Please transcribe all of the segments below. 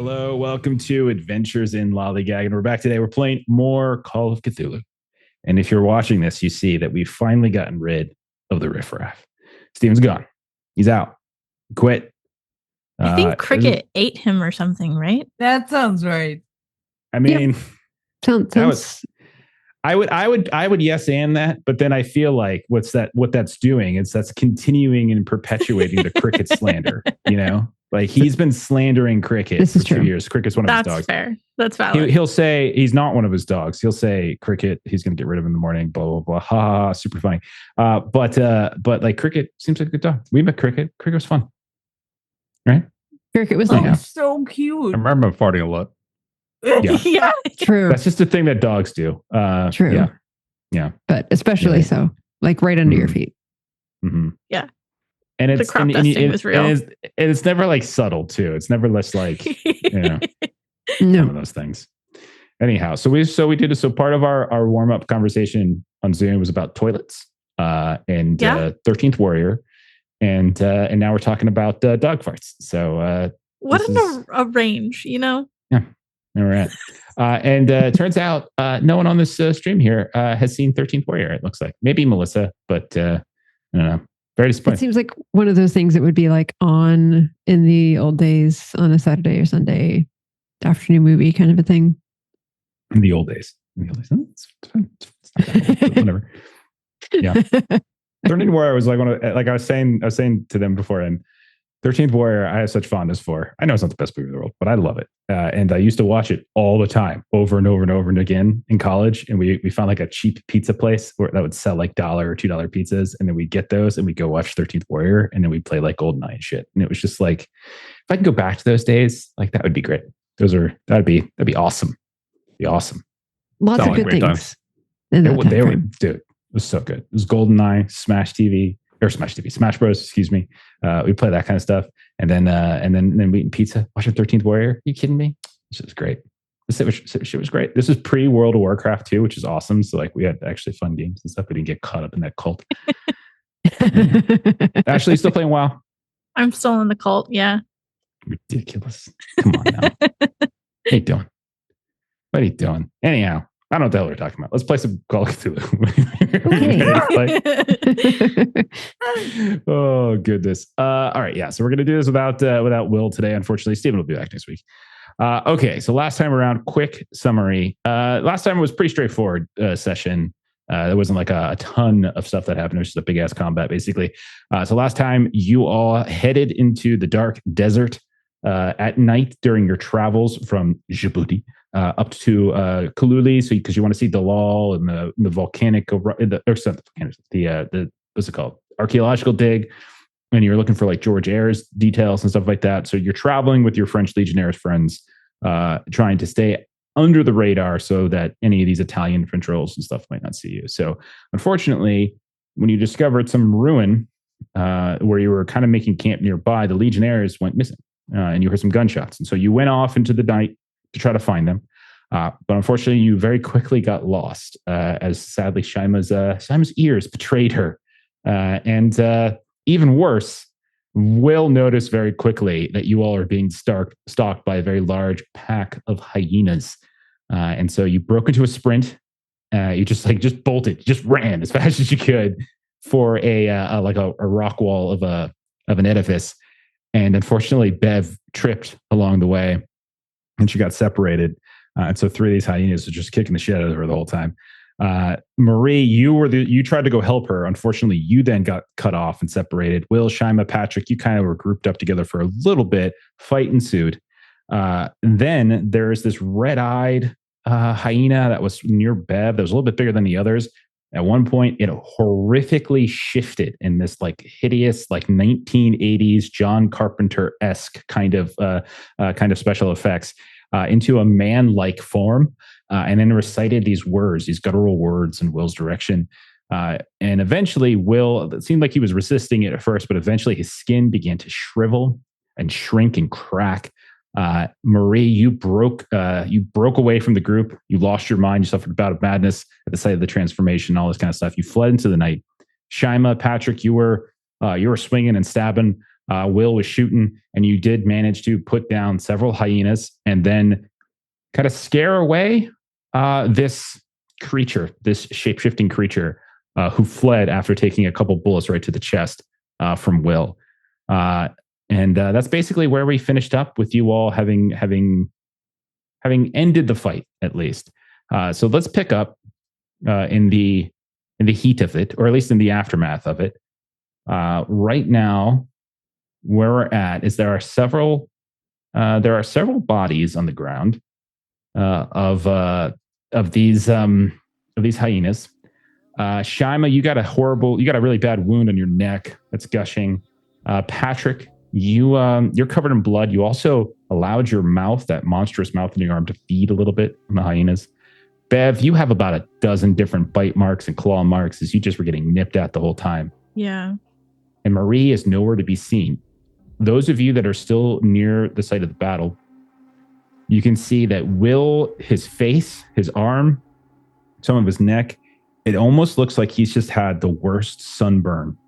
Hello, welcome to Adventures in Lollygagging. We're back today. We're playing more Call of Cthulhu. And if you're watching this, you see that we've finally gotten rid of the riffraff. Steven's gone. He's out. Quit. I think Cricket ate him or something, right? That sounds right. I mean, sounds. I would yes and that, but then I feel like what that's doing is that's continuing and perpetuating the Cricket slander, you know? Like he's been slandering Cricket for 2 years. Cricket's one of his dogs. That's fair. That's valid. He'll say he's not one of his dogs. He'll say Cricket, he's going to get rid of him in the morning, blah, blah, blah. Ha, ha, ha, super funny. But like Cricket seems like a good dog. We met Cricket. Cricket was fun. Right? Cricket was so cute. I remember him farting a lot. Yeah. True. That's just the thing that dogs do. True. Yeah. But especially so, like right under your feet. Mm-hmm. Yeah. And it's the crop dusting was real. And it's never like subtle too. It's never less like No. One of those things. Anyhow, so we did this. So part of our warm up conversation on Zoom was about toilets and 13th Warrior, and now we're talking about dog farts. So what a range, you know? Yeah, there we're at. And it turns out no one on this stream here has seen 13th Warrior. It looks like maybe Melissa, but I don't know. Very disappointing. It seems like one of those things that would be like on in the old days on a Saturday or Sunday afternoon movie kind of a thing. In the old days. Whatever. Yeah. 13th Warrior was like I was saying to them before, and 13th Warrior, I have such fondness for. I know it's not the best movie in the world, but I love it. And I used to watch it all the time, over and over and over and again in college. And we found like a cheap pizza place that would sell like $1 or $2 pizzas. And then we'd get those and we'd go watch 13th Warrior. And then we'd play like GoldenEye and shit. And it was just like, if I can go back to those days, like that would be great. That'd be awesome. Be awesome. Lots of good things. Dude, it was so good. It was GoldenEye, Smash Bros. Excuse me. We play that kind of stuff, and then we eat pizza, watching 13th Warrior. Are you kidding me? This was great. Shit was great. This was pre World of Warcraft too, which is awesome. So like we had actually fun games and stuff. We didn't get caught up in that cult. Ashley, still playing WoW? I'm still in the cult. Yeah. Ridiculous. Come on now. What are you doing? What are you doing? Anyhow. I don't know what the hell we're talking about. Let's play some Call of Cthulhu. Oh, goodness. All right. Yeah. So we're going to do this without Will today. Unfortunately, Steven will be back next week. Okay. So last time around, quick summary. Last time it was pretty straightforward session. There wasn't like a ton of stuff that happened. It was just a big ass combat, basically. So last time you all headed into the dark desert at night during your travels from Djibouti up to Kaluli, so because you want to see Dalal and the volcanic, what's it called, archaeological dig, and you're looking for like George Ayres details and stuff like that. So you're traveling with your French Legionnaires friends, trying to stay under the radar so that any of these Italian French trolls and stuff might not see you. So unfortunately, when you discovered some ruin where you were kind of making camp nearby, the Legionnaires went missing. And you heard some gunshots. And so you went off into the night to try to find them. But unfortunately, you very quickly got lost as sadly Shyma's ears betrayed her. And even worse, Will noticed very quickly that you all are being stalked by a very large pack of hyenas. And so you broke into a sprint. You just bolted, just ran as fast as you could for a rock wall of an edifice. And unfortunately, Bev tripped along the way and she got separated. And so 3 of these hyenas were just kicking the shit out of her the whole time. Marie, you tried to go help her. Unfortunately, you then got cut off and separated. Will, Shyma, Patrick, you kind of were grouped up together for a little bit. Fight ensued. Then there's this red-eyed hyena that was near Bev that was a little bit bigger than the others. At one point, it horrifically shifted in this like hideous, like 1980s John Carpenter-esque kind of special effects into a man-like form, and then recited these words, these guttural words in Will's direction. And eventually, Will, it seemed like he was resisting it at first, but eventually his skin began to shrivel and shrink and crack. Marie, you broke away from the group. You lost your mind. You suffered a bout of madness at the sight of the transformation, all this kind of stuff. You fled into the night. Shyma, Patrick, you were swinging and stabbing Will was shooting, and you did manage to put down several hyenas and then kind of scare away this creature, this shape-shifting creature who fled after taking a couple bullets right to the chest from Will. And that's basically where we finished up, with you all having ended the fight, at least. So let's pick up in the heat of it, or at least in the aftermath of it. Right now, where we're at is there are several bodies on the ground of these hyenas. Shyma, you got a really bad wound on your neck that's gushing. Patrick, you're covered in blood. You also allowed your mouth, that monstrous mouth in your arm, to feed a little bit on the hyenas. Bev, you have about a dozen different bite marks and claw marks as you just were getting nipped at the whole time. Yeah. And Marie is nowhere to be seen. Those of you that are still near the site of the battle, you can see that Will, his face, his arm, some of his neck, it almost looks like he's just had the worst sunburn.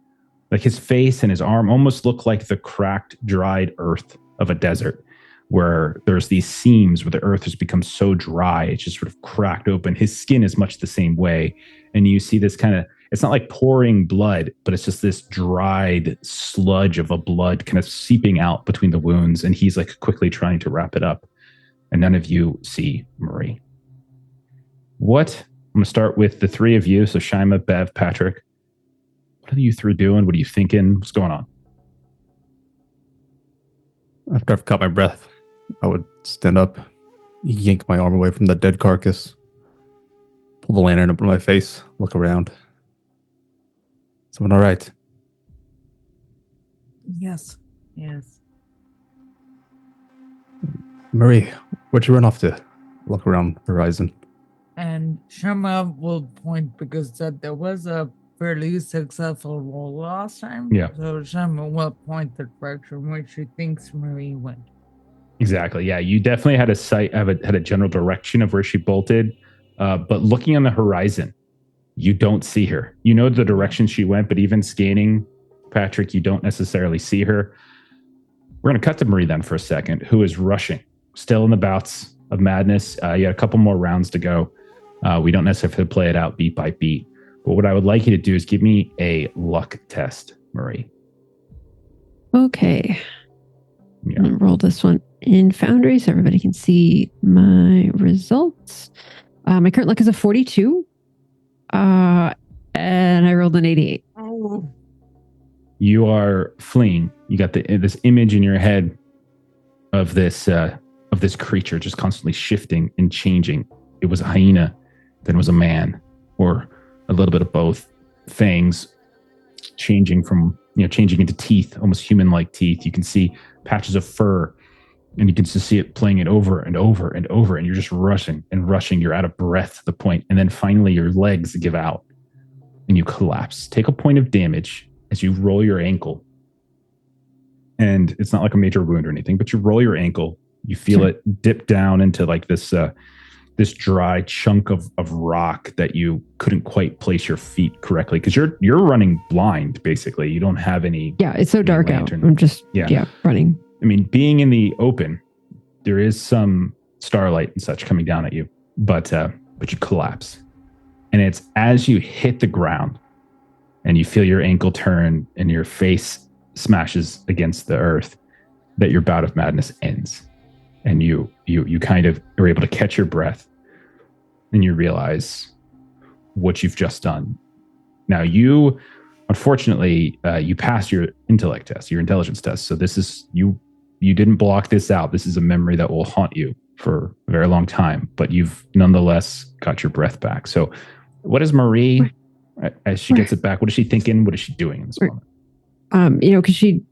Like his face and his arm almost look like the cracked, dried earth of a desert, where there's these seams where the earth has become so dry, it's just sort of cracked open. His skin is much the same way. And you see this kind of, it's not like pouring blood, but it's just this dried sludge of a blood kind of seeping out between the wounds. And he's like quickly trying to wrap it up. And none of you see Marie. I'm going to start with the three of you. So Shyma, Bev, Patrick. What are you three doing? What are you thinking? What's going on? After I've caught my breath, I would stand up, yank my arm away from the dead carcass, pull the lantern up in my face, look around. Someone all right? Yes. Marie, where'd you run off to? Look around the horizon. And Shyma will point because there was a fairly successful roll last time. Yeah. So Shyma will point the direction where she thinks Marie went. Exactly. Yeah, you definitely had a general direction of where she bolted, but looking on the horizon, you don't see her. You know the direction she went, but even scanning, Patrick, you don't necessarily see her. We're going to cut to Marie then for a second, who is rushing, still in the bouts of madness. You got a couple more rounds to go. We don't necessarily have to play it out beat by beat. But what I would like you to do is give me a luck test, Marie. Okay. Yeah. I'm going to roll this one in Foundry so everybody can see my results. My current luck is a 42. And I rolled an 88. Oh. You are fleeing. You got this image in your head of this creature just constantly shifting and changing. It was a hyena, then it was a man, or a little bit of both. Fangs changing into teeth, almost human-like teeth. You can see patches of fur, and you can just see it playing it over and over and over, and you're just rushing and rushing. You're out of breath at the point, and then finally your legs give out, and you collapse. Take a point of damage as you roll your ankle. And it's not like a major wound or anything, but you roll your ankle. You feel it dip down into like this dry chunk of rock that you couldn't quite place your feet correctly, because you're running blind, basically. You don't have any. Yeah, it's so dark lantern. out. I'm just running. I mean, being in the open, there is some starlight and such coming down at you, but you collapse. And it's as you hit the ground and you feel your ankle turn and your face smashes against the earth that your bout of madness ends. And you kind of are able to catch your breath, and you realize what you've just done. Now, you, unfortunately, you passed your intellect test, your intelligence test. So this is, you didn't block this out. This is a memory that will haunt you for a very long time, but you've nonetheless got your breath back. So what is Marie, as she gets it back, what is she thinking? What is she doing in this moment? Because she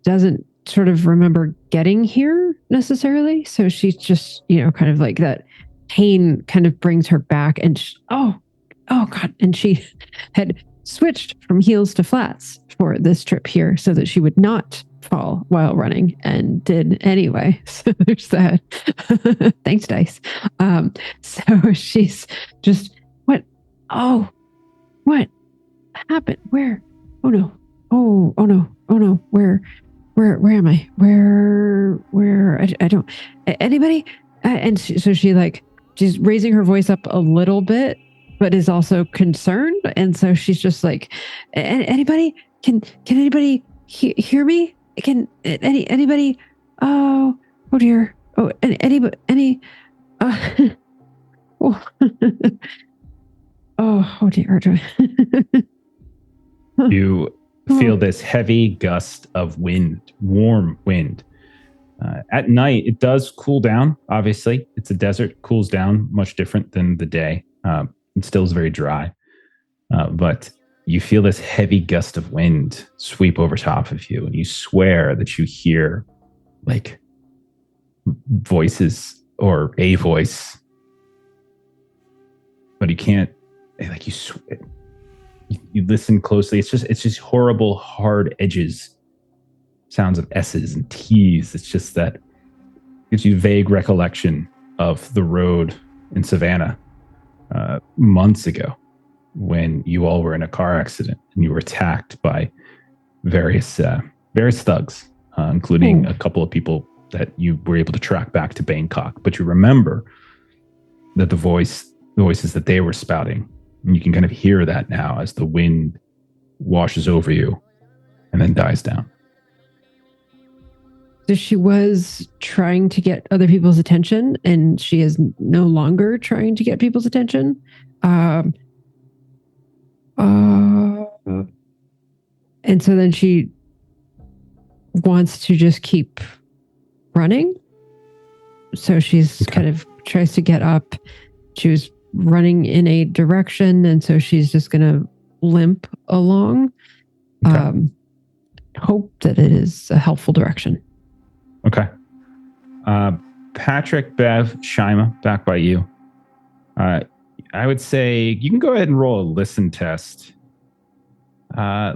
doesn't sort of remember getting here necessarily. So she's just, kind of like that pain kind of brings her back, and oh God. And she had switched from heels to flats for this trip here so that she would not fall while running, and did anyway. So there's that. Thanks, dice. So she's just, what happened? Where? Oh no. Oh no. Where? Where am I? Where? I don't. Anybody? And so she's raising her voice up a little bit, but is also concerned. And so she's just like, anybody? Can anybody hear me? Can anybody? Oh dear. Oh, any? Oh, oh dear. You feel this heavy gust of wind, warm wind. At night, it does cool down. Obviously, it's a desert, cools down much different than the day. It still is very dry, but you feel this heavy gust of wind sweep over top of you, and you swear that you hear like voices or a voice, but you can't. Like you listen closely. It's just horrible, hard edges. Sounds of S's and T's. It's just that gives you vague recollection of the road in Savannah months ago when you all were in a car accident and you were attacked by various thugs, including a couple of people that you were able to track back to Bangkok. But you remember that the voices that they were spouting, and you can kind of hear that now as the wind washes over you and then dies down. So she was trying to get other people's attention, and she is no longer trying to get people's attention. And so then she wants to just keep running. So she's kind of tries to get up. She was running in a direction, and so she's just going to limp along. Hope that it is a helpful direction. Okay. Patrick, Bev, Shyma, back by you. I would say you can go ahead and roll a listen test. I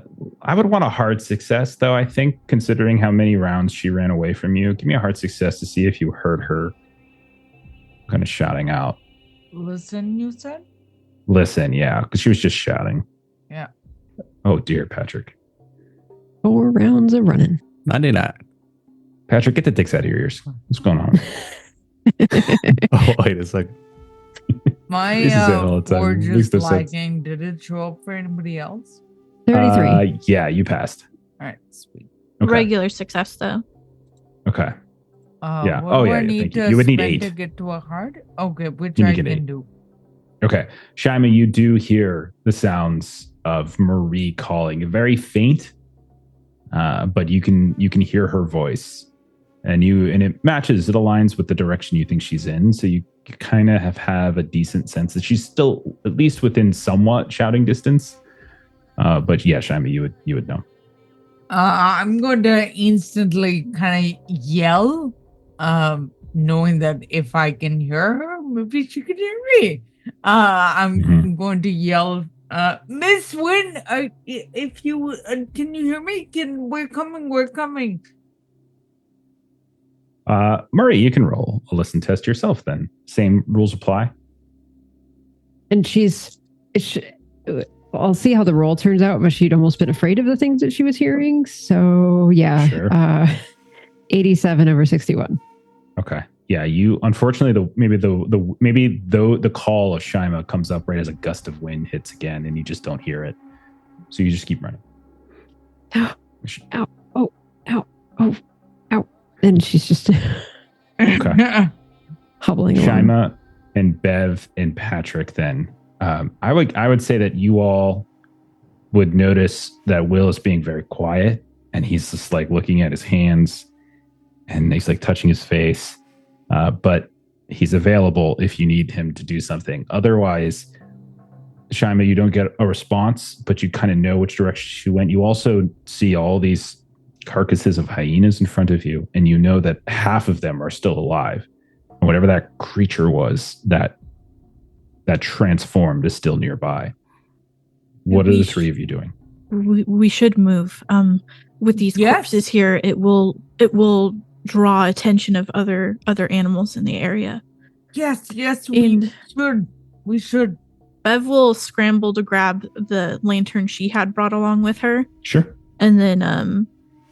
would want a hard success, though, I think, considering how many rounds she ran away from you. Give me a hard success to see if you heard her kind of shouting out. Listen, you said? Listen, yeah, because she was just shouting. Yeah. Oh, dear, Patrick. 4 rounds of running. 99. Patrick, get the dicks out of your ears. What's going on? Oh, wait a second. My This is it all the time. gorgeous Makes no sense. liking, did it show up for anybody else? 33. Yeah, you passed. All right, sweet. Okay. Regular success, though. Okay. Yeah. What Oh, do yeah, I yeah, need thank you. to You would need spend 8. to get to a hard? Okay, which You I need an can 8. do. Okay. Shyma, you do hear the sounds of Marie calling. Very faint, but you can hear her voice. And it matches, it aligns with the direction you think she's in. So you kind of have a decent sense that she's still at least within somewhat shouting distance. But yeah, Shyma, you would know. I'm going to instantly kind of yell, knowing that if I can hear her, maybe she could hear me. I'm going to yell, Miss Wynn, if you can you hear me? We're coming. Murray, you can roll a listen test yourself then. Same rules apply. And I'll see how the roll turns out, but she'd almost been afraid of the things that she was hearing. So yeah, Sure. 87 over 61. Okay. Yeah, you unfortunately the call of Shyma comes up right as a gust of wind hits again, and you just don't hear it. So you just keep running. Ow. And she's just Okay. hobbling along. Shyma and Bev and Patrick then. I would say that you all would notice that Will is being very quiet, and he's just like looking at his hands, and he's like touching his face. But he's available if you need him to do something. Otherwise, Shyma, you don't get a response, but you kind of know which direction she went. You also see all these carcasses of hyenas in front of you, and you know that half of them are still alive. And whatever that creature was that transformed is still nearby. What are the three of you doing? We should move. With these corpses here, it will draw attention of other animals in the area. Yes, we should. Bev will scramble to grab the lantern she had brought along with her. Sure. And then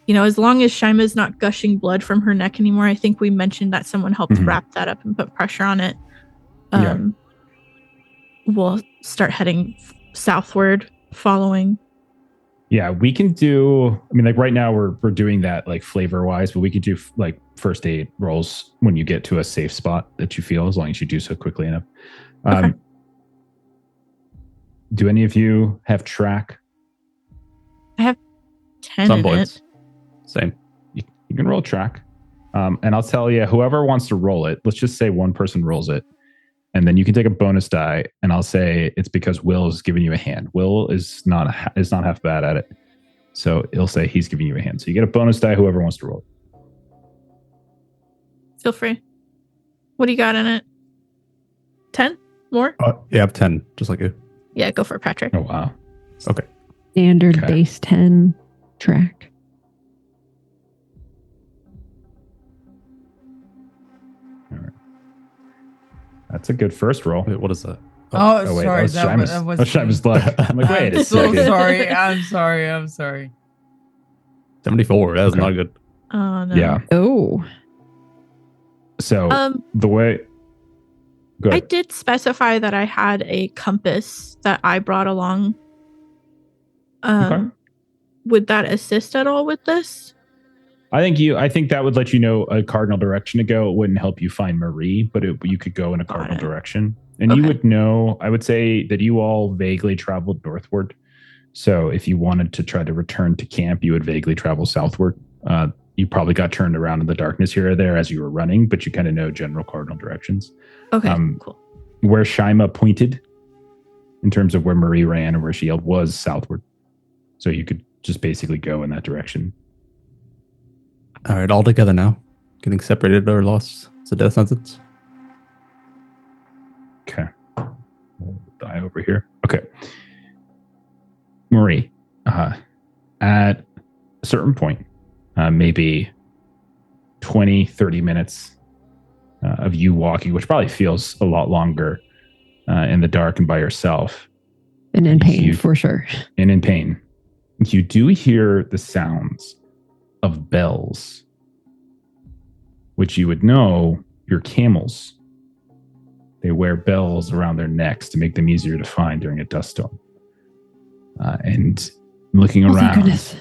as long as Shyma's not gushing blood from her neck anymore, I think we mentioned that someone helped wrap that up and put pressure on it. We'll start heading southward, following. Yeah, we can do. I mean, like right now we're doing that like flavor wise, but we could do like first aid rolls when you get to a safe spot that you feel, as long as you do so quickly enough. Okay. Do any of you have track? I have 10 Some in points. it. Same. You can roll track, and I'll tell you, whoever wants to roll it, let's just say one person rolls it, and then you can take a bonus die, and I'll say it's because Will is giving you a hand. Will is not half bad at it, so he'll say he's giving you a hand. So you get a bonus die, whoever wants to roll. Feel free. What do you got in it? 10 more? Yeah, I have 10, just like you. Yeah, go for it, Patrick. Oh wow. Okay. Standard Okay. base 10 track. That's a good first roll. Wait, what is that? Oh, wait, sorry. that was That was Shyma's luck. I'm like, wait a I'm so second. sorry. I'm sorry. 74. That's Okay. not good. Oh, no. Yeah. Oh, So the way. Go I ahead. did specify that I had a compass that I brought along. Okay. Would that assist at all with this? I think that would let you know a cardinal direction to go. It wouldn't help you find Marie, but you could go in a cardinal it. direction. And you Okay. would know, I would say that you all vaguely traveled northward. So if you wanted to try to return to camp, you would vaguely travel southward. You probably got turned around in the darkness here or there as you were running, but you kind of know general cardinal directions. Okay, cool. Where Shyma pointed in terms of where Marie ran and where she yelled was southward. So you could just basically go in that direction. All right, all together now. Getting separated or lost. It's a death sentence. Okay. We'll die over here. Okay. Marie, at a certain point, maybe 20, 30 minutes of you walking, which probably feels a lot longer in the dark and by yourself. and in pain for sure. And in pain. You do hear the sounds of bells, which you would know your camels. They wear bells around their necks to make them easier to find during a dust storm. And looking Oh, thank around, goodness.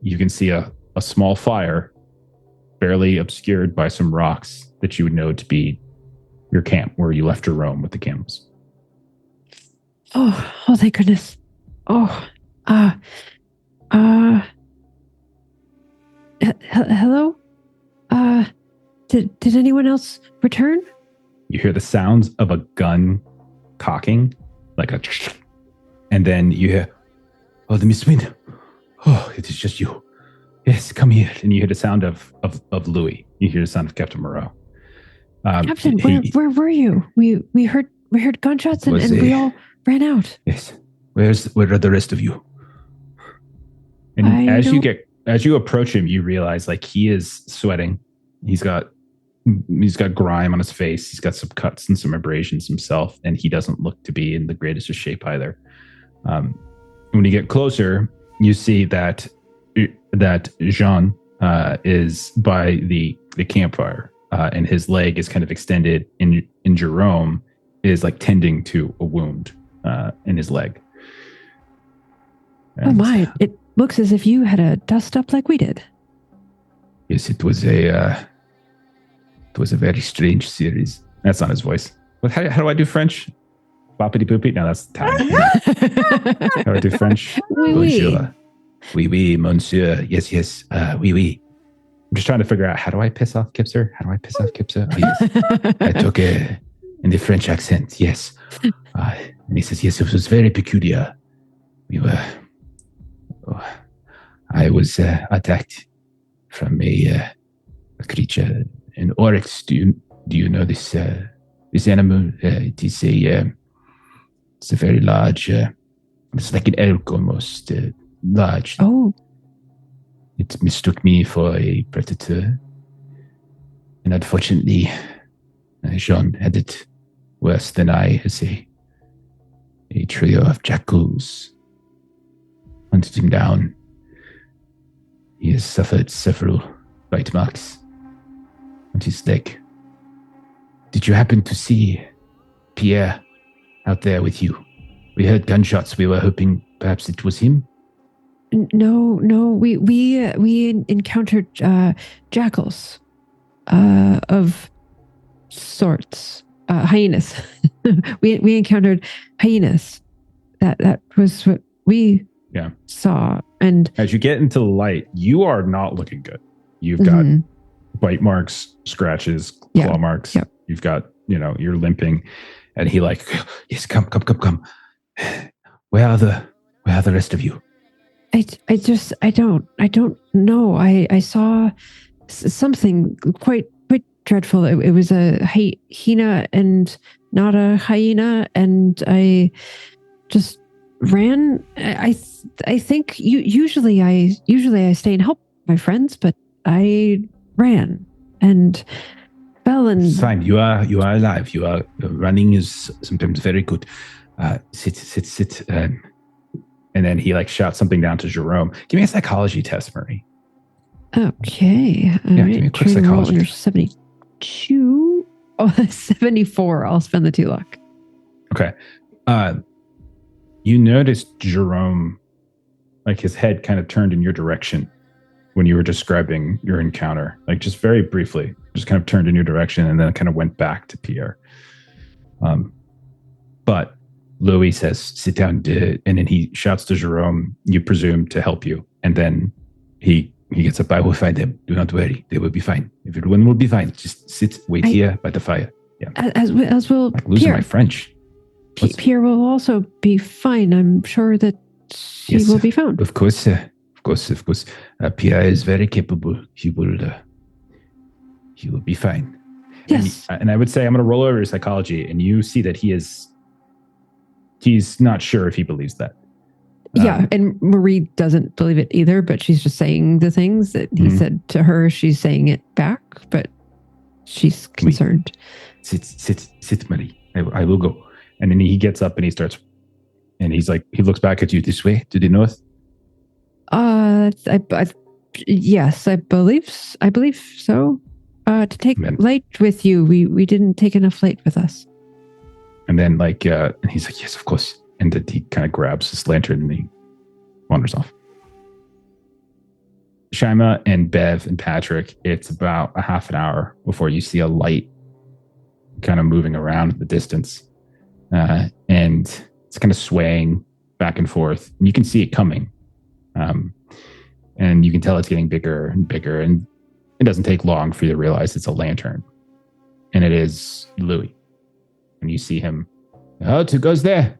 you can see a small fire, barely obscured by some rocks that you would know to be your camp where you left your roam with the camels. Oh, thank goodness. Oh, hello? Did anyone else return? You hear the sounds of a gun cocking, like a, and then you hear, "Oh, the Miss Wind. Oh, it is just you. Yes, come here." And you hear the sound of Louis. You hear the sound of Captain Moreau. Captain, where were you? We heard gunshots and we all ran out. Yes. Where are the rest of you? And as you approach him, you realize like he is sweating. He's got grime on his face. He's got some cuts and some abrasions himself, and he doesn't look to be in the greatest of shape either. When you get closer, you see that Jean is by the campfire, and his leg is kind of extended, and Jerome is like tending to a wound in his leg. Oh my! It looks as if you had a dust up like we did. Yes, it was a very strange series. That's not his voice. But how do I do French? Boppity boopy? No, that's Italian. How do I do French? Oui, oui. Bonjour. Oui, oui, monsieur. Yes, yes. Oui, oui. I'm just trying to figure out, how do I piss off Kipser? How do I piss off Kipser? Oh, yes. I took in the French accent. Yes. And he says, yes, it was very peculiar. I was attacked from a creature, an oryx. Do you know this animal? It's a very large. It's like an elk almost, large. Oh, It mistook me for a predator, and unfortunately, Jean had it worse than I, as a trio of jackals hunted him down. He has suffered several bite marks on his leg. Did you happen to see Pierre out there with you? We heard gunshots. We were hoping perhaps it was him. No. We encountered jackals of sorts, hyenas. we encountered hyenas. That was what we saw. And as you get into the light, you are not looking good. You've got bite marks, scratches, claw marks. Yeah. You've got, you're limping, and he like, yes, come. Where are the rest of you? I don't know. I saw something quite dreadful. It was a hyena and not a hyena, and I just ran. I think usually I stay and help my friends, but I ran and fell and. It's fine. You are alive. You are running is sometimes very good. Sit. And then he like shouts something down to Jerome. Give me a psychology test, Marie. Okay. Give me a quick psychology under 72. Oh, 74. I'll spend the 2 luck. Okay. You noticed Jerome, like his head kind of turned in your direction when you were describing your encounter, like just very briefly, just kind of turned in your direction and then kind of went back to Pierre. But Louis says, sit down, and then he shouts to Jerome, you presume, to help you. And then he gets up, I will find them. Do not worry. They will be fine. Everyone will be fine. Just wait here by the fire. Yeah. As will like losing Pierre. My French. Pierre will also be fine. I'm sure that he will be found. Of course. Pierre is very capable. He will be fine. Yes. And I would say I'm going to roll over your psychology, and you see that he's not sure if he believes that. Yeah, and Marie doesn't believe it either, but she's just saying the things that he said to her. She's saying it back, but she's concerned. Sit, Marie. I will go. And then he gets up and he starts, and he looks back at you this way, to the north. Yes, I believe so. To take light with you, we didn't take enough light with us. And then and he's like, yes, of course. And then he kind of grabs his lantern and he wanders off. Shyma and Bev and Patrick, it's about a half an hour before you see a light kind of moving around in the distance. And it's kind of swaying back and forth. And you can see it coming. And you can tell it's getting bigger and bigger. And it doesn't take long for you to realize it's a lantern. And it is Louis. And you see him. Oh, who goes there?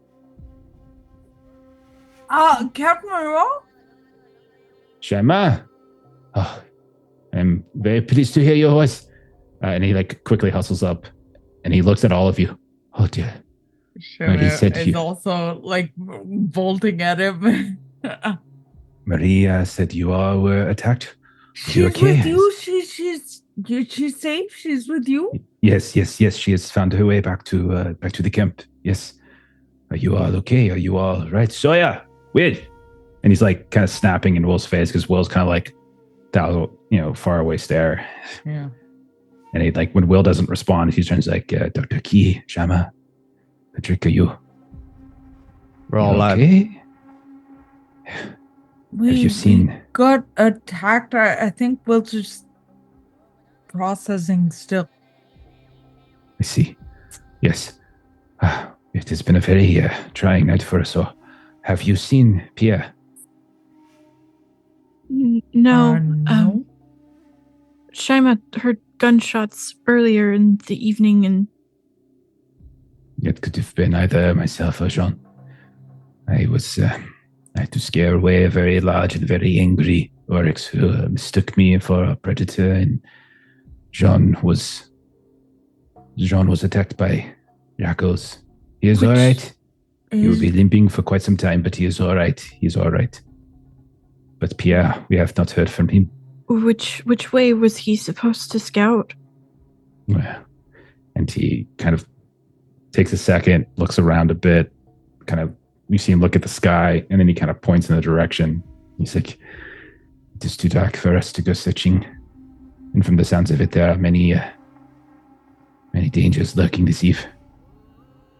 Captain Monroe? Shyma. Oh, I'm very pleased to hear your voice. And he quickly hustles up and he looks at all of you. Oh dear. He is also bolting at him. Maria said you all were attacked. She's with you. She's safe. She's with you. Yes. She has found her way back to the camp. Yes. Are you all okay? Are you all right? Sawyer, Will. And he's kind of snapping in Will's face because Will's kind of that far away stare. Yeah. And he when Will doesn't respond, he turns Dr. Key, Shyma, Patrick, are you? We're all alive. Okay? We got attacked. I think we'll just processing still. I see. Yes. It has been a very trying night for us all. Have you seen Pierre? No. No. Shyma heard gunshots earlier in the evening, and It could have been either myself or Jean. I had to scare away a very large and very angry oryx who mistook me for a predator, and Jean was attacked by jackals. He is all right. He will be limping for quite some time, but he is all right. He is all right. But Pierre, we have not heard from him. which way was he supposed to scout? And he kind of takes a second, looks around a bit, you see him look at the sky, and then he kind of points in the direction. He's like, It is too dark for us to go searching. And from the sounds of it, there are many dangers lurking this eve.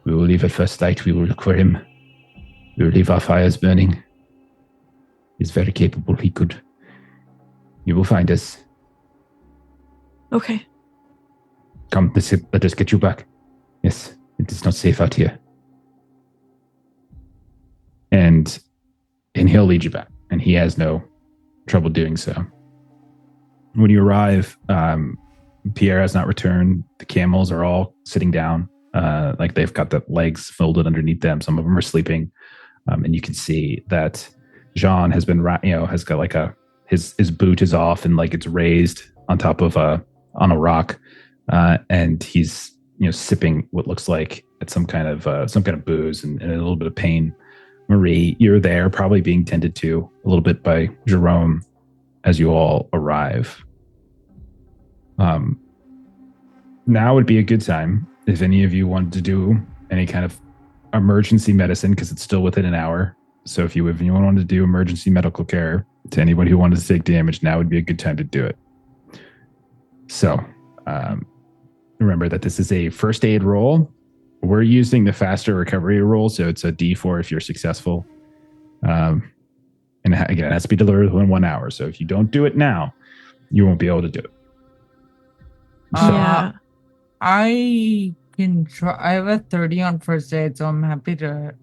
We will leave at first light. We will look for him. We will leave our fires burning. He's very capable. You will find us. Okay. Come, let us get you back. Yes, it is not safe out here. And he'll lead you back. And he has no trouble doing so. When you arrive, Pierre has not returned. The camels are all sitting down. Like they've got the legs folded underneath them. Some of them are sleeping. And you can see that Jean has been, has got like his boot is off and like it's raised on top of on a rock. And he's, sipping what looks like it's some kind of booze and a little bit of pain. Marie, you're there, probably being tended to a little bit by Jerome as you all arrive. Now would be a good time if any of you wanted to do any kind of emergency medicine, because it's still within an hour. So if anyone wanted to do emergency medical care to anyone who wanted to take damage, now would be a good time to do it. So remember that this is a first aid roll. We're using the faster recovery roll, so it's a D4 if you're successful. And again, it has to be delivered within 1 hour. So if you don't do it now, you won't be able to do it. Yeah. I can try. I have a 30 on first aid, so I'm happy to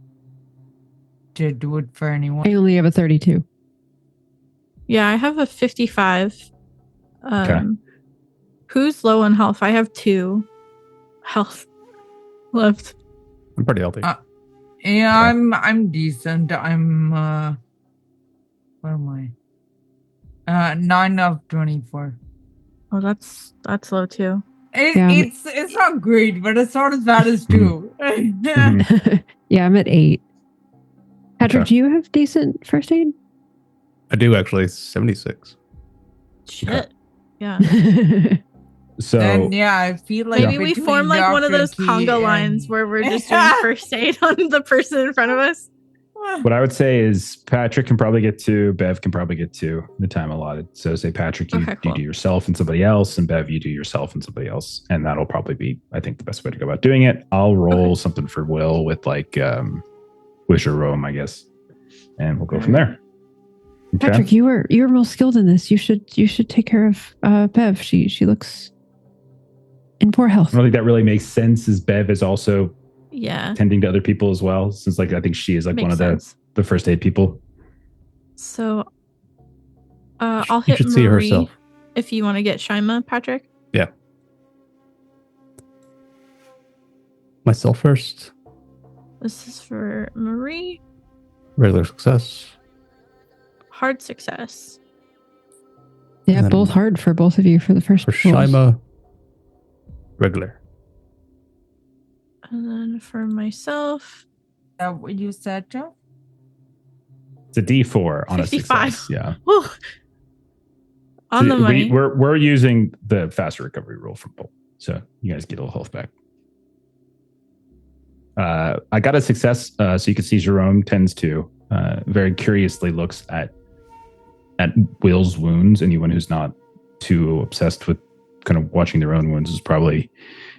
do it for anyone. I only have a 32. Yeah, I have a 55. Okay. Who's low on health? I have 2 health left. I'm pretty healthy. Yeah, I'm decent. I'm what am I? 9 of 24. Oh, that's low too. It's not great, but it's not as bad as 2. Yeah, I'm at 8. Patrick, Okay. do you have decent first aid? I do actually, 76. Shit. Okay. Yeah. So And yeah, I feel like Maybe we between form like one of Dr. those Key conga lines and- where we're just doing first aid on the person in front of us. what I would say is Patrick can probably get 2, Bev can probably get 2 the time allotted. So say Patrick, you Okay, cool. do yourself and somebody else, and Bev, you do yourself and somebody else. And that'll probably be, I think, the best way to go about doing it. I'll roll something for Will with like with Jerome, I guess. And we'll go from there. Okay. Patrick, you're more skilled in this. You should take care of Bev. She looks in poor health. I don't think that really makes sense, as Bev is also Yeah. tending to other people as well, since like I think she is like one Makes of sense. the first aid people. So I'll You hit should see Marie herself. if you want to get Shyma, Patrick. Yeah. Myself first. This is for Marie. Regular success. Hard success. Yeah, And then both hard for both of you for the first For rolls. Shyma, regular. And then for myself, Is that what you said, Joe? It's a D4 on 55. a success. Yeah. whew, on the money. We're using the faster recovery rule from both, so you guys get a little health back. I got a success, so you can see Jerome tends to very curiously looks at Will's wounds. Anyone who's not too obsessed with kind of watching their own wounds is probably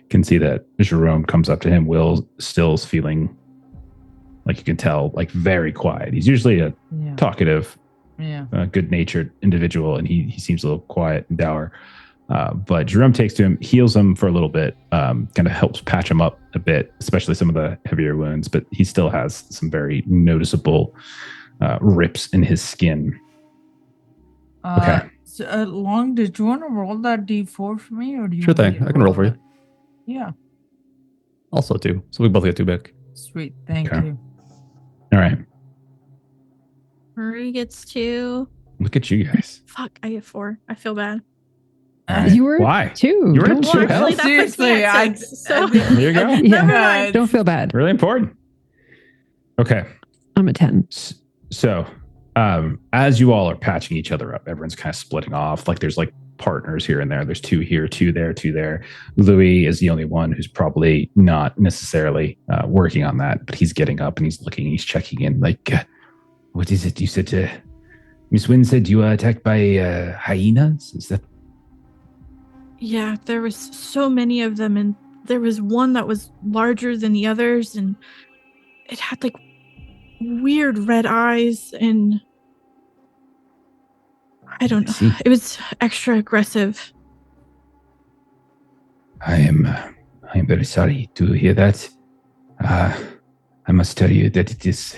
can see that Jerome comes up to him. Will still is feeling like you can tell, like very quiet. He's usually a Yeah. talkative, Yeah. good-natured individual, and he seems a little quiet and dour. But Jerome takes to him, heals him for a little bit, kind of helps patch him up a bit, especially some of the heavier wounds. But he still has some very noticeable rips in his skin. Okay. So, Long, did you want to roll that D4 for me, or do you? Sure want me thing. to I can roll for you. that? Yeah. Also 2. So we both get 2 back. Sweet. Thank Okay. you. All right, Marie gets 2. look at you guys. Fuck, I get 4. I feel bad. All right. You were Why? 2. You were Don't at Well, two feel- health? actually, that puts me Seriously, at I- 6. So There you go. Yeah. never mind. Don't feel bad. Really important. Okay. I'm at 10. So, as you all are patching each other up, everyone's kind of splitting off. Like there's like partners here and there. There's 2 here, 2 there, 2 there. Louis is the only one who's probably not necessarily working on that, but he's getting up and he's looking, he's checking in. Like, what is it? You said Miss Wynn said you were attacked by hyenas. Is that? Yeah, there was so many of them, and there was one that was larger than the others, and it had like weird red eyes, and I don't know. See. It was extra aggressive. I am very sorry to hear that. I must tell you that it is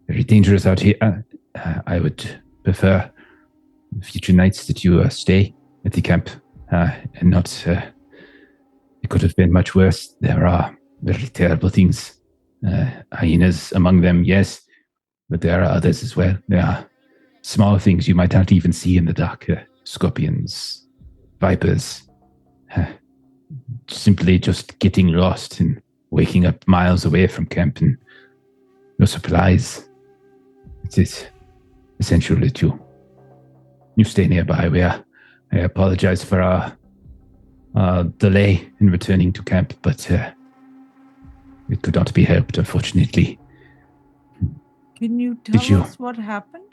very dangerous out here. I would prefer future nights that you stay at the camp and not. It could have been much worse. There are very terrible things. Hyenas among them, yes, but there are others as well. There are small things you might not even see in the dark. Scorpions, vipers. Simply just getting lost and waking up miles away from camp and no supplies. It is essential that you stay nearby. I apologize for our delay in returning to camp, but it could not be helped, unfortunately. Can you tell us what happened?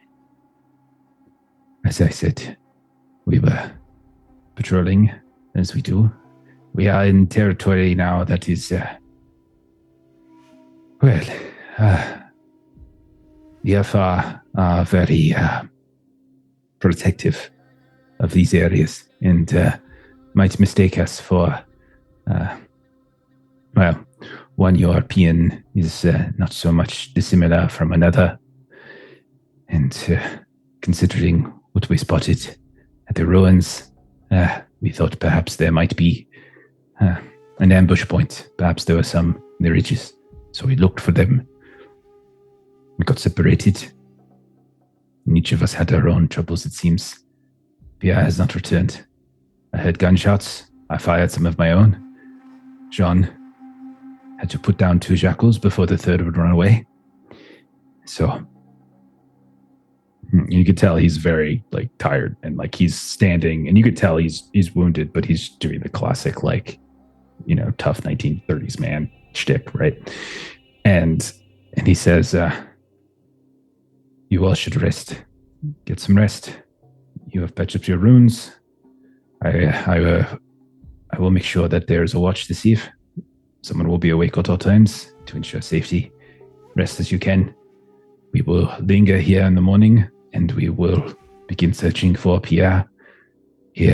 As I said, we were patrolling, as we do. We are in territory now that is, the FR are very protective of these areas and might mistake us for, one European is not so much dissimilar from another. And considering what we spotted at the ruins, we thought perhaps there might be an ambush point. Perhaps there were some in the ridges. So we looked for them. We got separated. And each of us had our own troubles, it seems. Pierre has not returned. I heard gunshots. I fired some of my own. Jean had to put down 2 jackals before the third would run away. So you could tell he's very tired and he's standing, and you could tell he's wounded, but he's doing the classic tough 1930s man shtick, right? And he says, "You all should rest. Get some rest. You have patched up your wounds. I will make sure that there is a watch this eve. Someone will be awake at all times to ensure safety. Rest as you can. We will linger here in the morning, and we will begin searching for Pierre. He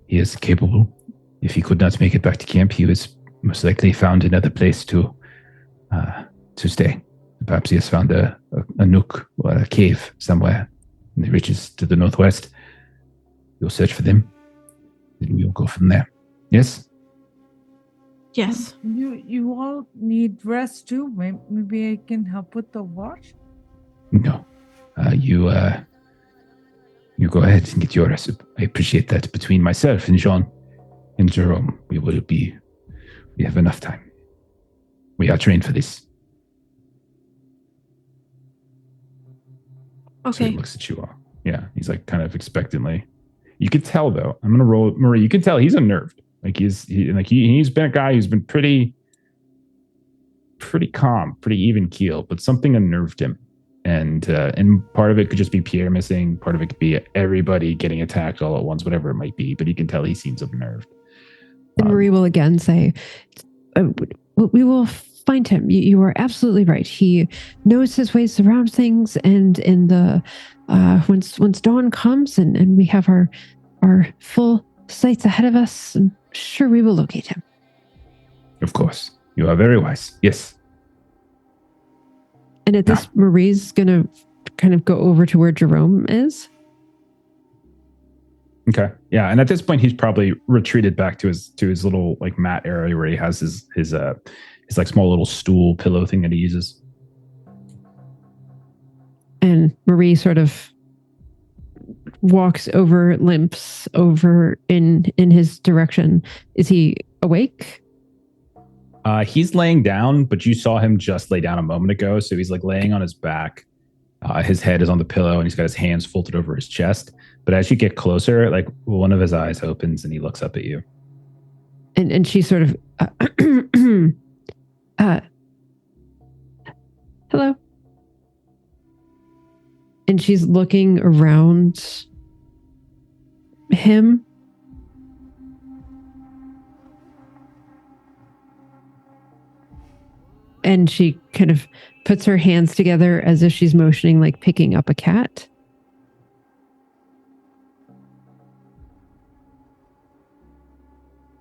is capable. If he could not make it back to camp, he was most likely found another place to stay. Perhaps he has found a nook or a cave somewhere in the ridges to the northwest. We'll search for them, and we'll go from there. Yes? Yes. You all need rest too. Maybe I can help with the watch. No. You go ahead and get your rest. I appreciate that. Between myself and Jean and Jerome, we have enough time. We are trained for this. Okay. So he looks at you all. Yeah, he's kind of expectantly. You could tell though. I'm gonna roll Marie. You can tell he's unnerved. He's been a guy who's been pretty calm, pretty even keel, but something unnerved him. And part of it could just be Pierre missing. Part of it could be everybody getting attacked all at once, whatever it might be. But you can tell he seems unnerved. And Marie will again say, "We will find him. You are absolutely right. He knows his ways around things. And in the once dawn comes and we have our full sights ahead of us, I'm sure we will locate him." Of course, you are very wise. Yes. And at this, Marie's going to kind of go over to where Jerome is. Okay. Yeah. And at this point, he's probably retreated back to his little mat area where he has his small little stool pillow thing that he uses. And Marie sort of limps over in his direction. Is he awake? He's laying down, but you saw him just lay down a moment ago. So he's laying on his back. His head is on the pillow and he's got his hands folded over his chest. But as you get closer, one of his eyes opens and he looks up at you. And she sort of, hello. and she's looking around him. And she kind of puts her hands together as if she's motioning, like picking up a cat.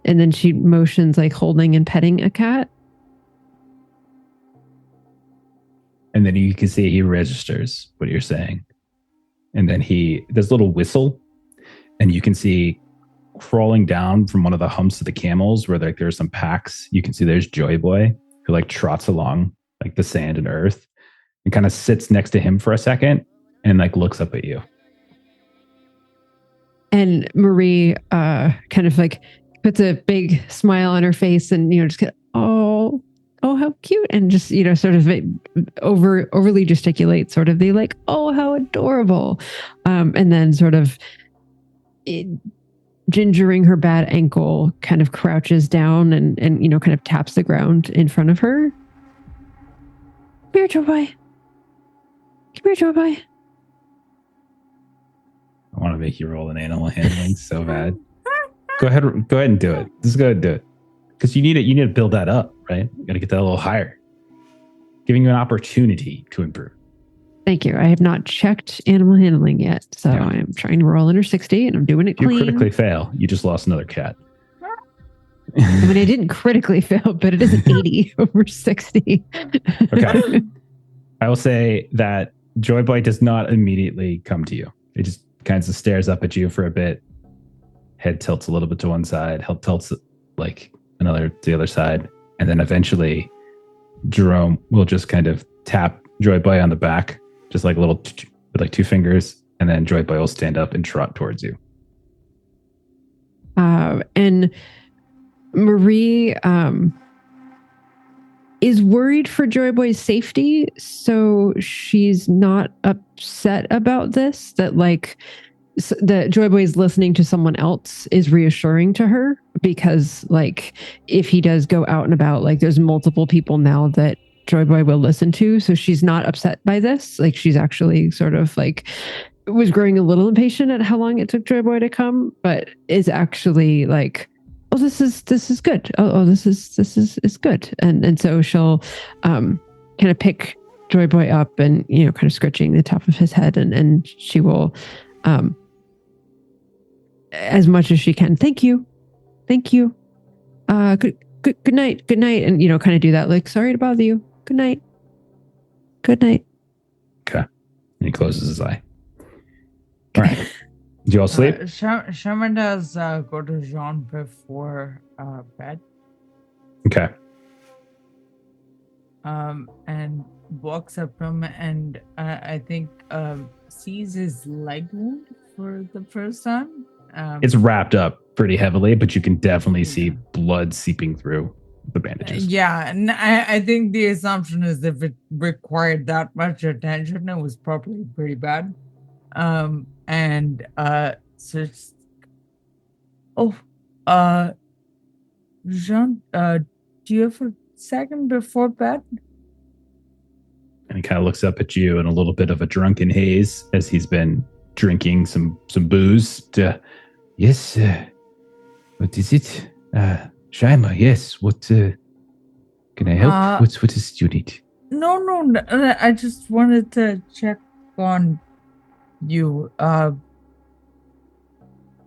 And then she motions like holding and petting a cat. And then you can see he registers what you're saying. And then there's a little whistle, and you can see crawling down from one of the humps of the camels where like there's some packs. You can see there's Joy Boy, who like trots along like the sand and earth and kind of sits next to him for a second and like looks up at you. And Marie kind of like puts a big smile on her face and, just get, oh, how cute. And just, sort of overly gesticulates, sort of the like, oh, how adorable. And then sort of gingering her bad ankle, kind of crouches down and kind of taps the ground in front of her. Come here, Joy Boy. Come here, Joy Boy. I want to make you roll an animal handling so bad. Go ahead and do it. Just go ahead and do it. Because you need to build that up, right? You got to get that a little higher. Giving you an opportunity to improve. Thank you. I have not checked animal handling yet, so Yeah. I'm trying to roll under 60, and I'm doing it If you clean. critically fail, you just lost another cat. I mean, I didn't critically fail, but it is an 80 over 60. Okay. I will say that Joy Boy does not immediately come to you. It just kind of stares up at you for a bit. Head tilts a little bit to one side. Head tilts like another to the other side. And then eventually Jerome will just kind of tap Joy Boy on the back, just like a little with like two fingers. And then Joy Boy will stand up and trot towards you. And Marie is worried for Joy Boy's safety, so she's not upset about this. That like that Joy Boy is listening to someone else is reassuring to her, because like if he does go out and about, like there's multiple people now that Joy Boy will listen to, so she's not upset by this. Like she's actually sort of like was growing a little impatient at how long it took Joy Boy to come, but is actually like, oh, this is good. This is good. And so she'll kind of pick Joy Boy up and kind of scratching the top of his head, and she will as much as she can. Thank you. Good night. And kind of do that, like, sorry to bother you. Good night. Okay. And he closes his eye. All right. Do you all sleep? Shyma does go to Jean before bed. Okay. And walks up to him and I think sees his leg wound for the first time. It's wrapped up pretty heavily, but you can definitely see blood seeping through the bandages. Yeah, and I think the assumption is if it required that much attention, it was probably pretty bad. And so it's, Jean, do you have a second before bed? And he kind of looks up at you in a little bit of a drunken haze as he's been drinking some booze. Yes, what is it? Shyma, yes, what can I help? What is it you need? No, I just wanted to check on you.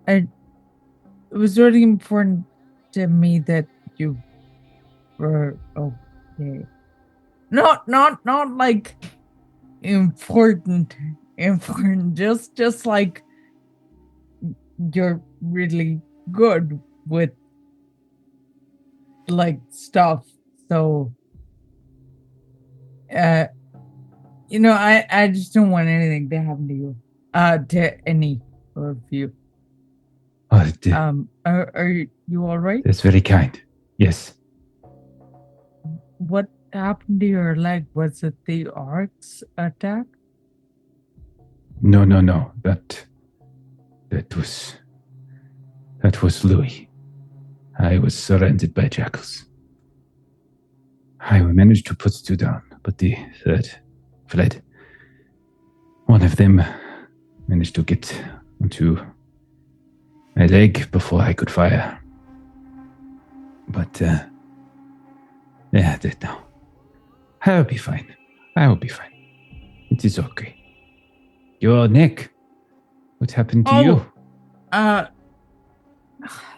It was really important to me that you were okay. Not like important. Just like you're really good with like stuff. So I just don't want anything to happen to you. To any of you. Oh, Are you all right? that's very kind. Yes. What happened to your leg? Was it the Arc's attack? No. That was Louis. I was surrounded by jackals. I managed to put two down, but the third fled. one of them managed to get onto my leg before I could fire. But, no. I'll be fine. I will be fine. It is okay. Your neck. What happened to you?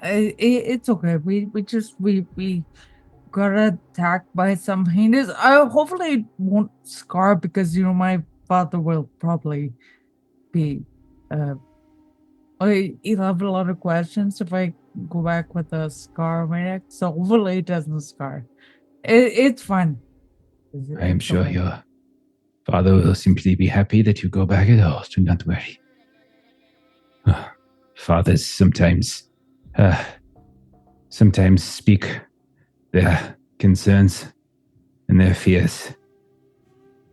It's okay. We got attacked by some heinous. Hopefully it won't scar because my father will probably be. He'll have a lot of questions if I go back with a scar on my neck. So hopefully it doesn't scar. It's fine. I am sure your father will simply be happy that you go back at all. Do not worry. Fathers sometimes speak their concerns and their fears,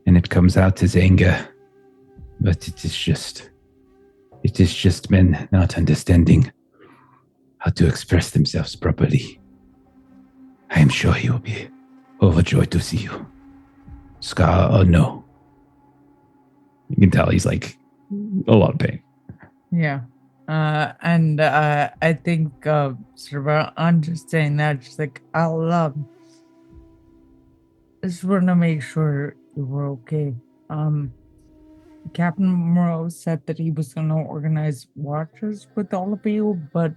and it comes out as anger. But it is just men not understanding how to express themselves properly. I am sure he will be overjoyed to see you, scar or no. You can tell he's like a lot of pain. Yeah. And I think sort of understanding that, just like, I just want to make sure you were okay. Captain Moreau said that he was going to organize watches with all of you, but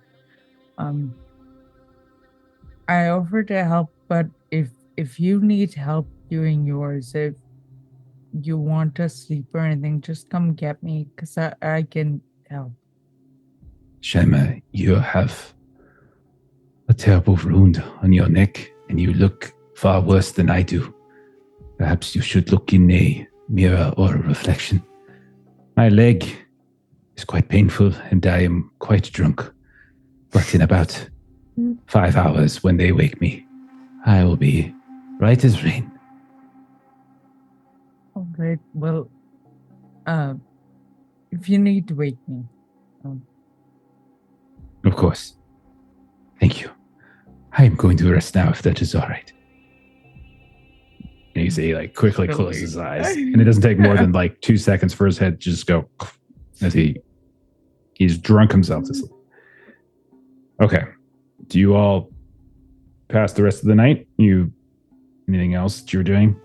I offered to help. But if you need help doing yours, if you want to sleep or anything, just come get me, because I can help. Shyma, you have a terrible wound on your neck, and you look far worse than I do. Perhaps you should look in a mirror or a reflection. My leg is quite painful, and I am quite drunk. But in about 5 hours, when they wake me, I will be right as rain. Oh, great. Well, if you need to wake me. Of course. Thank you. I am going to rest now, if that is all right. And you see, like, quickly closes his eyes. And it doesn't take more than, 2 seconds for his head to just go as he's drunk himself to sleep. Okay. Do you all pass the rest of the night? Anything else that you were doing?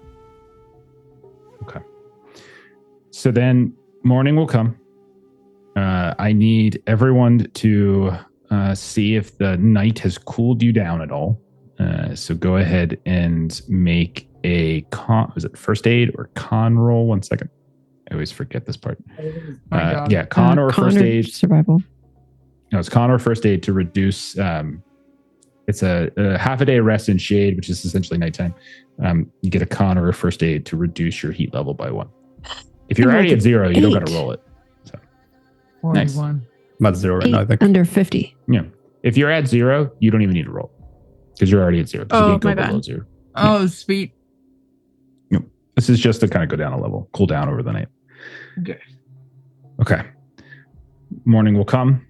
Okay. So then morning will come. I need everyone to see if the night has cooled you down at all. So go ahead and make a was it first aid or con roll? 1 second. I always forget this part. Con or first aid. Survival. No, it's con or first aid to reduce. It's a half a day rest in shade, which is essentially nighttime. You get a con or a first aid to reduce your heat level by 1. If you're already at 0, you don't got to roll it. So 41. Nice. I'm at 0 right now, I think. Under 50. Yeah. If you're at 0, you don't even need to roll because you're already at 0. Oh, you can't go my below bad. 0. Oh, sweet. Yep. This is just to kind of go down a level, cool down over the night. Okay. Morning will come,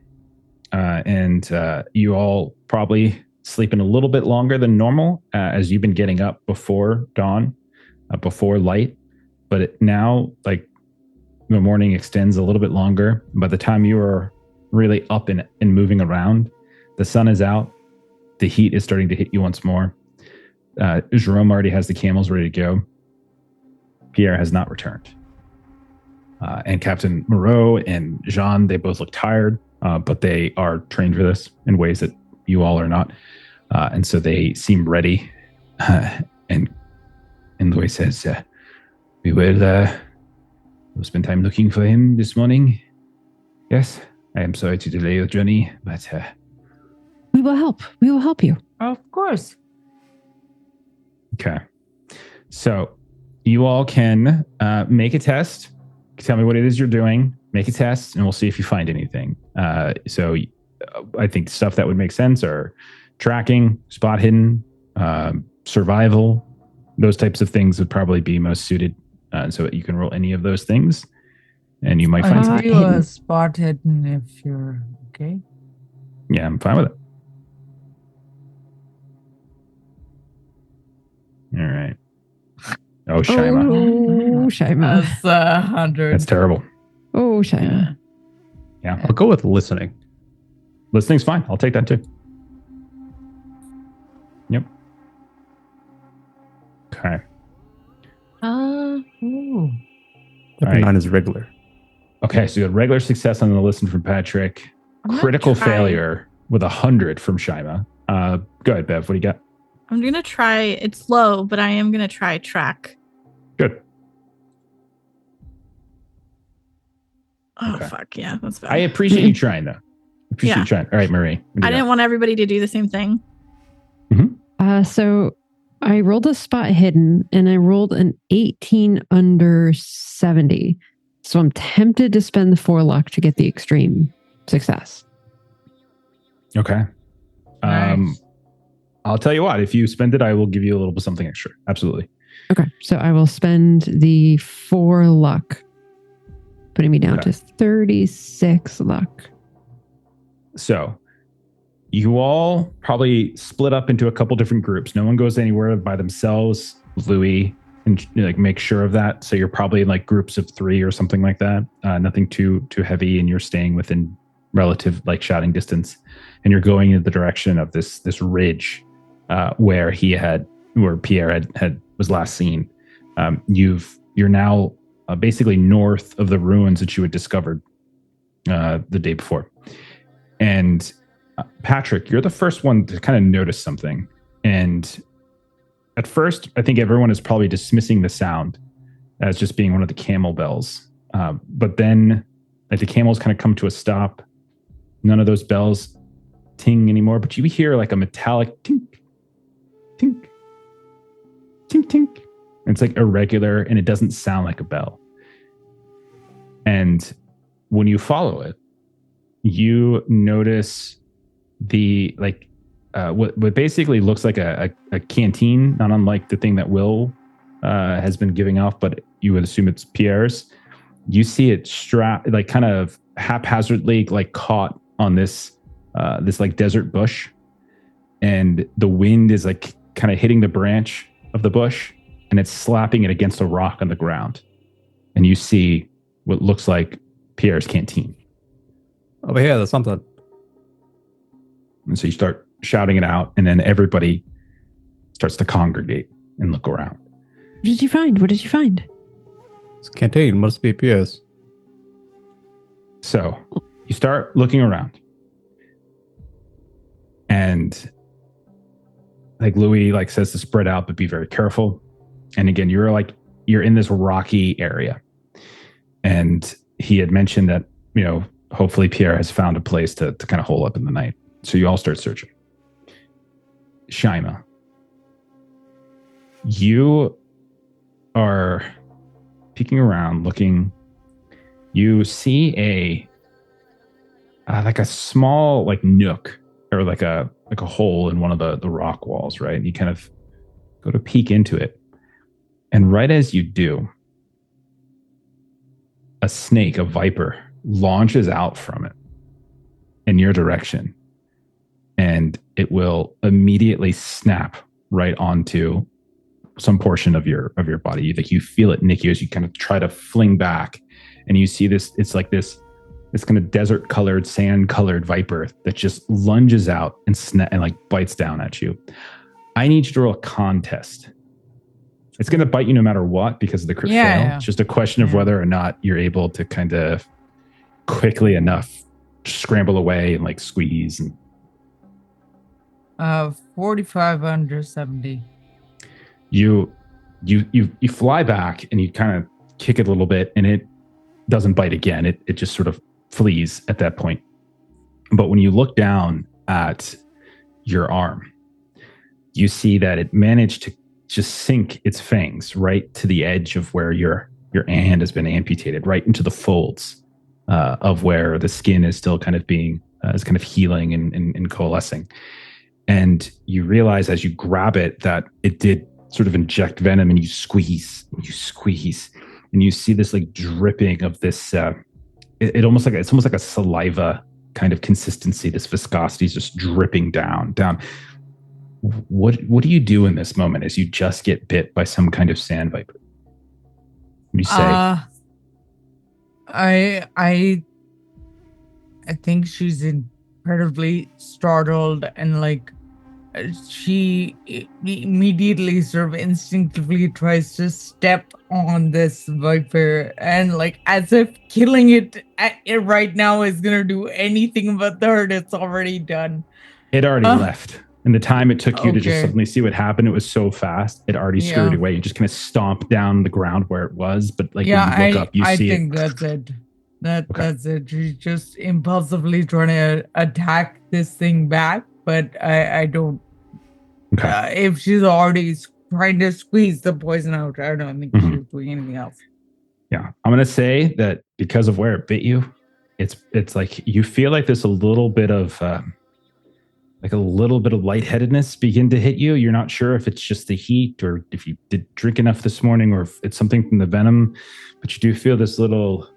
and you all probably sleeping a little bit longer than normal as you've been getting up before dawn, before light. But now, the morning extends a little bit longer. By the time you are really up and moving around, the sun is out. The heat is starting to hit you once more. Jerome already has the camels ready to go. Pierre has not returned. And Captain Moreau and Jean, they both look tired, but they are trained for this in ways that you all are not. And so they seem ready. And Louis says, we will spend time looking for him this morning. Yes, I am sorry to delay your journey, but... we will help. We will help you. Of course. Okay. So you all can make a test. Tell me what it is you're doing. Make a test, and we'll see if you find anything. So I think stuff that would make sense are tracking, spot hidden, survival. Those types of things would probably be most suited. So you can roll any of those things, and you might find I'll something. do a spot hidden if you're okay. Yeah, I'm fine with it. All right. Oh, Shyma. Oh, Shyma. That's 100. That's terrible. Oh, Shyma. Yeah. I'll go with listening. Listening's fine. I'll take that too. Yep. Okay. Ooh. Every Right. 9 is regular. Okay, so you had regular success on the listen from Patrick, I'm gonna critical try- failure with 100 from Shyma. Go ahead, Bev. What do you got? I'm gonna try. It's low, but I am gonna try track. Good. Oh Okay. fuck yeah, that's bad. I appreciate you trying, though. Appreciate Yeah. you trying. All right, Marie. What do I you didn't got? want everybody to do the same thing. So I rolled a spot hidden and I rolled an 18 under 70. So I'm tempted to spend the 4 luck to get the extreme success. Okay. Nice. I'll tell you what. If you spend it, I will give you a little bit something extra. Absolutely. Okay. So I will spend the 4 luck, putting me down Okay. to 36 luck. So you all probably split up into a couple different groups. No one goes anywhere by themselves. Louis, and like make sure of that. So you're probably in like groups of 3 or something like that. Nothing too heavy, and you're staying within relative like shouting distance. And you're going in the direction of this ridge where Pierre was last seen. You're now basically north of the ruins that you had discovered the day before. And Patrick, you're the first one to kind of notice something. And at first, I think everyone is probably dismissing the sound as just being one of the camel bells. But then like the camels kind of come to a stop. None of those bells ting anymore, but you hear like a metallic tink, tink, tink, tink. And it's like irregular and it doesn't sound like a bell. And when you follow it, you notice the like what basically looks like a canteen, not unlike the thing that Will has been giving off, but you would assume it's Pierre's. You see it strapped, like kind of haphazardly, like caught on this like desert bush, and the wind is like kind of hitting the branch of the bush, and it's slapping it against a rock on the ground, and you see what looks like Pierre's canteen. Over here, there's something. And so you start shouting it out, and then everybody starts to congregate and look around. What did you find? What did you find? It's canteen. Must be Pierre's. So you start looking around, and like Louis like says to spread out, but be very careful. And again, you're in this rocky area, and he had mentioned that, you know, hopefully Pierre has found a place to kind of hole up in the night. So you all start searching. Shyma, you are peeking around, looking. You see a small like nook, or like a hole in one of the rock walls, right? And you kind of go to peek into it. And right as you do, a snake, a viper, launches out from it in your direction. And it will immediately snap right onto some portion of your body. Like you feel it nick you as you kind of try to fling back, and you see this. It's like this kind of desert colored, sand colored viper that just lunges out and like bites down at you. I need you to roll a contest. It's going to bite you no matter what because of the crit fail. Yeah. It's just a question of whether or not you're able to kind of quickly enough scramble away and like squeeze. And 45 under 70. you fly back and you kind of kick it a little bit, and it doesn't bite again. It just sort of flees at that point. But when you look down at your arm, you see that it managed to just sink its fangs right to the edge of where your hand has been amputated, right into the folds of where the skin is still kind of being is kind of healing and coalescing. And you realize as you grab it that it did sort of inject venom, and you squeeze and you see this like dripping of this it's almost like a saliva kind of consistency. This viscosity is just dripping down. What do you do in this moment as you just get bit by some kind of sand viper? What do you say? I think she's incredibly startled and like she immediately sort of instinctively tries to step on this viper and like as if killing it right now is gonna do anything about the hurt it's already done. It already left. And the time it took you to just Okay. suddenly see what happened, it was so fast. It already scurried Yeah. away. You just kind of stomp down the ground where it was. But like Yeah, when you look up, you I see think it. that's it. Okay. That's it. She's just impulsively trying to attack this thing back, but I don't. Okay. If she's already trying to squeeze the poison out, I don't think Mhm. she's doing anything else. Yeah. I'm going to say that because of where it bit you, it's like you feel like there's a little bit of lightheadedness begin to hit you. You're not sure if it's just the heat or if you did drink enough this morning or if it's something from the venom, but you do feel this little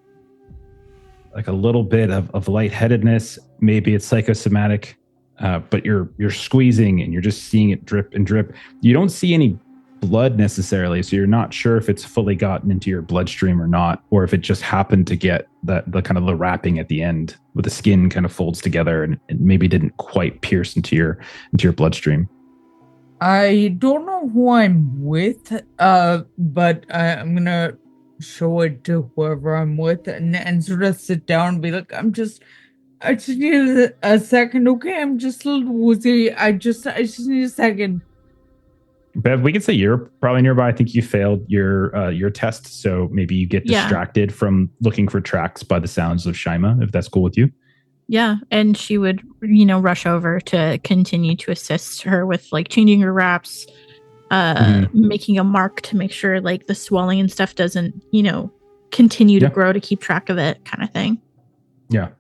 bit of lightheadedness. Maybe it's psychosomatic, but you're squeezing and you're just seeing it drip and drip. You don't see any blood necessarily, so you're not sure if it's fully gotten into your bloodstream or not, or if it just happened to get the kind of the wrapping at the end where the skin kind of folds together and it maybe didn't quite pierce into your bloodstream. I don't know who I'm with, but I'm gonna show it to whoever I'm with and sort of sit down and be like, I just need a second, okay? I'm just a little woozy. I just need a second. Bev, we can say you're probably nearby. I think you failed your test, so maybe you get distracted from looking for tracks by the sounds of Shyma, if that's cool with you. Yeah, and she would, rush over to continue to assist her with like changing her wraps, making a mark to make sure like the swelling and stuff doesn't, continue to grow to keep track of it, kind of thing. Yeah.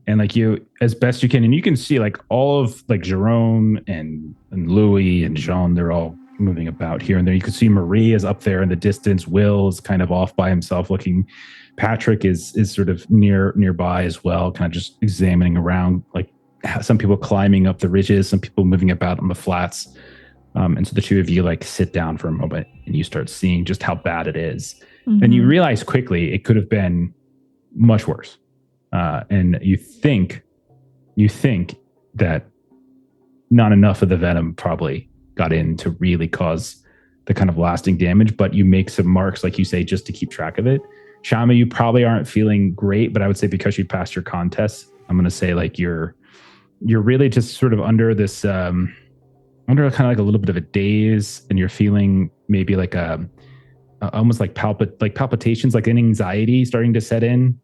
And like you, as best you can, and you can see like all of like Jerome and Louis and Jean, they're all moving about here and there. You can see Marie is up there in the distance. Will is kind of off by himself looking. Patrick is sort of nearby as well, kind of just examining around, like some people climbing up the ridges, some people moving about on the flats. And so the two of you like sit down for a moment and you start seeing just how bad it is. Mm-hmm. And you realize quickly it could have been much worse. And you think that not enough of the venom probably got in to really cause the kind of lasting damage, but you make some marks, like you say, just to keep track of it. Shyma, you probably aren't feeling great, but I would say because you passed your contest, I'm going to say like you're really just sort of under this, under kind of like a little bit of a daze, and you're feeling maybe like almost like palpitations, like an anxiety starting to set in,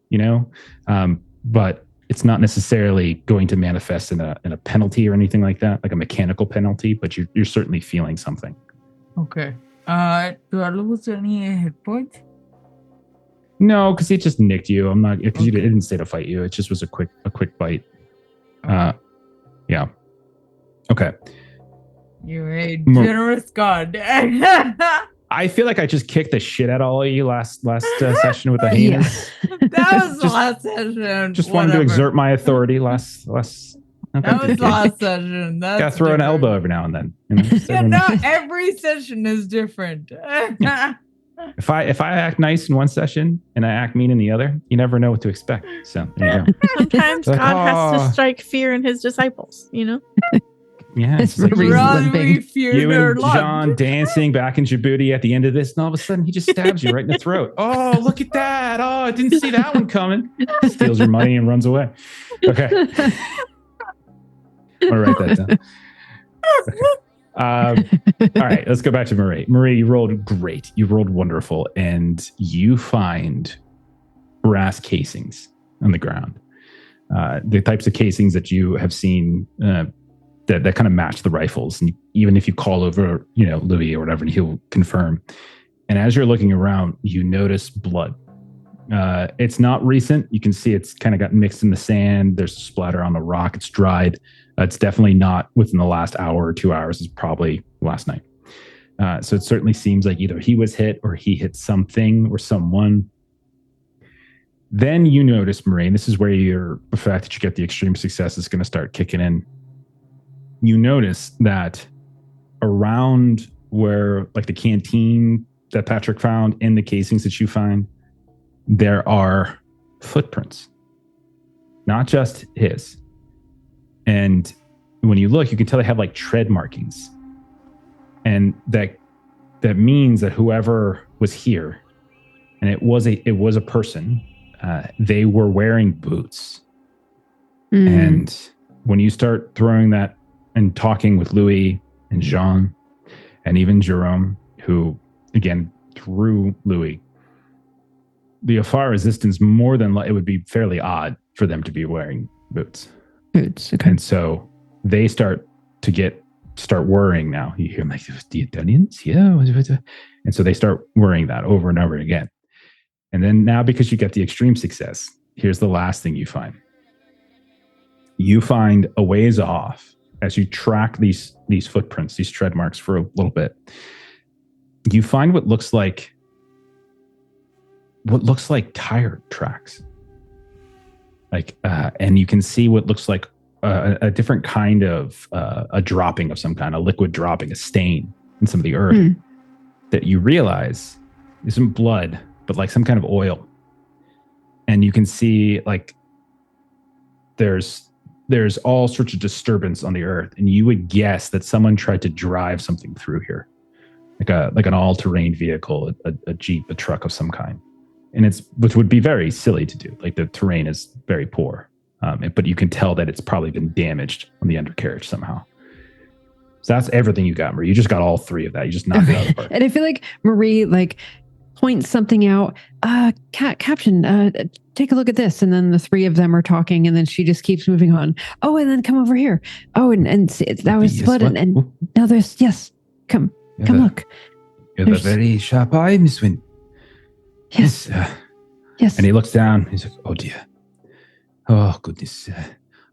but it's not necessarily going to manifest in a penalty or anything like that, like a mechanical penalty, but you're certainly feeling something. Okay. Do I lose any hit points? No, because he just nicked you. I'm not, because you didn't say to fight you. It just was a quick bite. Yeah. Okay. You're a generous god. I feel like I just kicked the shit out of all of you last session with the hyenas. That was the last session. Just wanted to exert my authority last. That was last session. Gotta throw an elbow every now and then. Every session is different. If I act nice in one session and I act mean in the other, you never know what to expect. So there you go. Sometimes God has to strike fear in his disciples, Yeah, it's like you and John dancing back in Djibouti at the end of this, and all of a sudden he just stabs you right in the throat. Oh, look at that! Oh, I didn't see that one coming. Steals your money and runs away. Okay, I'll write that down. Okay. All right, let's go back to Marie. Marie, you rolled great. You rolled wonderful, and you find brass casings on the ground. The types of casings that you have seen. That kind of match the rifles. And even if you call over, Louis or whatever, and he'll confirm. And as you're looking around, you notice blood. It's not recent. You can see it's kind of got mixed in the sand. There's a splatter on the rock. It's dried. It's definitely not within the last hour or 2 hours. It's probably last night. So it certainly seems like either he was hit or he hit something or someone. Then you notice, Marie, and this is where the fact that you get the extreme success is going to start kicking in. You notice that around where, like the canteen that Patrick found in the casings that you find, there are footprints, not just his. And when you look, you can tell they have like tread markings. And that means that whoever was here, and it was a person, they were wearing boots. And when you start throwing that and talking with Louis and Jean and even Jerome, who again threw Louis, the Afar resistance, more than it would be fairly odd for them to be wearing boots. Okay. And so they start worrying now. You hear them like, the Italians? Yeah. And so they start worrying that over and over again. And then now, because you get the extreme success, here's the last thing you find. You find a ways off, as you track these footprints, these tread marks for a little bit, you find what looks like tire tracks. And you can see what looks like a different kind of a dropping of some kind, a liquid dropping, a stain in some of the earth that you realize isn't blood, but like some kind of oil. And you can see like there's all sorts of disturbance on the earth, and you would guess that someone tried to drive something through here, like an all-terrain vehicle, a jeep, a truck of some kind. And which would be very silly to do. Like the terrain is very poor, but you can tell that it's probably been damaged on the undercarriage somehow. So that's everything you got, Marie. You just got all three of that. You just knocked it out of the park. And I feel like Marie points something out. Captain, take a look at this. And then the three of them are talking, and then she just keeps moving on. Oh, and then come over here. Oh, and see, that was blood. And now there's, yes, come look. You have a very sharp eye, Miss Wynn. Yes. Yes. And he looks down. He's like, oh dear. Oh goodness.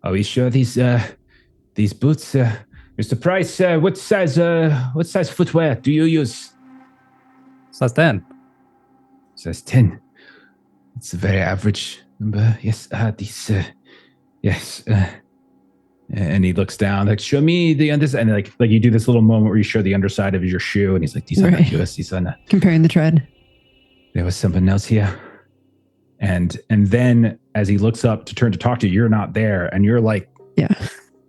Are we sure these boots, Mr. Price? What size footwear do you use? Size 10. Size 10. It's a very average number. Yes. Yes. And he looks down, like, show me the underside. And like you do this little moment where you show the underside of your shoe, and he's like, these are not yours. These are not. Comparing the tread. There was someone else here. And then as he looks up to turn to talk to you, you're not there. And you're like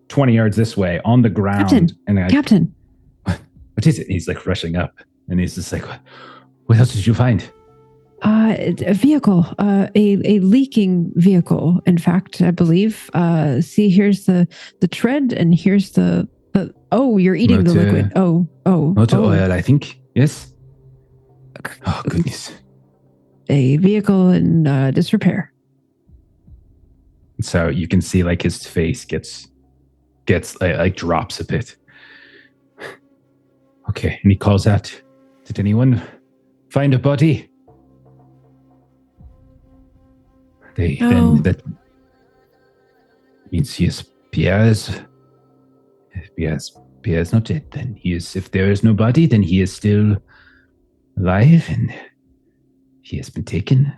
20 yards this way on the ground. Captain. What is it? And he's like rushing up. And he's just like, what else did you find? A vehicle, a leaking vehicle. In fact, I believe. See, here's the tread, and here's the. Oh, you're eating the liquid. Motor oil, I think. Yes. Oh goodness. A vehicle in disrepair. So you can see like his face gets like drops a bit. Okay, and he calls out, did anyone find a body? Then that means he is Pierre's not dead. Then if there is no body, then he is still alive, and he has been taken.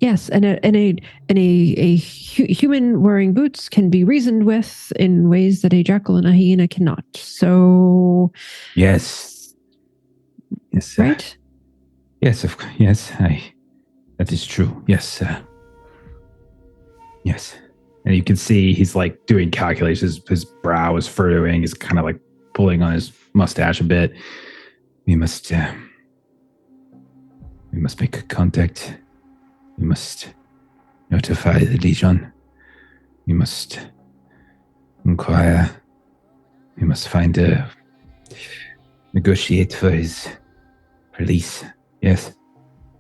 Yes, and a human wearing boots can be reasoned with in ways that a jackal and a hyena cannot. So, yes, right? Yes, of course. Yes, that is true. Yes, yes. And you can see he's like doing calculations. His brow is furrowing. He's kind of like pulling on his mustache a bit. We must make contact. We must notify the Legion. We must inquire. We must negotiate for his release. Yes.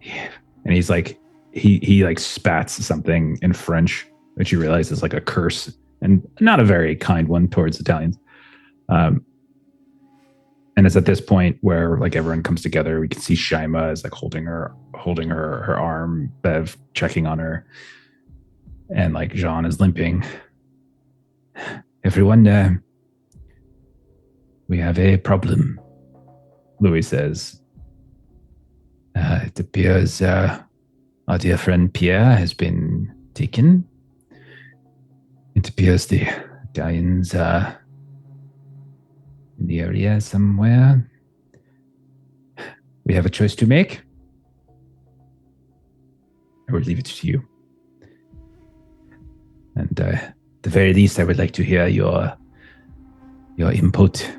Yeah. And he's like, he like spats something in French, which you realize is like a curse, and not a very kind one towards Italians. And it's at this point where like everyone comes together. We can see Shyma is like holding her arm, Bev checking on her, and like Jean is limping. Everyone, we have a problem, Louis says. It appears our dear friend Pierre has been taken. It appears the Italians are in the area somewhere. We have a choice to make. I will leave it to you. And at the very least, I would like to hear your input.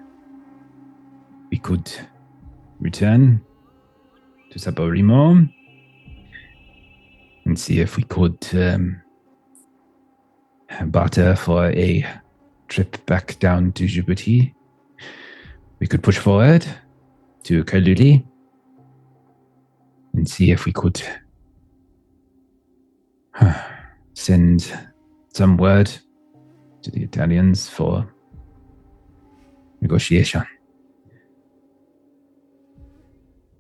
We could return to Saborimo and see if we could barter for a trip back down to Djibouti. We could push forward to Kaluli and see if we could send some word to the Italians for negotiation.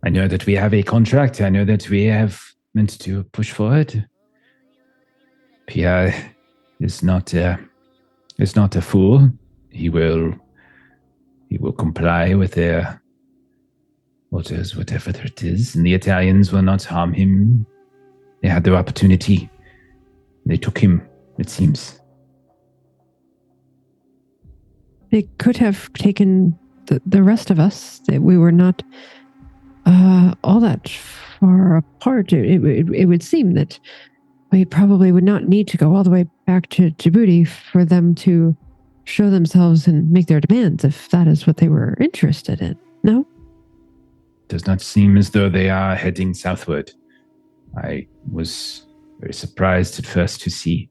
I know that we have a contract. I know that we have meant to push forward. Pierre is not a fool. He will comply with their orders, whatever it is, and the Italians will not harm him. They had their opportunity. They took him, it seems. They could have taken the rest of us. We were not all that far apart. It would seem that we probably would not need to go all the way back to Djibouti for them to show themselves and make their demands, if that is what they were interested in. No? Does not seem as though they are heading southward. I was very surprised at first to see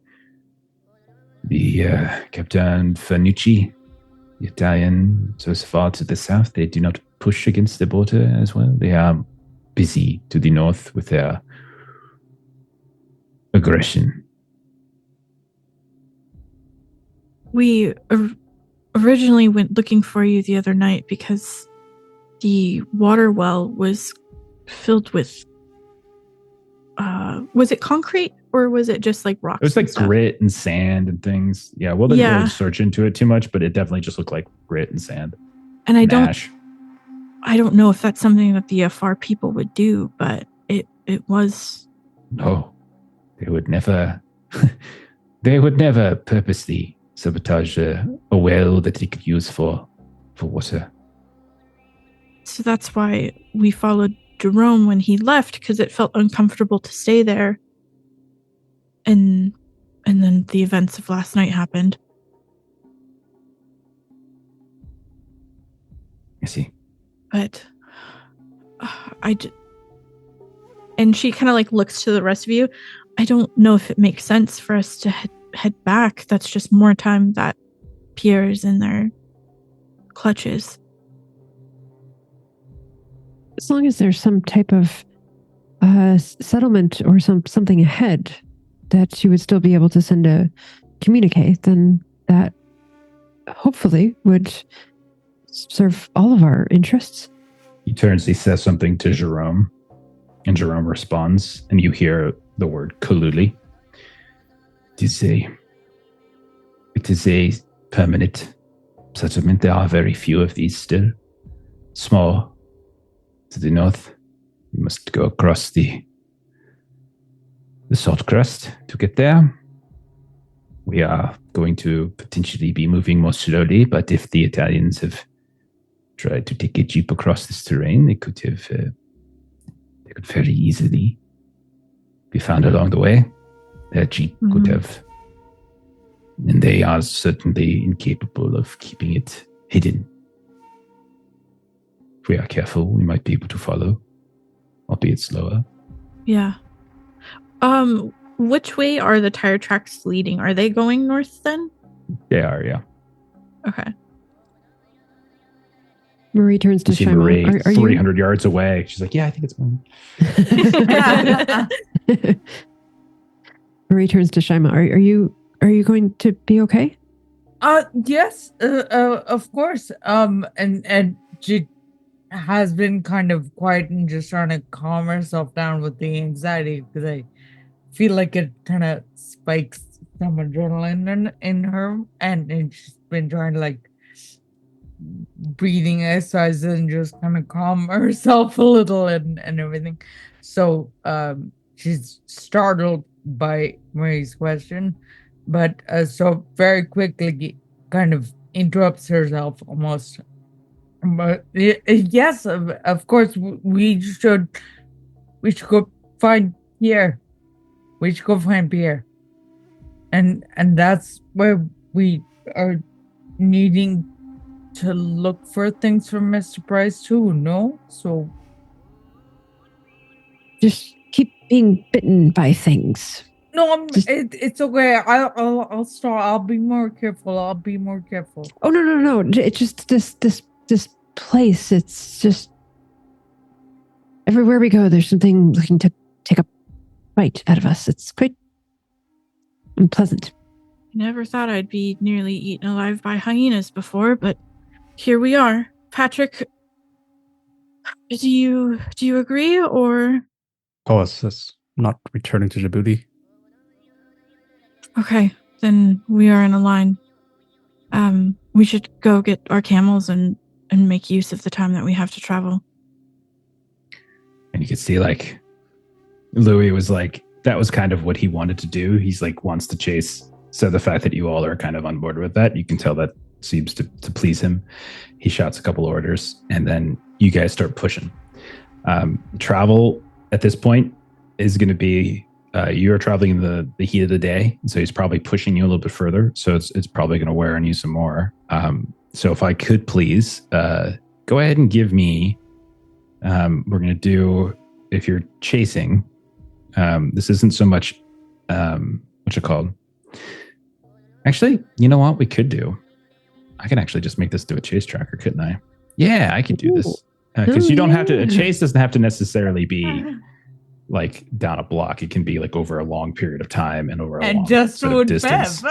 the Captain Fernucci, the Italian, so far to the south. They do not push against the border as well. They are busy to the north with their aggression. We originally went looking for you the other night because the water well was filled with was it concrete or was it just like rocks? It was like grit and sand and things. Yeah, well, they didn't really search into it too much, but it definitely just looked like grit and sand. And I don't know if that's something that the FR people would do, but it was. No, they would never. They would never purposely sabotage a well that they could use for water. So that's why we followed Jerome when he left, because it felt uncomfortable to stay there. And then the events of last night happened. I see. But and she kind of like looks to the rest of you. I don't know if it makes sense for us to head back. That's just more time that Pierre is in their clutches. As long as there's some type of settlement or something ahead that you would still be able to send a communique, then that hopefully would serve all of our interests. He turns, he says something to Jerome, and Jerome responds, and you hear the word Kaluli. It is a permanent settlement. There are very few of these still. Small to the north. You must go across the salt crust to get there. We are going to potentially be moving more slowly, but if the Italians have tried to take a jeep across this terrain, they could very easily be found along the way. Their jeep could have, and they are certainly incapable of keeping it hidden. If we are careful, we might be able to follow, albeit slower. Yeah. Which way are the tire tracks leading? Are they going north then? They are, yeah. Okay. Marie turns to Shyma. Marie, are 300 yards away. She's like, yeah, I think it's going. Marie turns to Shyma. Are you going to be okay? Yes, of course. And she has been kind of quiet and just trying to calm herself down with the anxiety, because I feel like it kind of spikes some adrenaline in her, and she's been trying to like breathing exercises and just kind of calm herself a little and everything. So she's startled by Marie's question, but so very quickly kind of interrupts herself almost. But yes, of course we should go find Pierre. We should go find Pierre. And that's where we are needing to look for things from Mr. Price too, no? So Just keep being bitten by things. no, it's okay. I'll start. I'll be more careful. Oh no! It's just this place. It's just everywhere we go. There's something looking to take a bite out of us. It's quite unpleasant. I never thought I'd be nearly eaten alive by hyenas before, but here we are. Patrick, do you agree, or? Oh, it's not returning to Djibouti. Okay, then we are in a line. We should go get our camels and make use of the time that we have to travel. And you can see like Louis was like, that was kind of what he wanted to do. He's like wants to chase. So the fact that you all are kind of on board with that, you can tell that seems to please him. He shouts a couple orders and then you guys start pushing. Travel at this point is going to be you're traveling in the heat of the day, so he's probably pushing you a little bit further. So it's probably going to wear on you some more. So if I could please go ahead and give me. We're going to do, if you're chasing. This isn't so much what's it called? Actually, you know what we could do? I can actually just make this do a chase tracker, couldn't I? Yeah, I can do this because you don't have to. A chase doesn't have to necessarily be like down a block. It can be like over a long period of time and over a long sort of distance.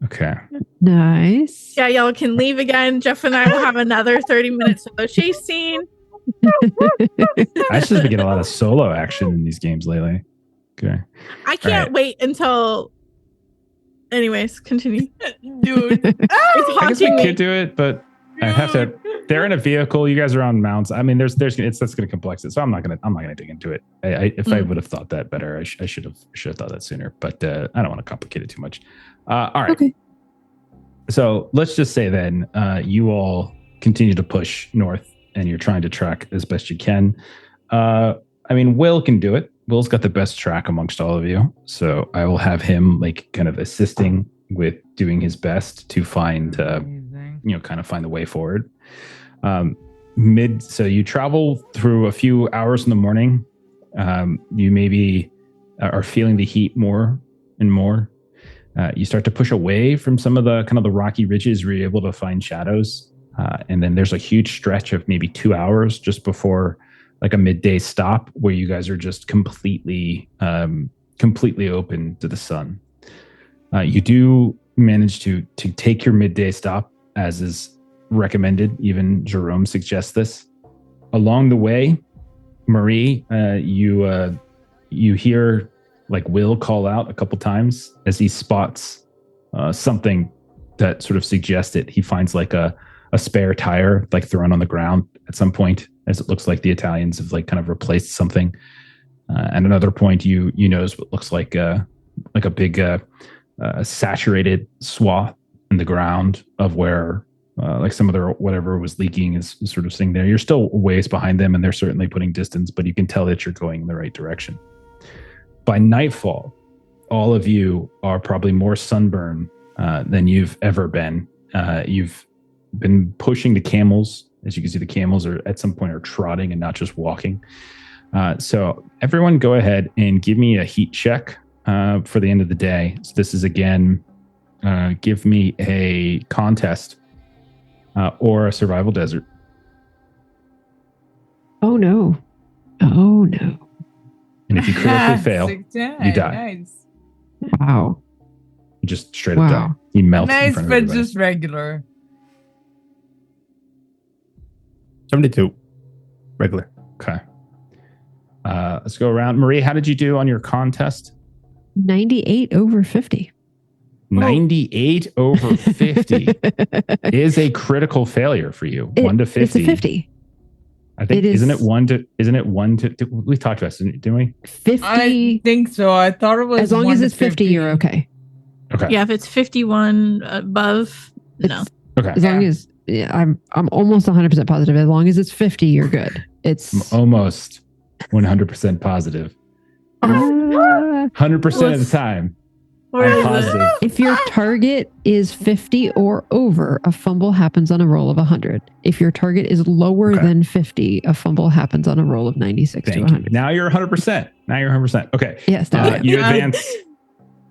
Okay. Nice. Yeah, y'all can leave again. Jeff and I will have another 30 minutes of the chase scene. I just been getting a lot of solo action in these games lately. Okay. I can't wait until. Anyways, continue. Dude. It's I guess we haunting me. could do it, but I have to. They're in a vehicle. You guys are on mounts. I mean, that's going to complex it. So I'm not gonna dig into it. If I would have thought that better, I should have thought that sooner. But I don't want to complicate it too much. All right. Okay. So let's just say then you all continue to push north, and you're trying to track as best you can. I mean, Will can do it. Will's got the best track amongst all of you, so I will have him like kind of assisting with doing his best to find, kind of find the way forward. So you travel through a few hours in the morning. You maybe are feeling the heat more and more. You start to push away from some of the kind of the rocky ridges where you're able to find shadows. And then there's a huge stretch of maybe 2 hours just before like a midday stop where you guys are just completely open to the sun. You do manage to take your midday stop as is recommended. Even Jerome suggests this. Along the way, Marie, you hear like Will call out a couple times as he spots something that sort of suggests it. He finds like a spare tire like thrown on the ground at some point, as it looks like the Italians have like kind of replaced something. At another point, you notice what looks like a big saturated swath in the ground of where like some of their whatever was leaking is sort of sitting there. You're still ways behind them, and they're certainly putting distance, but you can tell that you're going in the right direction. By nightfall, all of you are probably more sunburned than you've ever been. You've been pushing the camels. As you can see, the camels are at some point are trotting and not just walking. So everyone go ahead and give me a heat check for the end of the day. So this is again, give me a contest or a survival desert. Oh no. And if you critically fail, you die. Nice. Wow. You just straight up die. You melt in Nice, front of but everybody. just regular. 72. Regular. Okay. Let's go around. Marie, how did you do on your contest? 98 over 50. 98 over 50 is a critical failure for you. 1 to 50. It's a 50. I think isn't it 1 to we talked about this, didn't we? 50. I think so. I thought it was As long 1 as to it's 50, you're okay. Okay. Yeah, if it's 51 above, no. Okay. As long as I'm almost 100% positive. As long as it's 50, you're good. It's Almost. 100% positive. 100% of the time. Or I'm is it- positive. If your target is 50 or over, a fumble happens on a roll of 100. If your target is lower Okay. than 50, a fumble happens on a roll of 96 to Thank you. 100. Now you're 100%. Now you're 100%. Okay. Yes, now I am.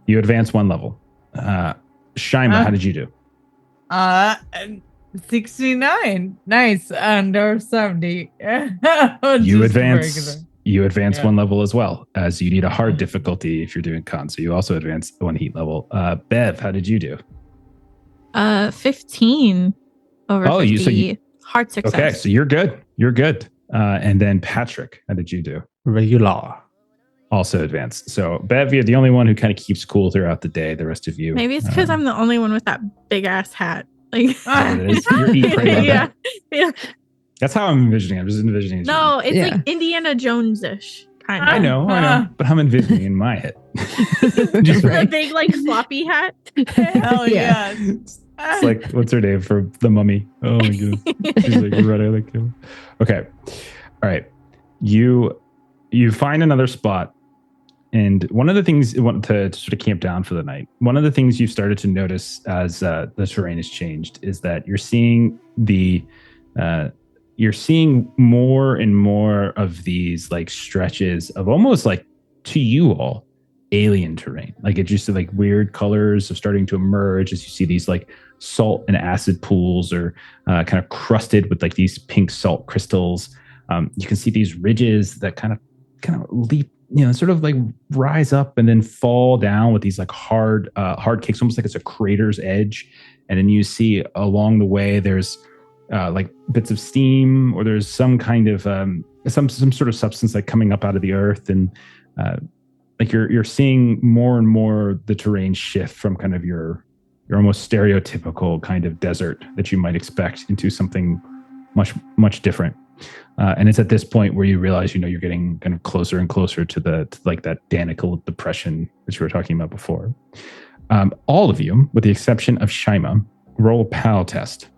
You advance one level. Shyma, how did you do? 69. Nice. Under 70. You Just advance. regular. You advance Yeah. one level as well, as you need a hard difficulty if you're doing con. So you also advance one heat level. Bev, how did you do? 15 over Oh, 50. Hard success. Okay, so you're good. You're good. And then Patrick, how did you do? Regular. Also advanced. So Bev, you're the only one who kind of keeps cool throughout the day. The rest of you, Maybe it's because I'm the only one with that big ass hat. Like, what it is? You're eat, pray, love yeah, it. yeah. That's how I'm envisioning. I'm just envisioning. No, it's Yeah. like Indiana Jones-ish kind of. I know, but I'm envisioning in my head. Just Right. a big like floppy hat. Hell Yeah. yes. It's like, what's her name for the mummy? Oh my goodness. She's like running like him. Okay. All right. You find another spot. And one of the things you want to sort of camp down for the night, one of the things you've started to notice as the terrain has changed is that you're seeing more and more of these like stretches of almost like, to you all, alien terrain. Like it just like weird colors are starting to emerge as you see these like salt and acid pools or kind of crusted with like these pink salt crystals. You can see these ridges that kind of leap, sort of like rise up and then fall down with these like hard kicks, almost like it's a crater's edge. And then you see along the way there's like bits of steam, or there's some kind of some sort of substance like coming up out of the earth, and like you're seeing more and more the terrain shift from kind of your almost stereotypical kind of desert that you might expect into something much different. And it's at this point where you realize, you're getting kind of closer and closer to like that Danical depression that you were talking about before. All of you, with the exception of Shyma, roll a PAL test.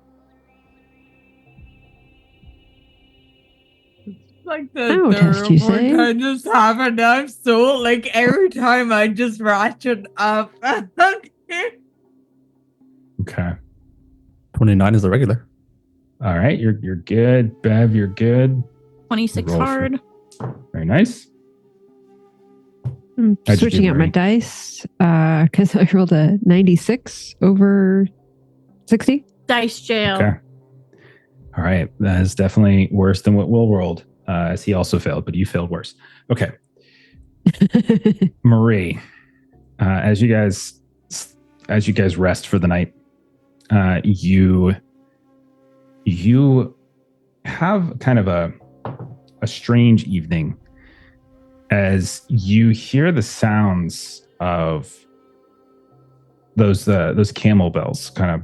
Like the Oh, test, third you one say? kind of happened. I'm so like every time I just ratchet up. Okay. 29 is the regular. All right. You're good. Bev, you're good. 26 Roll for- hard. Very nice. I'm How'd you switching do, out my Marie? dice because I rolled a 96 over 60. Dice jail. Okay. All right. That is definitely worse than what Will rolled, as he also failed, but you failed worse. Okay. Marie, as you guys rest for the night, you have kind of a strange evening as you hear the sounds of those camel bells kind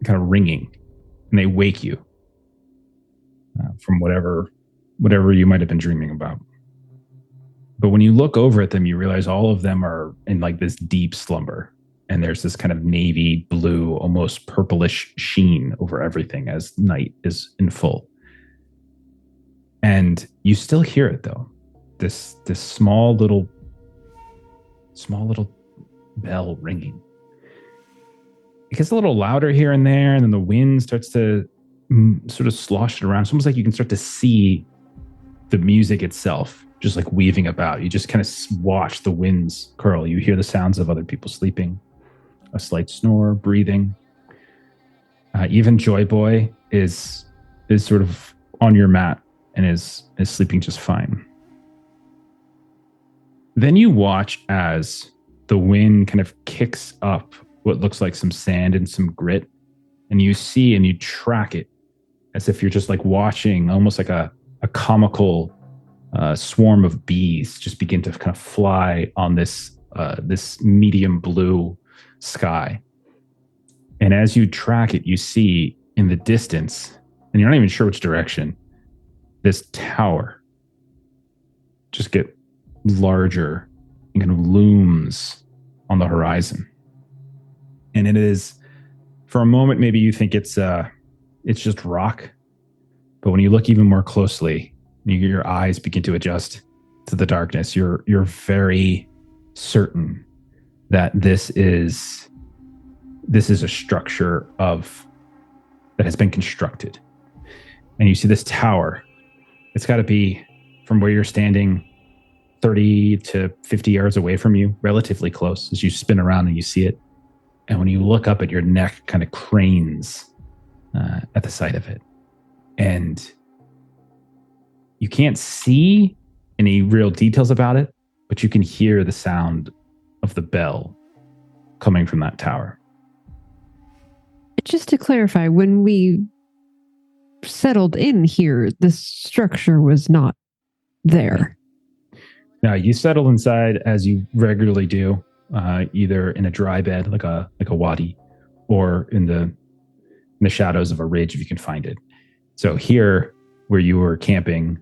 of ringing, and they wake you from whatever you might have been dreaming about. But when you look over at them, you realize all of them are in like this deep slumber. And there's this kind of navy blue, almost purplish sheen over everything as night is in full. And you still hear it though. This small little bell ringing. It gets a little louder here and there, and then the wind starts to sort of slosh it around. It's almost like you can start to see the music itself just like weaving about. You just kind of watch the winds curl. You hear the sounds of other people sleeping, a slight snore, breathing. Even Joy Boy is sort of on your mat and is sleeping just fine. Then you watch as the wind kind of kicks up what looks like some sand and some grit, and you see and you track it as if you're just like watching almost like a comical swarm of bees just begin to kind of fly on this medium blue sky. And as you track it, you see in the distance, and you're not even sure which direction, this tower just get larger and kind of looms on the horizon. And it is, for a moment, maybe you think it's just rock. But when you look even more closely, Your eyes begin to adjust to the darkness. You're very certain that this is a structure that has been constructed. And you see this tower. It's got to be from where you're standing 30 to 50 yards away from you, relatively close, as you spin around and you see it. And when you look up at your neck, kind of cranes at the sight of it. And you can't see any real details about it, but you can hear the sound of the bell coming from that tower. Just to clarify, when we settled in here, the structure was not there. Now, you settle inside as you regularly do, either in a dry bed like a wadi, or in the shadows of a ridge if you can find it. So here, where you were camping,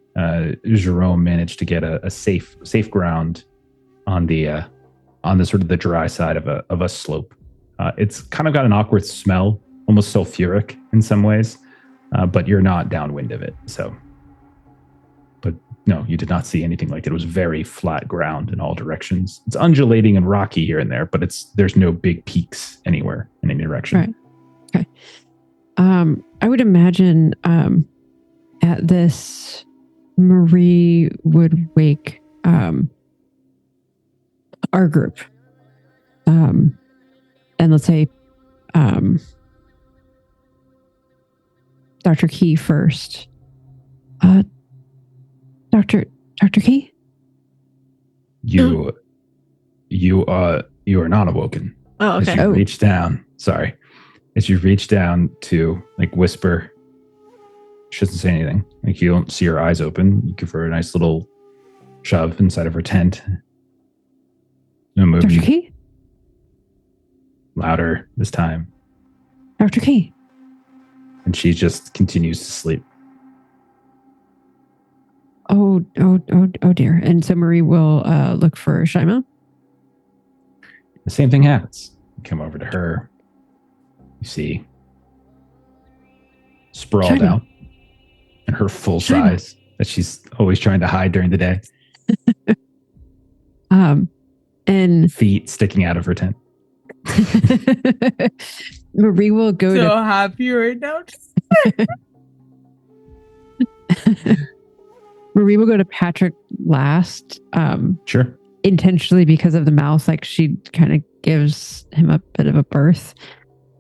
Jerome managed to get a safe ground on the sort of the dry side of a slope. It's kind of got an awkward smell, almost sulfuric in some ways, but you're not downwind of it. So, but no, you did not see anything like it. It was very flat ground in all directions. It's undulating and rocky here and there, but there's no big peaks anywhere in any direction. Right. Okay. I would imagine at this, Marie would wake our group, and let's say Dr. Key first. Dr. Key? You are not awoken. Oh, okay. As you reach down, as you reach down to like whisper, she doesn't say anything. Like, you don't see her eyes open. You give her a nice little shove inside of her tent. No movement. Dr. Key? Louder this time. Dr. Key? And she just continues to sleep. Oh dear. And so Marie will look for Shyma. The same thing happens. You come over to her. You see sprawled Shyma. out in her full Shyma. size that she's always trying to hide during the day. And Feet sticking out of her tent. Marie will go So to happy right now. Marie will go to Patrick last. Sure. Intentionally because of the mouth, like she kind of gives him a bit of a berth.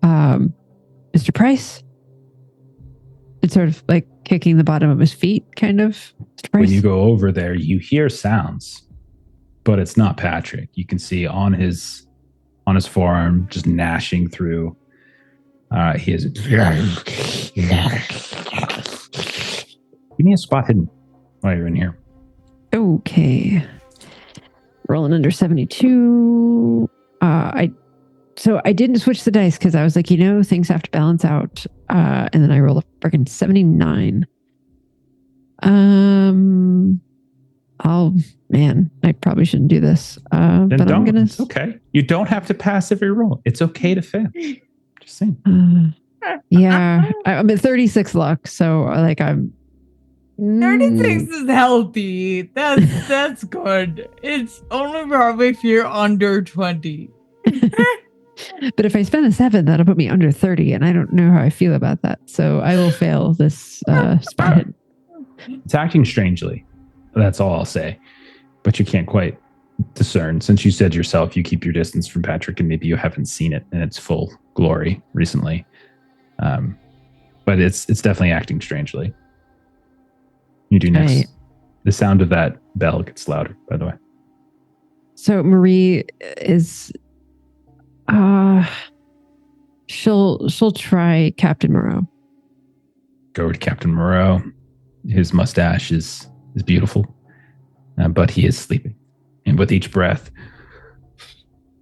Mr. Price? It's sort of like kicking the bottom of his feet, kind of. Mr. Price? When you go over there, you hear sounds, but it's not Patrick. You can see on his forearm, just gnashing through. He is. Give me a spot hidden while you're in here. Okay. Rolling under 72. I didn't switch the dice because I was like, things have to balance out. And then I rolled a freaking 79. I probably shouldn't do this. Then but don't. I'm gonna. It's okay. You don't have to pass every roll. It's okay to fail. Just saying. Yeah, I'm at 36 luck, so like I'm. 36 is healthy. That's good. It's only probably if you're under 20. But if I spend a 7, that'll put me under 30, and I don't know how I feel about that. So I will fail this spot hit. It's acting strangely. That's all I'll say. But you can't quite discern. Since you said yourself, you keep your distance from Patrick, and maybe you haven't seen it in its full glory recently. But it's definitely acting strangely. You do next. Right. The sound of that bell gets louder, by the way. So Marie is she'll try Captain Moreau. Go to Captain Moreau. His mustache is beautiful, but he is sleeping. And with each breath,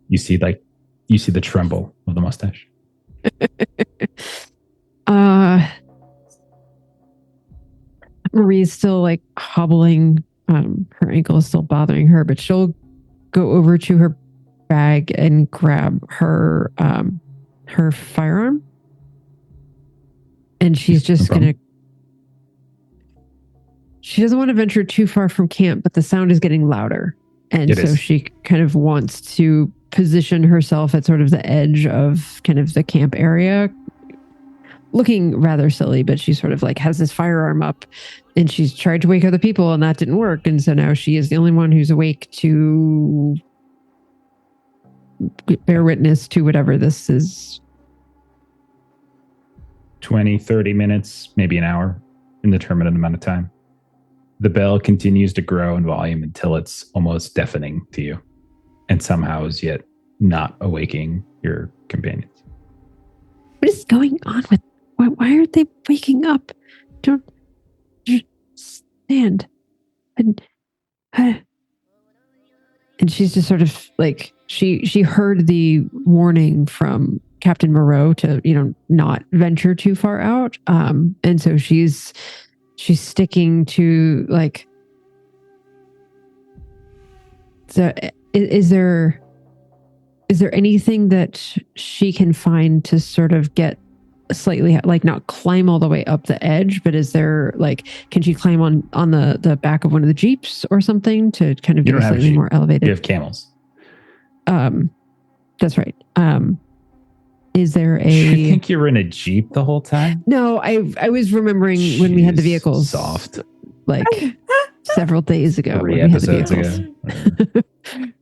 you see the tremble of the mustache. Marie's still like hobbling. Her ankle is still bothering her, but she'll go over to her bag and grab her firearm, and she's just gonna. she doesn't want to venture too far from camp, but the sound is getting louder. And It so is. she kind of wants to position herself at sort of the edge of kind of the camp area, looking rather silly, but she sort of like has this firearm up and she's tried to wake other people and that didn't work. And so now she is the only one who's awake to bear witness to whatever this is. 20, 30 minutes, maybe an hour, indeterminate amount of time. The bell continues to grow in volume until it's almost deafening to you, and somehow is yet not awaking your companions. What is going on with? Why aren't they waking up? Don't stand. And she's just sort of like she heard the warning from Captain Moreau to not venture too far out. And so she's sticking to like. So is there anything that she can find to sort of get slightly, like, not climb all the way up the edge, but is there like, can she climb on the back of one of the Jeeps or something to kind of You get don't have a slightly Jeep. more elevated? You have camels. That's right. Is there You think you were in a Jeep the whole time? No, I was remembering when we had the Jeez, vehicles soft. like several days ago. 3 when we had the episodes vehicles.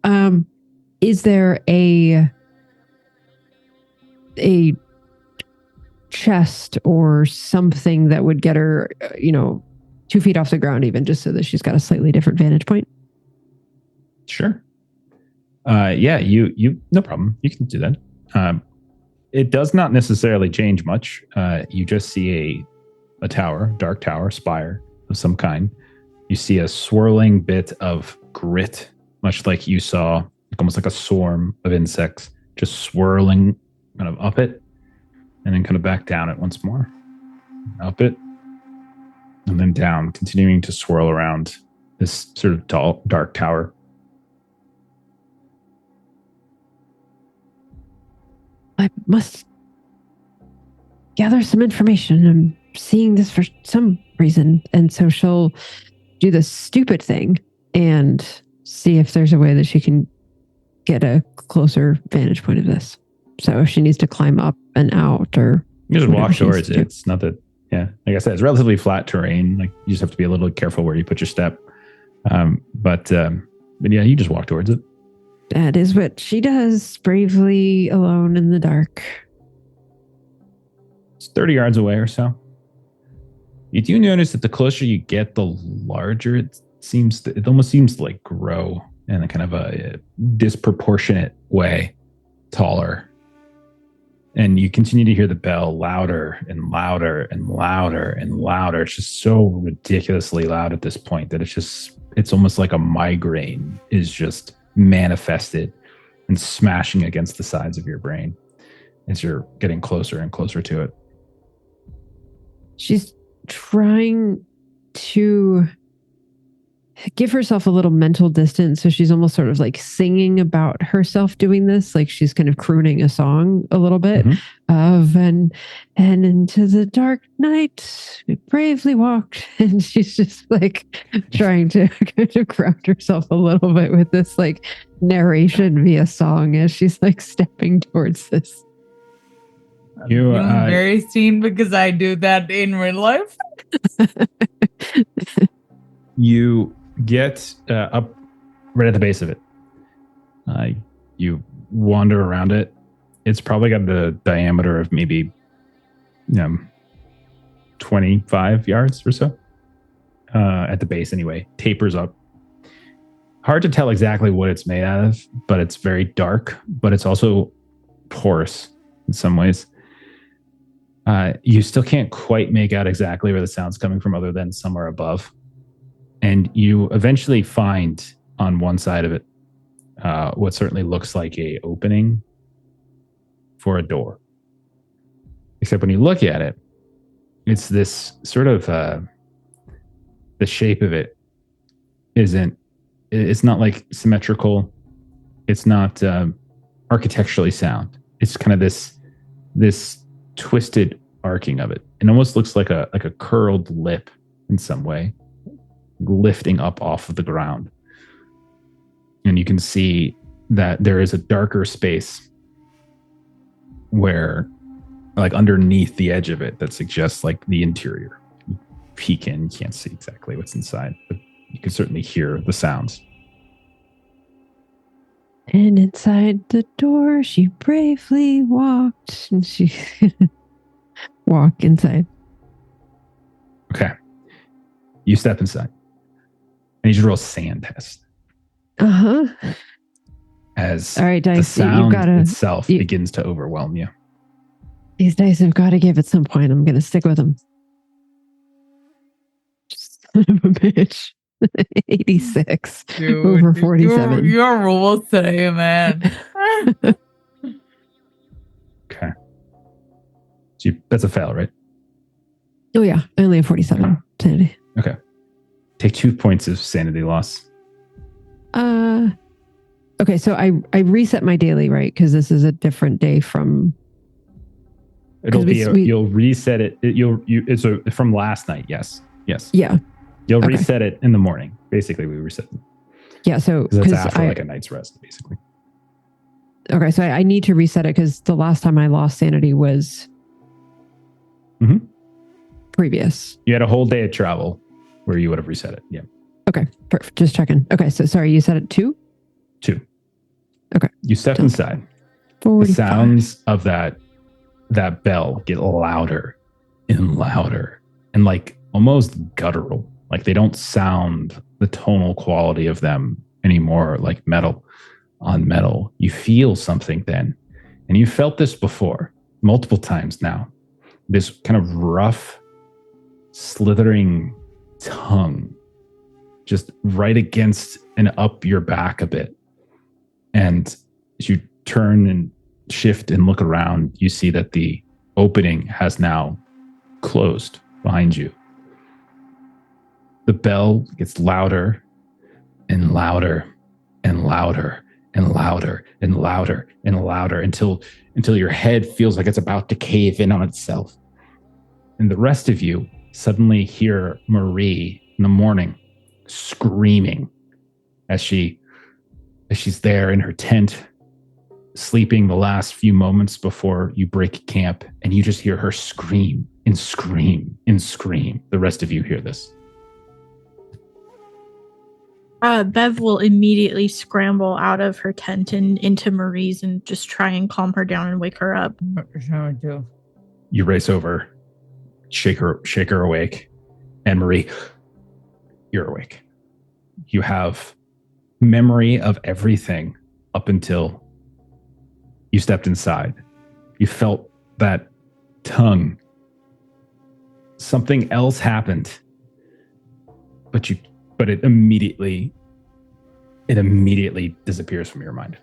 ago. Is there a chest or something that would get her 2 feet off the ground, even just so that she's got a slightly different vantage point? Sure. Yeah, you no problem. You can do that. It does not necessarily change much. You just see a tower, dark tower, spire of some kind. You see a swirling bit of grit, much like you saw, almost like a swarm of insects, just swirling kind of up it, and then kind of back down it once more. Up it, and then down, continuing to swirl around this sort of tall, dark tower. I must gather some information. I'm seeing this for some reason. And so she'll do the stupid thing and see if there's a way that she can get a closer vantage point of this. So if she needs to climb up and out, or you just walk she needs towards to it. do. It's not that, yeah. Like I said, it's relatively flat terrain. Like you just have to be a little careful where you put your step. But yeah, you just walk towards it. That is what she does, bravely alone in the dark. It's 30 yards away or so. You do notice that the closer you get, the larger it almost seems to like grow in a kind of a disproportionate way, taller. And you continue to hear the bell louder and louder and louder and louder. It's just so ridiculously loud at this point that it's almost like a migraine is just manifested and smashing against the sides of your brain as you're getting closer and closer to it. She's trying to give herself a little mental distance. So she's almost sort of like singing about herself doing this. Like she's kind of crooning a song a little bit of, and into the dark night, we bravely walked. And she's just like trying to kind of ground herself a little bit with this like narration via song as she's like stepping towards this. You I'm very seen because I do that in real life. You get up right at the base of it. You wander around it. It's probably got the diameter of maybe 25 yards or so at the base anyway. Tapers up. Hard to tell exactly what it's made out of, but it's very dark, but it's also porous in some ways. You still can't quite make out exactly where the sound's coming from other than somewhere above. And you eventually find on one side of it what certainly looks like a opening for a door. Except when you look at it, it's this sort of the shape of it it's not like symmetrical. It's not architecturally sound. It's kind of this twisted arcing of it. It almost looks like a curled lip in some way. lifting up off of the ground. And you can see that there is a darker space where, like, underneath the edge of it that suggests like the interior. You peek in, you can't see exactly what's inside, but you can certainly hear the sounds. And inside the door, she bravely walked, and she walk inside. Okay. You step inside. I need you to roll a sand test. Uh-huh. As all right, the dice, sound gotta, itself begins to overwhelm you. These dice have got to give at some point. I'm going to stick with them. Son of a bitch. 86 Dude, over 47. Your rules today, man. Okay. So that's a fail, right? Oh, yeah. I only have 47 sanity. Okay. Take 2 points of sanity loss. Okay, so I reset my daily, right? Because this is a different day from. It'll be you'll reset it. It's from last night. Yes. Yeah. You'll reset it in the morning. Basically, we reset them. Yeah. So that's after like a night's rest, basically. Okay, so I need to reset it because the last time I lost sanity was previous. You had a whole day of travel where you would have reset it. Yeah. Okay, perfect. Just checking. Okay, so sorry, you said it 2? 2. Okay. You step inside. 45. The sounds of that bell get louder and louder and like almost guttural. Like they don't sound the tonal quality of them anymore, like metal on metal. You feel something then, and you felt this before multiple times now. This kind of rough, slithering tongue just right against and up your back a bit. And as you turn and shift and look around, you see that the opening has now closed behind you. The bell gets louder and louder and louder and louder and louder and louder until your head feels like it's about to cave in on itself. And the rest of you suddenly hear Marie in the morning screaming as she's there in her tent, sleeping the last few moments before you break camp, and you just hear her scream and scream and scream. The rest of you hear this. Bev will immediately scramble out of her tent and into Marie's and just try and calm her down and wake her up. You race over, shake her awake, and Marie, you're awake. You have memory of everything up until you stepped inside. You felt that tongue. Something else happened, but it immediately disappears from your mind.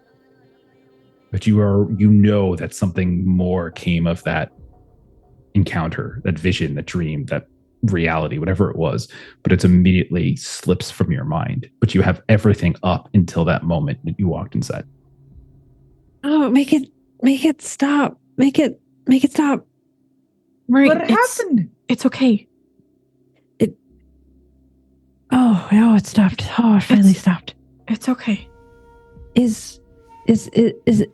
But you know that something more came of that encounter, that vision, that dream, that reality, whatever it was, but it's immediately slips from your mind. But you have everything up until that moment that you walked inside. Oh, make it stop. Make it stop. Marie, what happened? It's okay. Oh, no, it stopped. Oh, it finally stopped. It's okay. Is it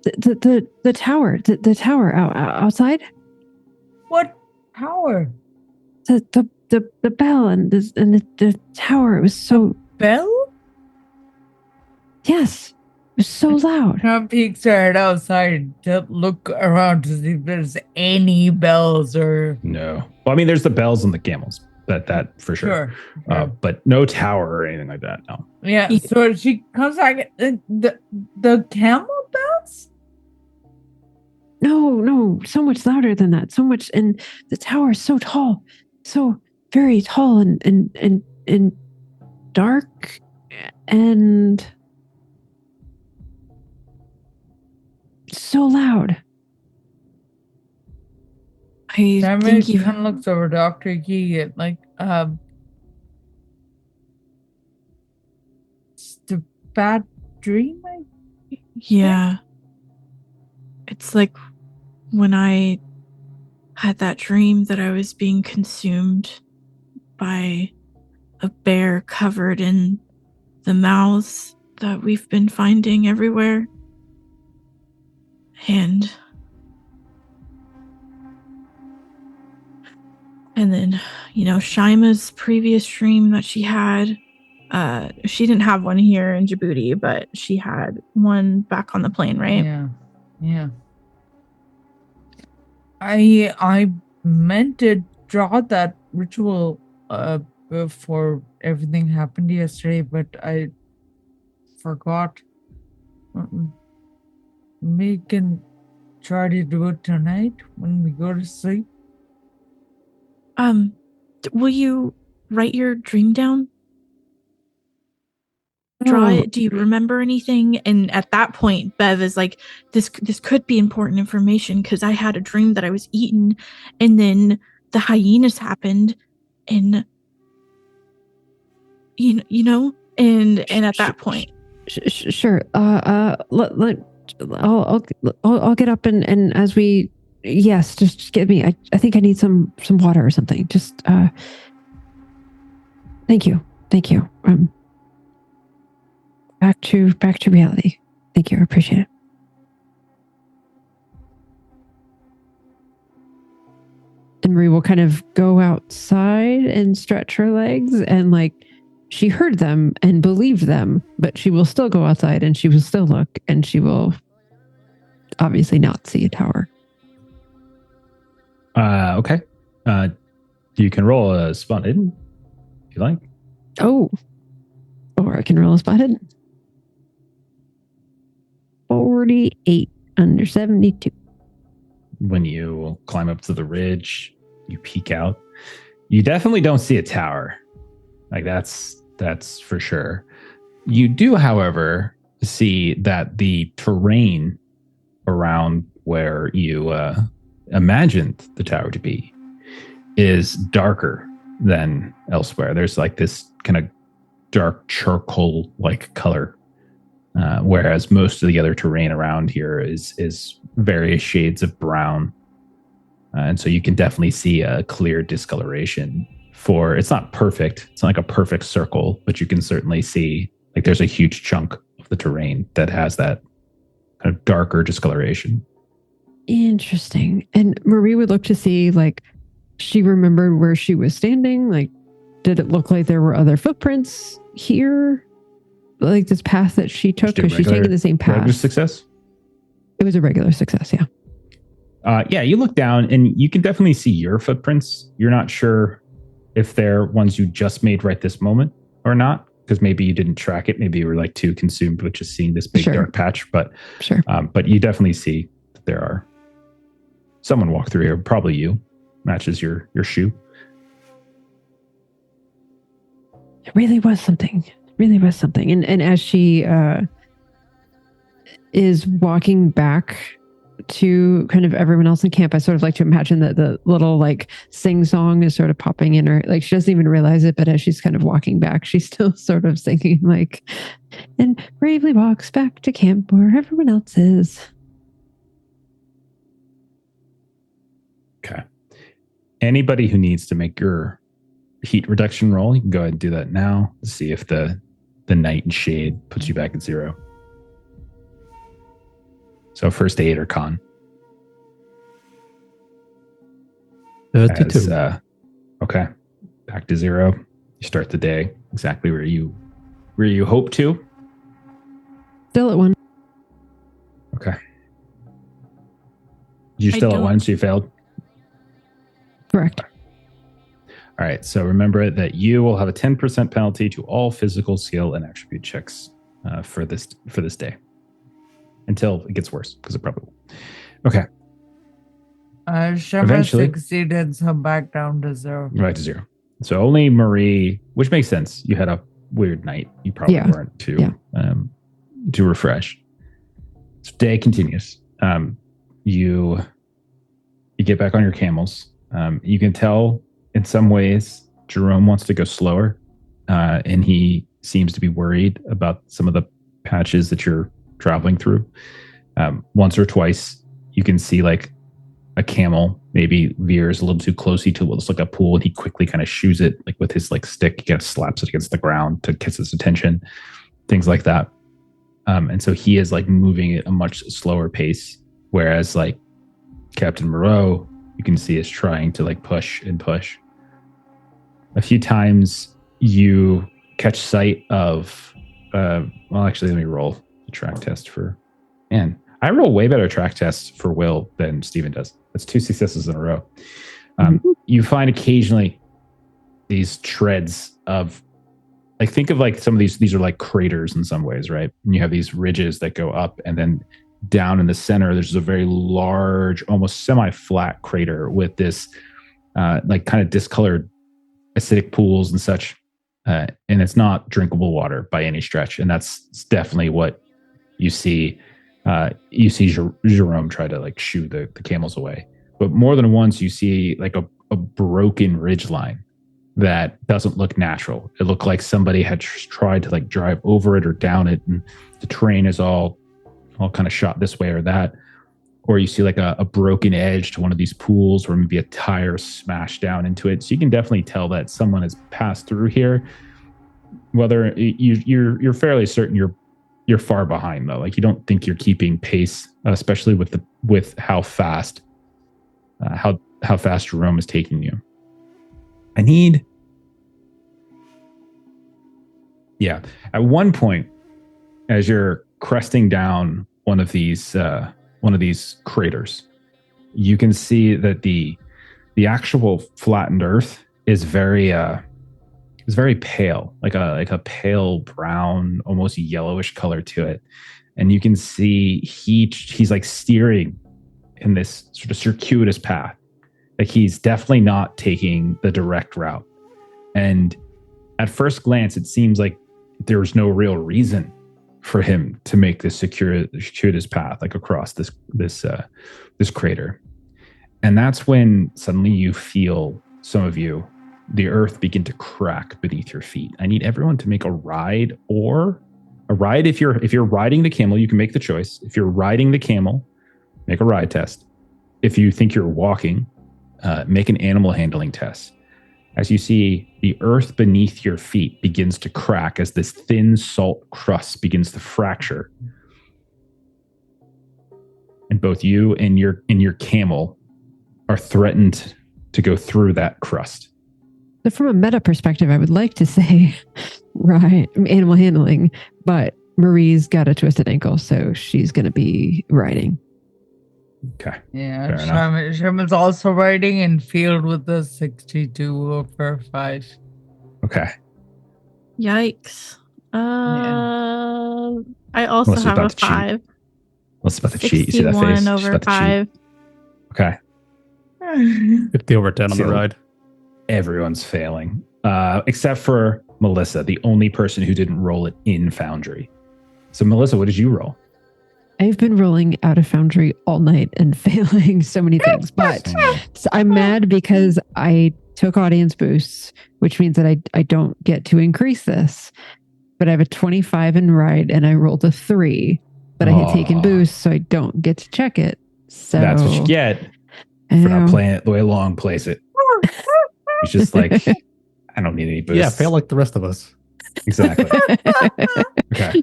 the tower? The tower outside? What tower? The bell and the tower. It was so bell. Yes, it was so loud. Tom peeks her head outside to look around to see if there's any bells or. No. Well, I mean, there's the bells and the camels. That for sure. But no tower or anything like that. No. Yeah. So she comes back. The camel bells. No, so much louder than that. So much, and the tower is so tall, so very tall and dark, and so loud. I think you kind of looks over Dr. Key like it's the bad dream. Yeah. It's like when I had that dream that I was being consumed by a bear covered in the mouths that we've been finding everywhere. And then, Shyma's previous dream that she had, she didn't have one here in Djibouti, but she had one back on the plane, right? Yeah. I meant to draw that ritual before everything happened yesterday, but I forgot. We can try to do it tonight when we go to sleep. Will you write your dream down? Draw it. Do you remember anything? And at that point, Bev is like, this could be important information because I had a dream that I was eaten, and then the hyenas happened, and and at that point, sure. I'll get up and as we, yes, just give me. I think I need some water or something. Just thank you. Back to reality. Thank you. I appreciate it. And Marie will kind of go outside and stretch her legs, and like she heard them and believed them, but she will still go outside and she will still look, and she will obviously not see a tower. Okay. You can roll a spot hidden if you like. Oh, or I can roll a spot hidden. 48 under 72. When you climb up to the ridge, you peek out. You definitely don't see a tower. Like that's for sure. You do, however, see that the terrain around where you imagined the tower to be is darker than elsewhere. There's like this kind of dark charcoal like color. Whereas most of the other terrain around here is various shades of brown. And so you can definitely see a clear discoloration it's not perfect. It's not like a perfect circle, but you can certainly see like there's a huge chunk of the terrain that has that kind of darker discoloration. Interesting. And Marie would look to see like she remembered where she was standing. Like, did it look like there were other footprints here? Like this path that she took, because she's taking the same path. Regular success? It was a regular success, yeah. Yeah, you look down and you can definitely see your footprints. You're not sure if they're ones you just made right this moment or not, because maybe you didn't track it. Maybe you were like too consumed with just seeing this big dark patch. But but you definitely see that there are someone walked through here. Probably you. Matches your shoe. It really was something. And as she is walking back to kind of everyone else in camp, I sort of like to imagine that the little like sing song is sort of popping in her, like she doesn't even realize it, but as she's kind of walking back, she's still sort of singing like, and bravely walks back to camp where everyone else is. Okay. Anybody who needs to make your heat reduction roll, you can go ahead and do that now to see if the night and shade puts you back at 0. So first aid or con. 32. Okay. Back to 0. You start the day exactly where you hope to. Still at 1. Okay. You're still at 1, so you failed? Correct. All right, so remember that you will have a 10% penalty to all physical skill and attribute checks for this day until it gets worse, because it probably will. Okay. Shyma succeeded, so back down to 0. Right to 0. So only Marie, which makes sense. You had a weird night. You probably weren't to refresh. So day continues. You get back on your camels. You can tell in some ways Jerome wants to go slower, and he seems to be worried about some of the patches that you're traveling through. Once or twice, you can see like a camel maybe veers a little too closely to what looks like a pool, and he quickly kind of shoos it like with his like stick. He kind of slaps it against the ground to catch its attention, things like that. And so he is like moving at a much slower pace, whereas like Captain Moreau, you can see, is trying to like push and push. A few times you catch sight of, well, actually, let me roll the track test for, man, I roll way better track tests for Will than Steven does. That's 2 successes in a row. You find occasionally these treads of, like, think of like some of these are like craters in some ways, right? And you have these ridges that go up, and then down in the center, there's a very large, almost semi-flat crater with this like kind of discolored acidic pools and such. And it's not drinkable water by any stretch. And that's definitely what you see. You see Jerome try to like shoo the camels away. But more than once, you see like a broken ridgeline that doesn't look natural. It looked like somebody had tried to like drive over it or down it, and the terrain is all kind of shot this way or that. Or you see like a broken edge to one of these pools, or maybe a tire smashed down into it. So you can definitely tell that someone has passed through here. Whether you're fairly certain you're far behind though. Like you don't think you're keeping pace, especially with how fast Jerome is taking you. I need, at one point, as you're cresting down one of these craters, you can see that the actual flattened earth is very pale, like a pale brown, almost yellowish color to it. And you can see he's like steering in this sort of circuitous path. Like he's definitely not taking the direct route. And at first glance, it seems like there's no real reason for him to make this circuitous path like across this crater. And that's when suddenly you feel, some of you, the earth begin to crack beneath your feet. I need everyone to make a ride if you're riding the camel, you can make the choice. If you're riding the camel, make a ride test. If you think you're walking, make an animal handling test. As you see, the earth beneath your feet begins to crack as this thin salt crust begins to fracture. And both you and your camel are threatened to go through that crust. So from a meta perspective, I would like to say, right, animal handling, but Marie's got a twisted ankle, so she's going to be riding. Okay. Yeah, Shyma's also riding in field with the 62 over 5. Okay. Yikes. I also have a 5. Let's about to cheat. You see that face? 61 over 5. Okay. 50 over 10 on the ride. Everyone's failing, except for Melissa, the only person who didn't roll it in Foundry. So, Melissa, what did you roll? I've been rolling out of Foundry all night and failing so many things, but I'm mad because I took audience boosts, which means that I don't get to increase this. But I have a 25 in ride and I rolled a 3, but I had taken boosts, so I don't get to check it. So that's what you get for not playing it the way Long plays it. He's just like, I don't need any boosts. Yeah, fail like the rest of us. Exactly. Okay.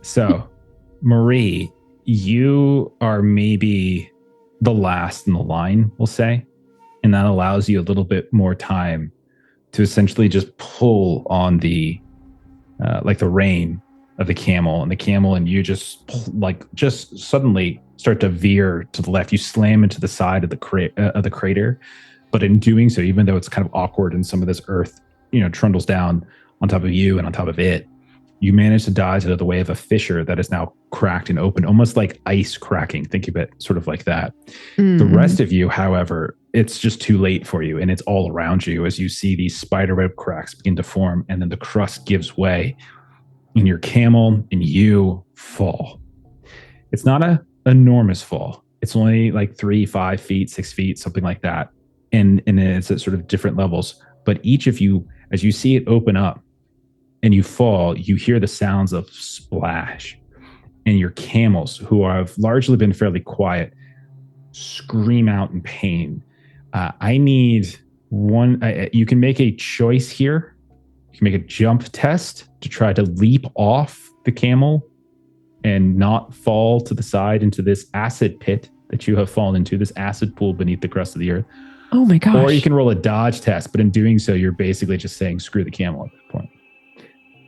So, Marie, you are maybe the last in the line, we'll say. And that allows you a little bit more time to essentially just pull on the rein of the camel, and you just suddenly start to veer to the left. You slam into the side of the crater. But in doing so, even though it's kind of awkward and some of this earth, trundles down on top of you and on top of it, you manage to dodge out of the way of a fissure that is now cracked and open, almost like ice cracking. Think of it sort of like that. The rest of you, however, it's just too late for you, and it's all around you as you see these spiderweb cracks begin to form, and then the crust gives way, and your camel and you fall. It's not an enormous fall. It's only like 3, 5 feet, 6 feet, something like that. And it's at sort of different levels. But each of you, as you see it open up and you fall, you hear the sounds of splash. And your camels, who have largely been fairly quiet, scream out in pain. I need one. You can make a choice here. You can make a jump test to try to leap off the camel and not fall to the side into this acid pit that you have fallen into, this acid pool beneath the crust of the earth. Oh my gosh. Or you can roll a dodge test, but in doing so, you're basically just saying screw the camel at that point.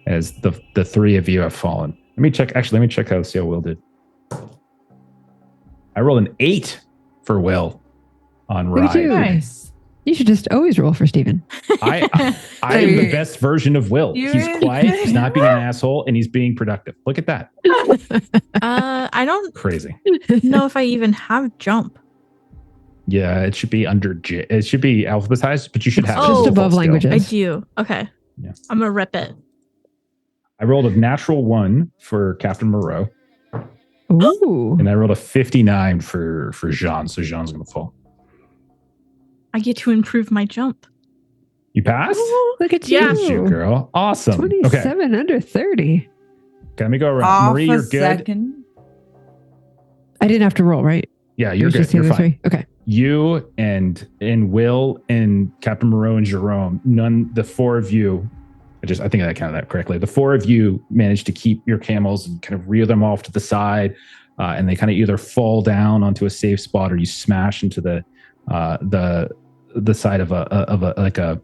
As the three of you have fallen. Let me check how Will did. I rolled an 8 for Will on Look at Ride. you. Nice. You should just always roll for Steven. I am the best version of Will. You're He's really quiet, good. he's not being an asshole, and he's being productive. Look at that. I don't Crazy. know if I even have jump. Yeah, it should be under J. It should be alphabetized, but you should have it. Just above still. languages. I do. Okay. Yeah. I'm gonna rip it. I rolled a natural 1 for Captain Moreau, Ooh. and I rolled a 59 for Jean. So Jean's gonna fall. I get to improve my jump. You passed? Look at Yeah. Look at you, girl. Awesome. Okay. 27 under 30. Okay, let me go around. Off Marie, a you're good. second. I didn't have to roll, right? Yeah, It you're was good. just the You're other fine. three? Okay. You and Will and Captain Moreau and Jerome, the four of you, I think I counted that correctly. The four of you managed to keep your camels and kind of rear them off to the side, and they kind of either fall down onto a safe spot or you smash into the side of a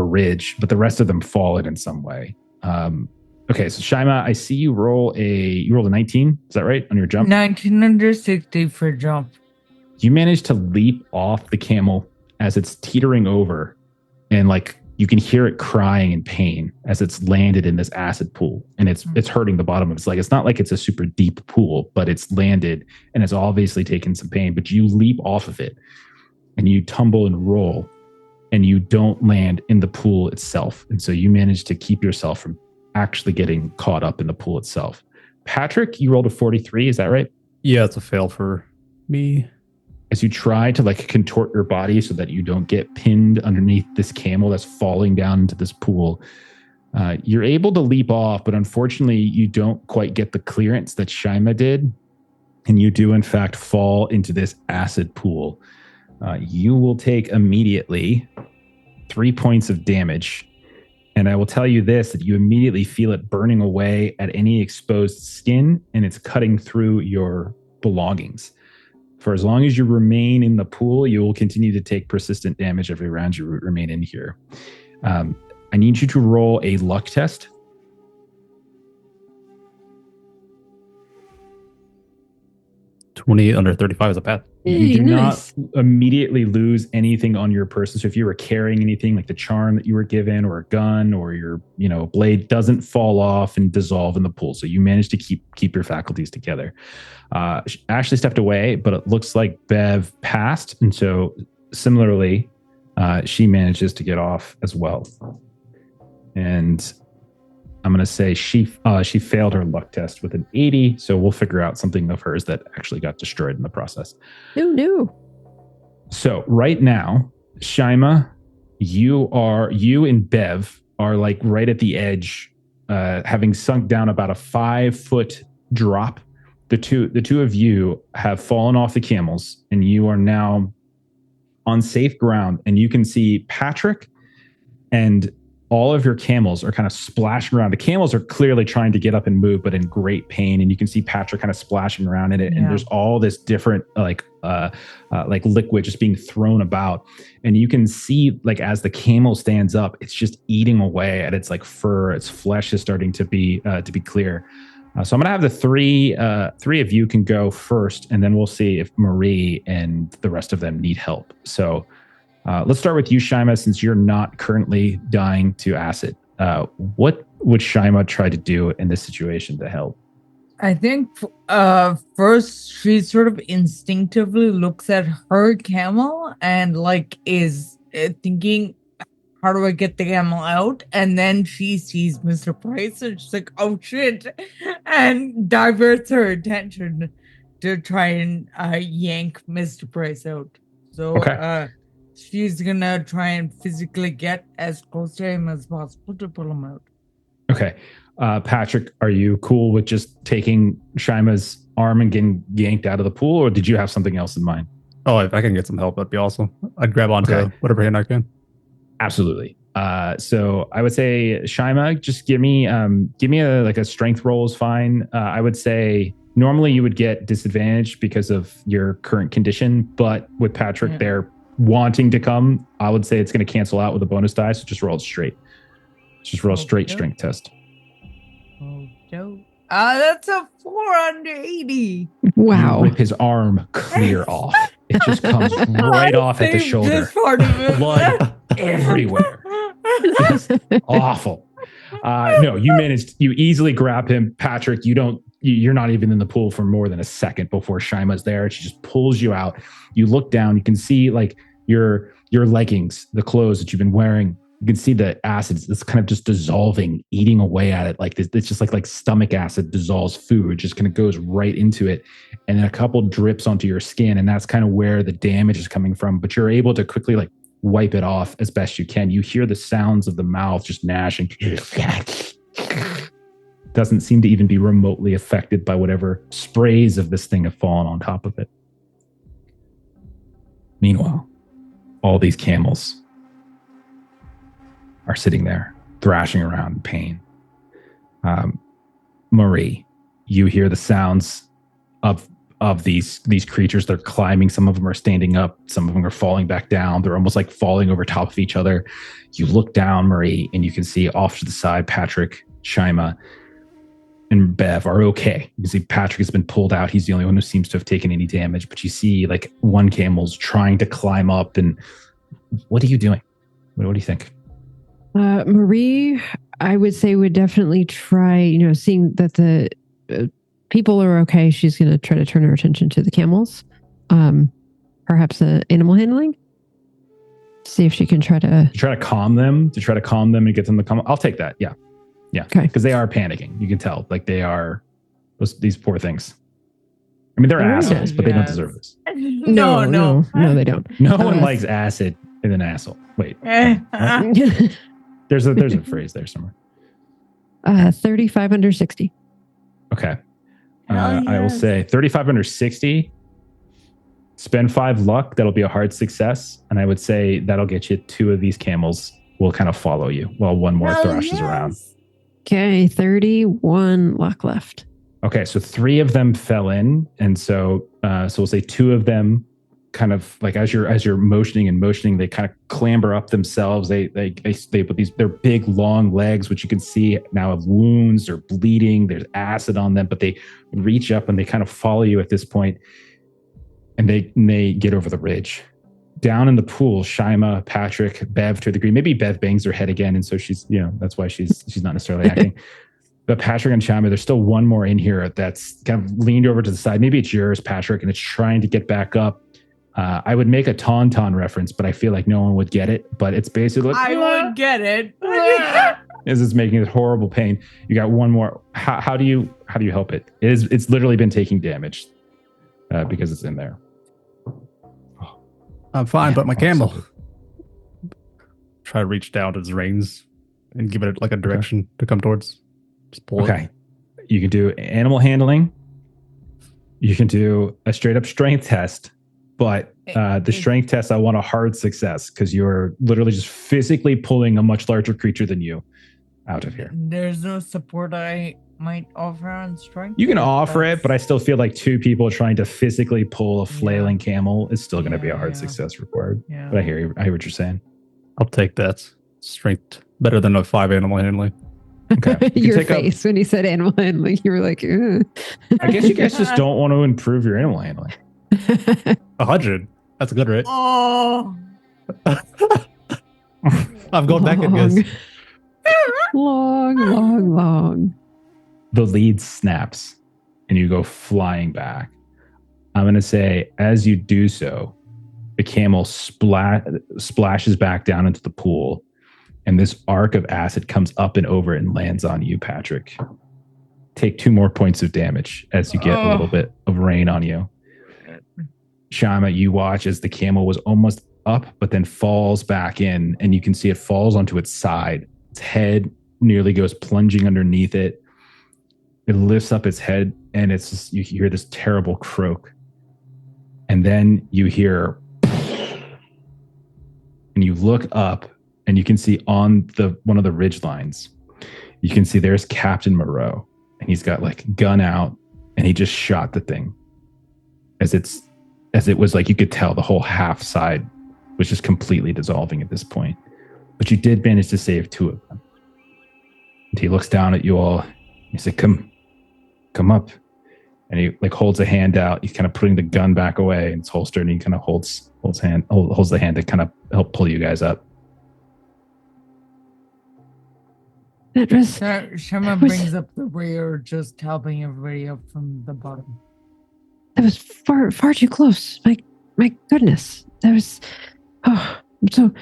ridge, but the rest of them fall in some way. Okay, so Shyma, I see you rolled a 19. Is that right on your jump? 19 under 60 for jump. You manage to leap off the camel as it's teetering over, and like you can hear it crying in pain as it's landed in this acid pool, and it's hurting the bottom of its leg. It's not like it's a super deep pool, but it's landed and it's obviously taken some pain. But you leap off of it, and you tumble and roll, and you don't land in the pool itself, and so you manage to keep yourself from actually getting caught up in the pool itself. Patrick, you rolled a 43. Is that right? Yeah, it's a fail for me. As you try to like contort your body so that you don't get pinned underneath this camel that's falling down into this pool, you're able to leap off, but unfortunately you don't quite get the clearance that Shyma did, and you do in fact fall into this acid pool. You will take immediately 3 points of damage, and I will tell you this, that you immediately feel it burning away at any exposed skin, and it's cutting through your belongings. For as long as you remain in the pool, you will continue to take persistent damage every round you remain in here. I need you to roll a luck test. 28 under 35 is a pass. You do Nice. not immediately lose anything on your person. So if you were carrying anything like the charm that you were given or a gun or your blade doesn't fall off and dissolve in the pool. So you managed to keep your faculties together. Ashley stepped away, but it looks like Bev passed. And so similarly, she manages to get off as well. And I'm going to say she failed her luck test with an 80. So we'll figure out something of hers that actually got destroyed in the process. No. So right now, Shyma, you and Bev are like right at the edge, having sunk down about a 5-foot drop. The two of you have fallen off the camels, and you are now on safe ground. And you can see Patrick and all of your camels are kind of splashing around. The camels are clearly trying to get up and move, but in great pain. And you can see Patrick kind of splashing around in it. Yeah. And there's all this different like liquid just being thrown about. And you can see like as the camel stands up, it's just eating away at its like fur. Its flesh is starting to be clear. So I'm gonna have the three of you can go first, and then we'll see if Marie and the rest of them need help. So. Let's start with you, Shyma, since you're not currently dying to acid. What would Shyma try to do in this situation to help? I think first she sort of instinctively looks at her camel and like is thinking, how do I get the camel out? And then she sees Mr. Price and she's like, oh shit, and diverts her attention to try and yank Mr. Price out. So Okay. she's gonna try and physically get as close to him as possible to pull him out. Okay. Patrick, are you cool with just taking Shyma's arm and getting yanked out of the pool, or did you have something else in mind? Oh, if I can get some help, that'd be awesome. I'd grab onto whatever hand I can. Absolutely. So I would say, Shyma, just give me a strength roll is fine. I would say normally you would get disadvantage because of your current condition, but with Patrick there wanting to come, I would say it's going to cancel out with a bonus die. So just roll it straight. Just roll a straight strength test. Oh, dope. That's a 4 under 80. Wow. You rip his arm clear off. It just comes right off at the shoulder. This part of it. Blood everywhere. Just awful. No, you easily grab him. Patrick, you're not even in the pool for more than a second before Shyma's there. She just pulls you out. You look down, you can see like your leggings, the clothes that you've been wearing. You can see the acids. It's kind of just dissolving, eating away at it. Like this, it's just like stomach acid dissolves food, just kind of goes right into it. And then a couple drips onto your skin. And that's kind of where the damage is coming from. But you're able to quickly like wipe it off as best you can. You hear the sounds of the mouth just gnashing. Doesn't seem to even be remotely affected by whatever sprays of this thing have fallen on top of it. Meanwhile, all these camels are sitting there thrashing around in pain. Marie, you hear the sounds of these creatures. They're climbing. Some of them are standing up. Some of them are falling back down. They're almost like falling over top of each other. You look down, Marie, and you can see off to the side, Patrick, Shyma, and Bev are okay. You can see Patrick has been pulled out. He's the only one who seems to have taken any damage. But you see like one camel's trying to climb up. And what are you doing? What do you think? Marie, I would say, would definitely try, seeing that the people are okay, she's going to try to turn her attention to the camels. Perhaps animal handling. See if she can try to calm them, and get them to come. I'll take that. Yeah. Okay. Because they are panicking. You can tell, like they are these poor things. I mean, they're assholes, but they don't deserve this. No, they don't. No one likes acid in an asshole. Wait. There's a phrase there somewhere. 35 under 60. Okay. I will say 35 under 60. Spend 5 luck. That'll be a hard success. And I would say that'll get you 2 of these camels will kind of follow you while one more thrashes around. Okay. 31 luck left. Okay. So 3 of them fell in. And so we'll say 2 of them kind of like as you're motioning, they kind of clamber up themselves. They put their big long legs, which you can see now have wounds. They're bleeding. There's acid on them, but they reach up and they kind of follow you at this point, and they get over the ridge. Down in the pool, Shyma, Patrick, Bev to a degree. Maybe Bev bangs her head again, and so she's that's why she's not necessarily acting. But Patrick and Shyma, there's still one more in here that's kind of leaned over to the side. Maybe it's yours, Patrick, and it's trying to get back up. I would make a Tauntaun reference, but I feel like no one would get it. But it's basically I would get it. As it's making this horrible pain. You got one more. How do you help it? It's literally been taking damage because it's in there. I'm fine, but my camel. Try to reach down to his reins and give it like a direction to come towards. Just pull it. You can do animal handling. You can do a straight up strength test. But the strength test, I want a hard success because you're literally just physically pulling a much larger creature than you out of here. There's no support I might offer on strength. You can offer it, but I still feel like 2 people trying to physically pull a flailing camel is still going to be a hard success required. Yeah. But I hear what you're saying. I'll take that. Strength better than a 5 animal handling. Okay. Your face when you said animal handling, you were like, ugh. I guess you guys just don't want to improve your animal handling. 100. That's a good rate. Oh. I'm going back, I guess. Long. The lead snaps and you go flying back. I'm going to say, as you do so, the camel splashes back down into the pool, and this arc of acid comes up and over and lands on you, Patrick. Take 2 more points of damage as you get a little bit of rain on you. Shyma, you watch as the camel was almost up, but then falls back in, and you can see it falls onto its side. Its head nearly goes plunging underneath it. It lifts up its head, and it's just, you hear this terrible croak. And then you hear, and you look up, and you can see on one of the ridge lines, you can see there's Captain Moreau, and he's got like gun out, and he just shot the thing. As it was like, you could tell the whole half side was just completely dissolving at this point. But you did manage to save 2 of them. And he looks down at you all. He said, come up. And he like holds a hand out. He's kind of putting the gun back away in its holster, and he kind of holds the hand to kind of help pull you guys up. Shyma brings up the rear, just helping everybody up from the bottom. That was far too close. My goodness. That was. Oh, I'm so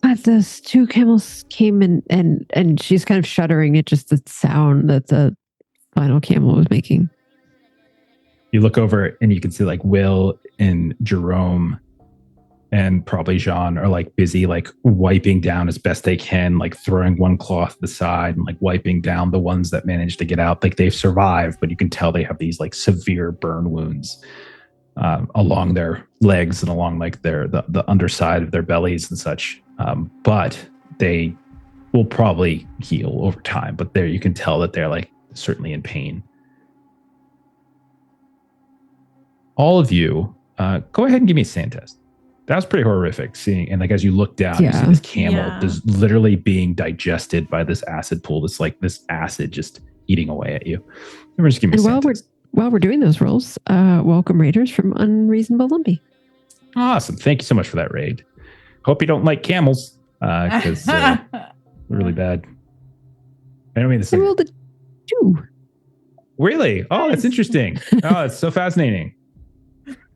glad those 2 camels came and she's kind of shuddering at just the sound that the final camel was making. You look over and you can see like Will and Jerome and probably Jean are like busy like wiping down as best they can, like throwing one cloth to the side and like wiping down the ones that managed to get out. Like they've survived, but you can tell they have these like severe burn wounds along their legs and along like the underside of their bellies and such. But they will probably heal over time. But there you can tell that they're like certainly in pain. All of you, go ahead and give me a sand test. That was pretty horrific seeing, and like as you look down, you see this camel just literally being digested by this acid pool. This acid just eating away at you. Just give me a sand test. While we're doing those rolls, welcome raiders from Unreasonable Lumpy. Awesome. Thank you so much for that raid. Hope you don't like camels, because they're really bad. I don't mean this. I rolled a 2. Really? Oh, that's interesting. Oh, it's so fascinating.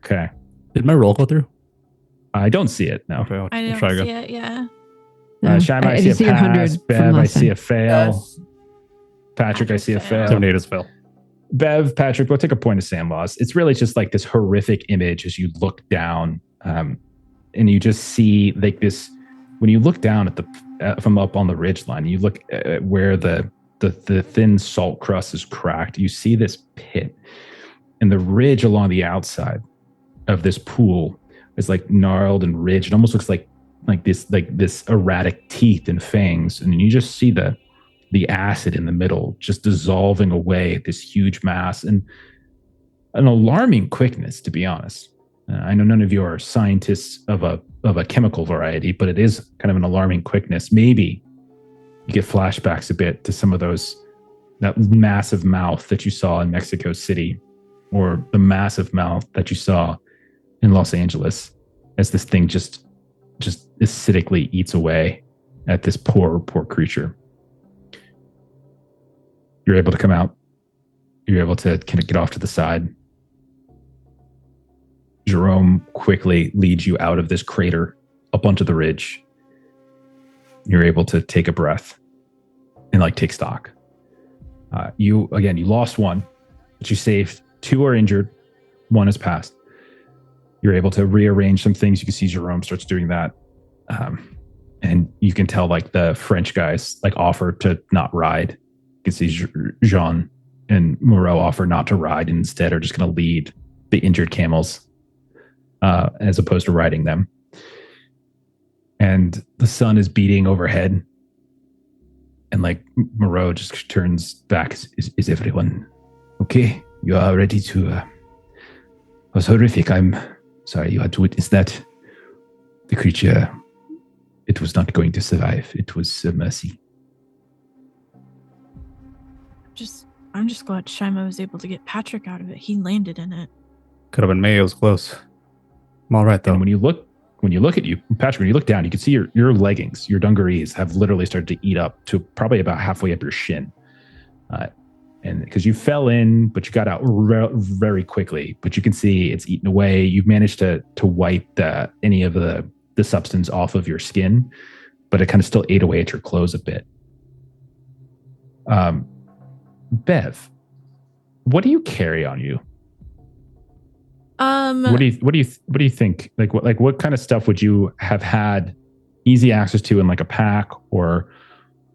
Okay. Did my roll go through? I don't see it. No. Okay, I don't see it. Yeah. Shyma, I see a pass. Bev, I see a fail. Yes. Patrick, I see a fail. 78 is fail. Bev, Patrick, we'll take a point of sand loss. It's really just like this horrific image as you look down, and you just see like this. When you look down at from up on the ridge line, you look at where the thin salt crust is cracked. You see this pit, and the ridge along the outside of this pool is like gnarled and ridged. It almost looks like this erratic teeth and fangs, and you just see the acid in the middle just dissolving away this huge mass and an alarming quickness, to be honest. I know none of you are scientists of a chemical variety, but it is kind of an alarming quickness. Maybe you get flashbacks a bit to some of that massive mouth that you saw in Mexico City, or the massive mouth that you saw in Los Angeles, as this thing just acidically eats away at this poor creature. You're able to come out. You're able to kind of get off to the side. Jerome quickly leads you out of this crater up onto the ridge. You're able to take a breath and like take stock. You lost 1, but you saved. 2 are injured. 1 has passed. You're able to rearrange some things. You can see Jerome starts doing that. And you can tell like the French guys like offer to not ride. You can see Jean and Moreau offer not to ride and instead are just going to lead the injured camels as opposed to riding them. And the sun is beating overhead. And like Moreau just turns back. Is everyone okay? You are ready to... It was horrific. I'm sorry you had to witness that. The creature, it was not going to survive. It was a mercy. I'm just glad Shyma was able to get Patrick out of it. He landed in it. Could have been me. It was close. I'm all right though. And when you look at you, Patrick, when you look down, you can see your leggings, your dungarees have literally started to eat up to probably about halfway up your shin. And because you fell in, but you got out very quickly. But you can see it's eaten away. You've managed to wipe any of the substance off of your skin, but it kind of still ate away at your clothes a bit. Bev, what do you carry on you? What do you think? What kind of stuff would you have had easy access to in like a pack or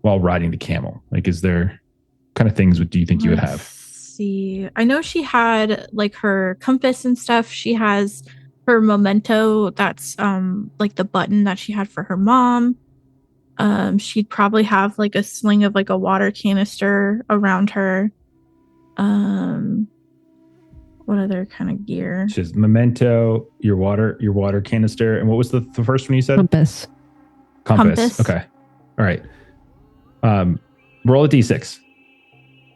while riding the camel? Like, is there kind of things do you think you would have? see. I know she had like her compass and stuff. She has her memento. That's like the button that she had for her mom. She'd probably have like a sling of like a water canister around her. What other kind of gear? She's memento, your water canister, and what was the first one you said? Compass. Compass. Okay. All right. Roll a d6.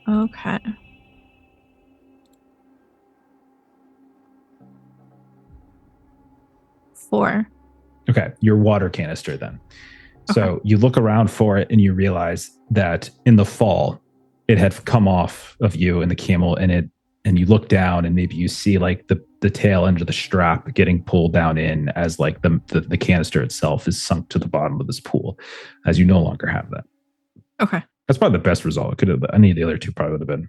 Okay. Four. Okay, your water canister then. So Okay. you look around for it and you realize that in the fall, it had come off of you and the camel, and you look down and maybe you see like the tail end of the strap getting pulled down in as like the canister itself is sunk to the bottom of this pool, as you no longer have that. Okay. That's probably the best result. It could have, any of the other two probably would have been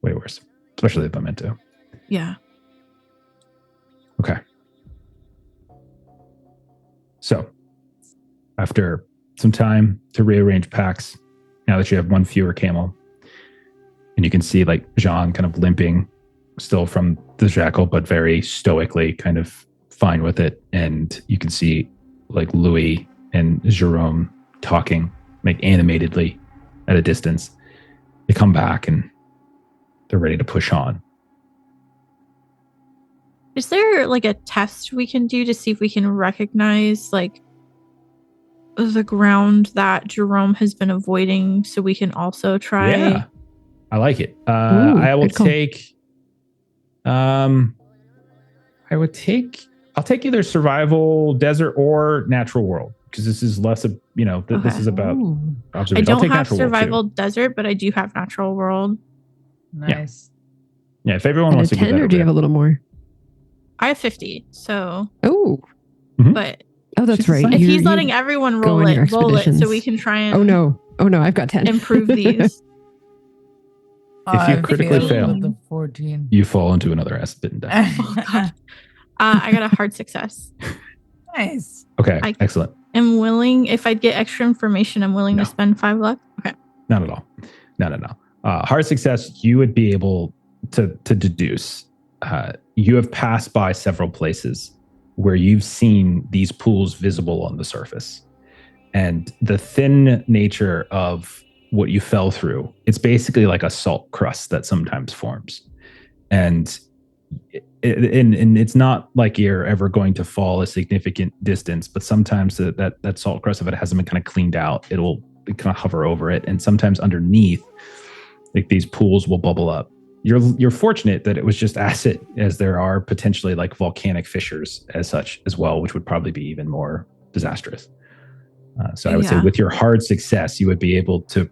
way worse, especially the memento. Yeah. Okay. So, after some time to rearrange packs, now that you have one fewer camel, and you can see like Jean kind of limping still from the jackal, but very stoically kind of fine with it. And you can see like Louis and Jerome talking like animatedly at a distance. They come back and they're ready to push on. Is there like a test we can do to see if we can recognize like the ground that Jerome has been avoiding so we can also try? Yeah, I like it. Ooh, I will good call. take. I'll take either survival, desert, or natural world because this is less of this Okay. is about Ooh, observation. I I'll don't take have natural world, too. survival desert, but I do have natural world. nice. Yeah, if everyone And a wants to give 10, that or do you have a little more? I have 50, so Oh, but that's She's right. fine. if You- he's you letting everyone go roll on your it, so expeditions. we can try and Oh no, I've got 10. improve these. If you I critically failed fail. with the 14. you fall into another acid and die. Oh, God. I got a hard success. Nice. Okay, I- excellent. I'm willing, if I get extra information, I'm willing No. to spend 5 luck. Okay. Not at all. No. Hard success. You would be able to deduce. You have passed by several places where you've seen these pools visible on the surface, and the thin nature of what you fell through. It's basically like a salt crust that sometimes forms, and it's not like you're ever going to fall a significant distance, but sometimes that salt crust, if it hasn't been kind of cleaned out, it'll kind of hover over it, and sometimes underneath, like these pools will bubble up. You're fortunate that it was just acid, as there are potentially like volcanic fissures as such as well, which would probably be even more disastrous. So I would say Yeah. with your hard success, you would be able to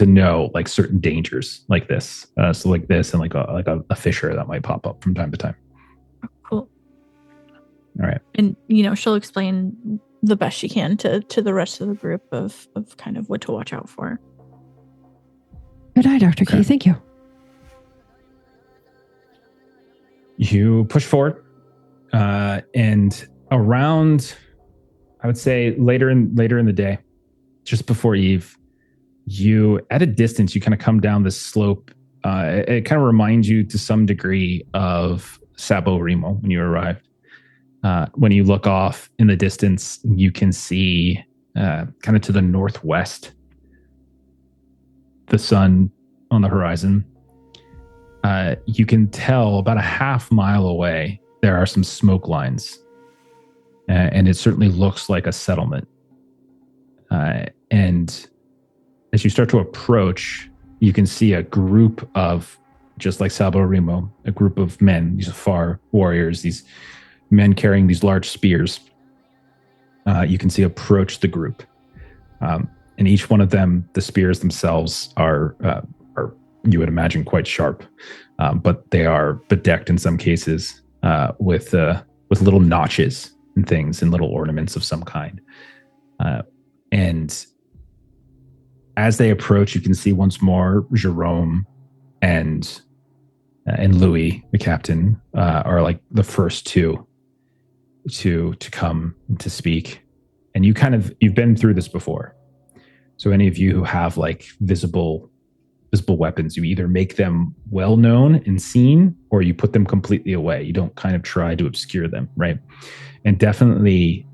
know like certain dangers like this. So like this and like a fissure that might pop up from time to time. Cool. All right. And she'll explain the best she can to the rest of the group of kind of what to watch out for. Good eye, Dr. Okay. Key. Thank you. You push forward, and around, I would say later in the day, just before eve, you at a distance you kind of come down this slope. It kind of reminds you to some degree of Sabo Remo when you arrived. When you look off in the distance, you can see kind of to the northwest the sun on the horizon. You can tell about a half mile away there are some smoke lines, and it certainly looks like a settlement. And as you start to approach, you can see a group of, just like Sabo Remo, a group of men, these Afar warriors, these men carrying these large spears. You can see approach the group. And each one of them, the spears themselves are you would imagine quite sharp, but they are bedecked in some cases with little notches and things and little ornaments of some kind. And as they approach, you can see once more Jerome and Louis, the captain, are like the first two to come to speak. And you've been through this before. So any of you who have like visible multiple weapons, you either make them well known and seen, or you put them completely away. You don't kind of try to obscure them, right? And definitely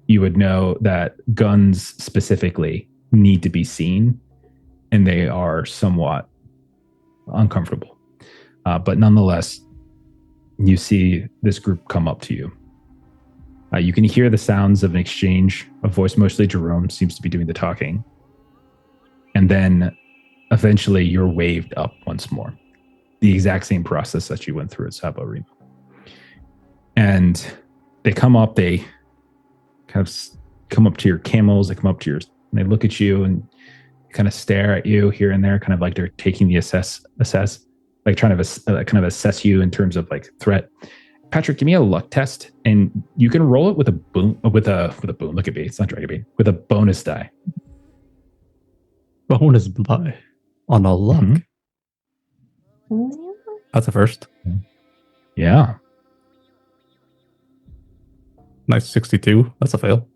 you would know that guns specifically need to be seen, and they are somewhat uncomfortable. But nonetheless, you see this group come up to you. You can hear the sounds of an exchange of voice. Mostly Jerome seems to be doing the talking. And then eventually you're waved up once more. The exact same process that you went through at Sabo Remo. And they come up, they kind of come up to your camels, they come up to yours, and they look at you and kind of stare at you here and there, kind of like they're taking the assess, like trying to kind of assess you in terms of like threat. Patrick, give me a luck test, and you can roll it with a boon. With a boon. Look at me, it's not dragon bait. With a bonus die. Bonus die on a luck. That's a first. Yeah. Nice 62. That's a fail.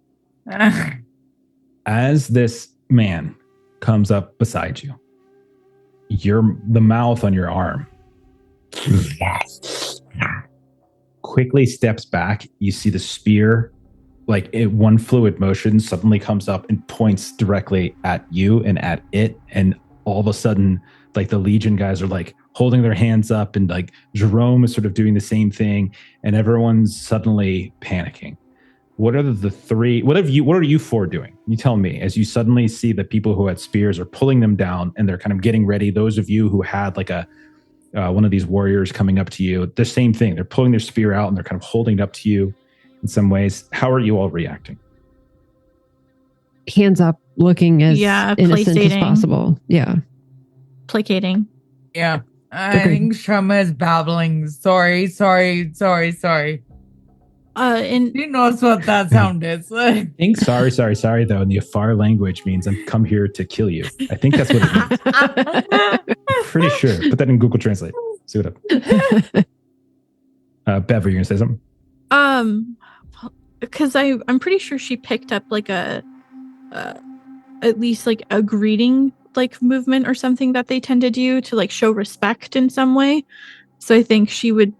As this man comes up beside you, the mouth on your arm quickly steps back. You see the spear, like one fluid motion, suddenly comes up and points directly at you and at it. And all of a sudden, like the Legion guys are like holding their hands up, and like Jerome is sort of doing the same thing, and everyone's suddenly panicking. What are what are you four doing? You tell me, as you suddenly see the people who had spears are pulling them down, and they're kind of getting ready. Those of you who had like one of these warriors coming up to you, the same thing. They're pulling their spear out and they're kind of holding it up to you in some ways. How are you all reacting? Hands up, looking as innocent as possible. Yeah. Placating. Yeah. I think Shyma is babbling. Sorry. And He knows what that sound is. I think sorry, though, in the Afar language means I'm come here to kill you. I think that's what it means. I'm pretty sure. Put that in Google Translate. See what happens. Bev, are you going to say something? because I'm pretty sure she picked up like at least like a greeting like movement or something that they tend to do to like show respect in some way. So I think she would,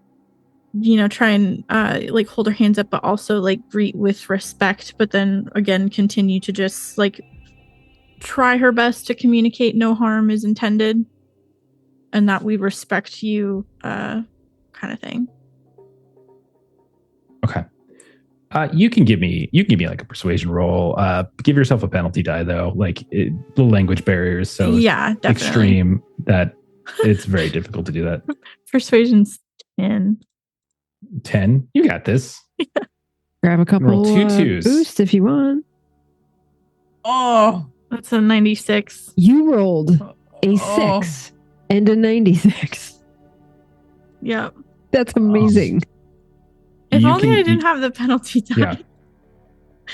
try and like hold her hands up, but also like greet with respect, but then again continue to just like try her best to communicate no harm is intended and that we respect you, kind of thing. Okay. You can give me like a persuasion roll. Give yourself a penalty die though. Like the language barrier is so extreme that it's very difficult to do that. Persuasion's 10. You got this. Grab a couple roll 2 twos. Boost if you want. Oh, that's a 96. You rolled a 6 and a 96. Yep. That's amazing. If only I didn't have the penalty die.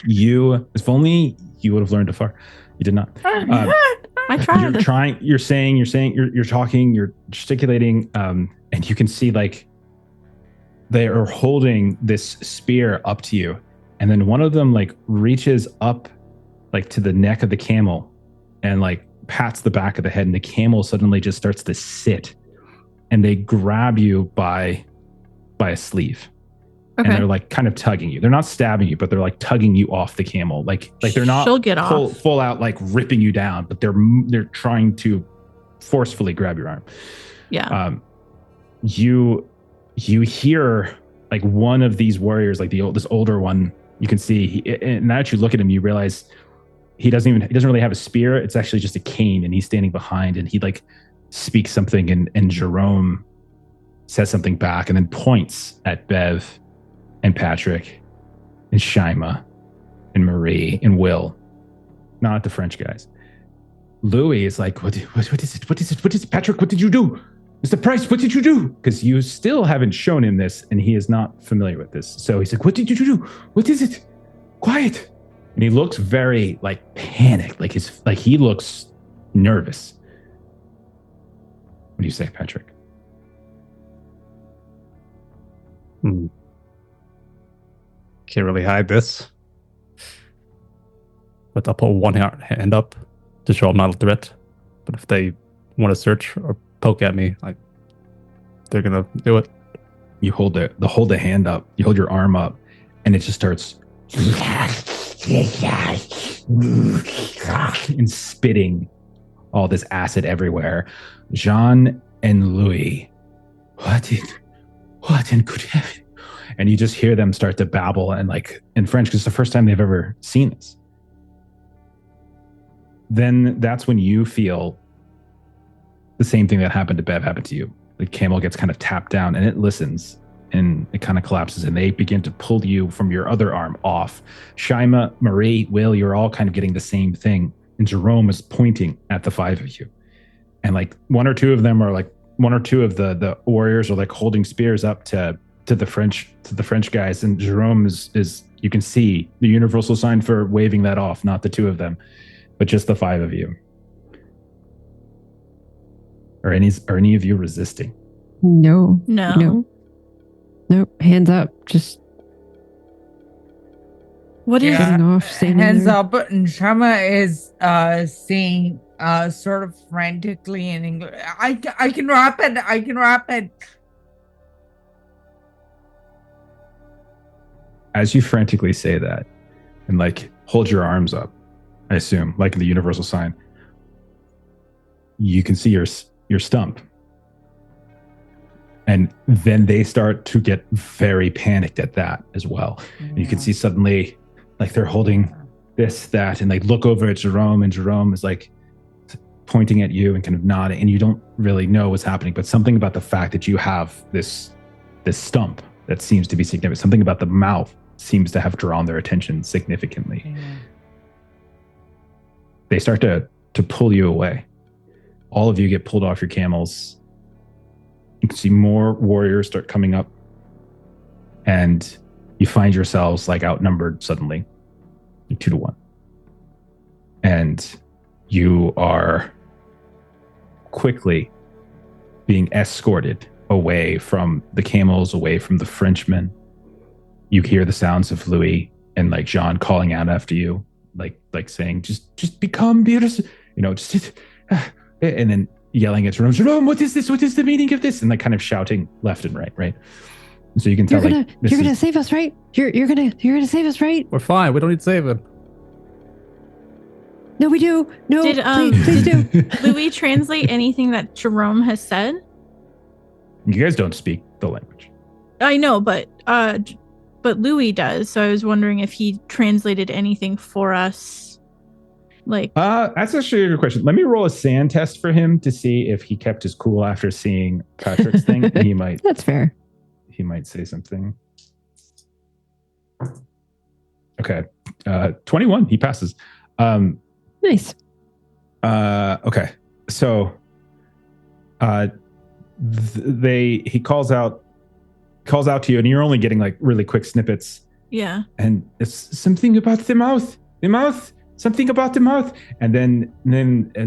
Yeah. If only you would have learned Afar. You did not. I tried. You're talking, you're gesticulating, and you can see like they are holding this spear up to you, and then one of them like reaches up like to the neck of the camel and like pats the back of the head, and the camel suddenly just starts to sit, and they grab you by a sleeve. Okay. And they're like kind of tugging you. They're not stabbing you, but they're like tugging you off the camel. Like they're not full out like ripping you down, but they're trying to forcefully grab your arm. Yeah. You hear like one of these warriors, like this older one. You can see, and now that you look at him, you realize he doesn't really have a spear. It's actually just a cane, and he's standing behind, and he like speaks something, and Jerome says something back, and then points at Bev and Patrick and Shyma and Marie and Will, not the French guys. Louis is like, what is it? Patrick, what did you do? Mr. Price, what did you do? Because you still haven't shown him this, and he is not familiar with this. So he's like, what did you do? What is it? Quiet. And he looks very like panicked, like he looks nervous. What do you say, Patrick? Can't really hide this. But I'll put one hand up to show I'm not a threat. But if they want to search or poke at me, like they're gonna do it. You hold the hand up. You hold your arm up, and it just starts and spitting all this acid everywhere. Jean and Louis, what in good heaven? And you just hear them start to babble and like in French because it's the first time they've ever seen this. Then that's when you feel the same thing that happened to Bev happened to you. The camel gets kind of tapped down and it listens and it kind of collapses and they begin to pull you from your other arm off. Shyma, Marie, Will, you're all kind of getting the same thing. And Jerome is pointing at the five of you. And like one or two of the warriors are like holding spears up to the French guys. And Jerome is you can see the universal sign for waving that off, not the two of them, but just the five of you. Are any of you resisting? No. Nope. Hands up. Just what is getting off. Hands up. And Shyma is saying sort of frantically in English, I can wrap it. As you frantically say that and like hold your arms up, I assume, like in the universal sign, you can see your stump. And then they start to get very panicked at that as well. Yeah. And you can see suddenly like they're holding this, that, and like look over at Jerome, and Jerome is like pointing at you and kind of nodding, and you don't really know what's happening, but something about the fact that you have this stump that seems to be significant, something about the mouth seems to have drawn their attention significantly. Yeah. They start to pull you away. All of you get pulled off your camels. You can see more warriors start coming up, and you find yourselves like outnumbered suddenly, 2-1. And you are quickly being escorted away from the camels, away from the Frenchmen. You hear the sounds of Louis and like Jean calling out after you, like saying, just become beautiful, and then yelling at Jerome, what is this? What is the meaning of this? And like kind of shouting left and right. And so you can tell you're gonna save us, right? You're gonna save us, right? We're fine. We don't need to save him. No, we do. No, please do. Louis translate anything that Jerome has said? You guys don't speak the language. I know, but Louis does. So I was wondering if he translated anything for us. Like, that's actually a good question. Let me roll a sand test for him to see if he kept his cool after seeing Patrick's thing. He might. That's fair. He might say something. Okay, 21. He passes. Nice. Okay, so he calls out to you, and you're only getting like really quick snippets. Yeah. And it's something about the mouth. Something about the mouth, and then Shyma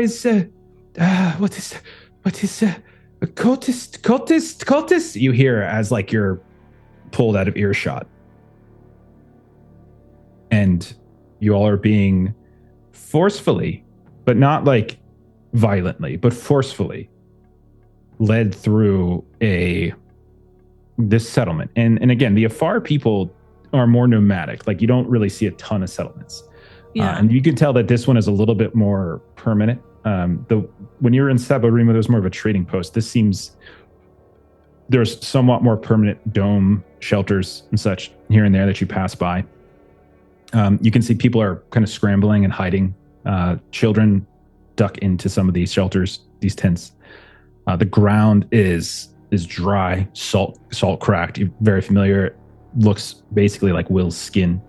is what is a cultist? You hear as like you're pulled out of earshot, and you all are being forcefully, but not like violently, but forcefully led through this settlement. And again, the Afar people are more nomadic. Like you don't really see a ton of settlements. Yeah. And you can tell that this one is a little bit more permanent. When you were in Sabarima, there was more of a trading post. This seems there's somewhat more permanent dome shelters and such here and there that you pass by. You can see people are kind of scrambling and hiding. Children duck into some of these shelters, these tents. The ground is dry, salt cracked. You're very familiar. Looks basically like Will's skin.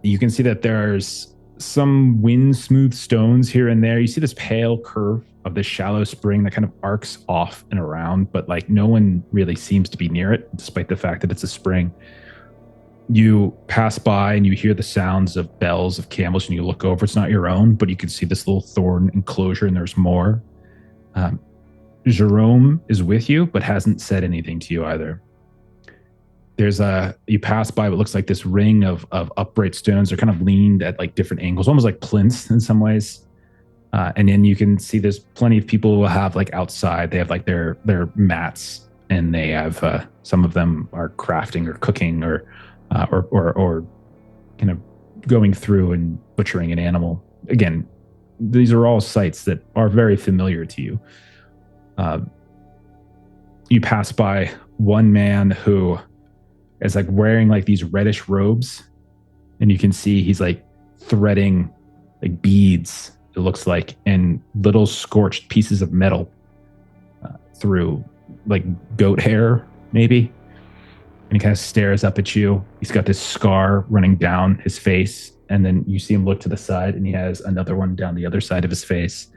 You can see that there's some wind-smooth stones here and there. You see this pale curve of this shallow spring that kind of arcs off and around, but like no one really seems to be near it, despite the fact that it's a spring. You pass by and you hear the sounds of bells of camels, and you look over. It's not your own, but you can see this little thorn enclosure, and there's more. Jerome is with you, but hasn't said anything to you either. You pass by what looks like this ring of upright stones. They're kind of leaned at like different angles, almost like plinths in some ways. And then you can see there's plenty of people who have like outside. They have like their mats, and they have some of them are crafting or cooking or kind of going through and butchering an animal. Again, these are all sights that are very familiar to you. You pass by one man who is like wearing like these reddish robes, and you can see he's like threading like beads, it looks like, and little scorched pieces of metal through like goat hair, maybe. And he kind of stares up at you. He's got this scar running down his face, and then you see him look to the side, and he has another one down the other side of his face.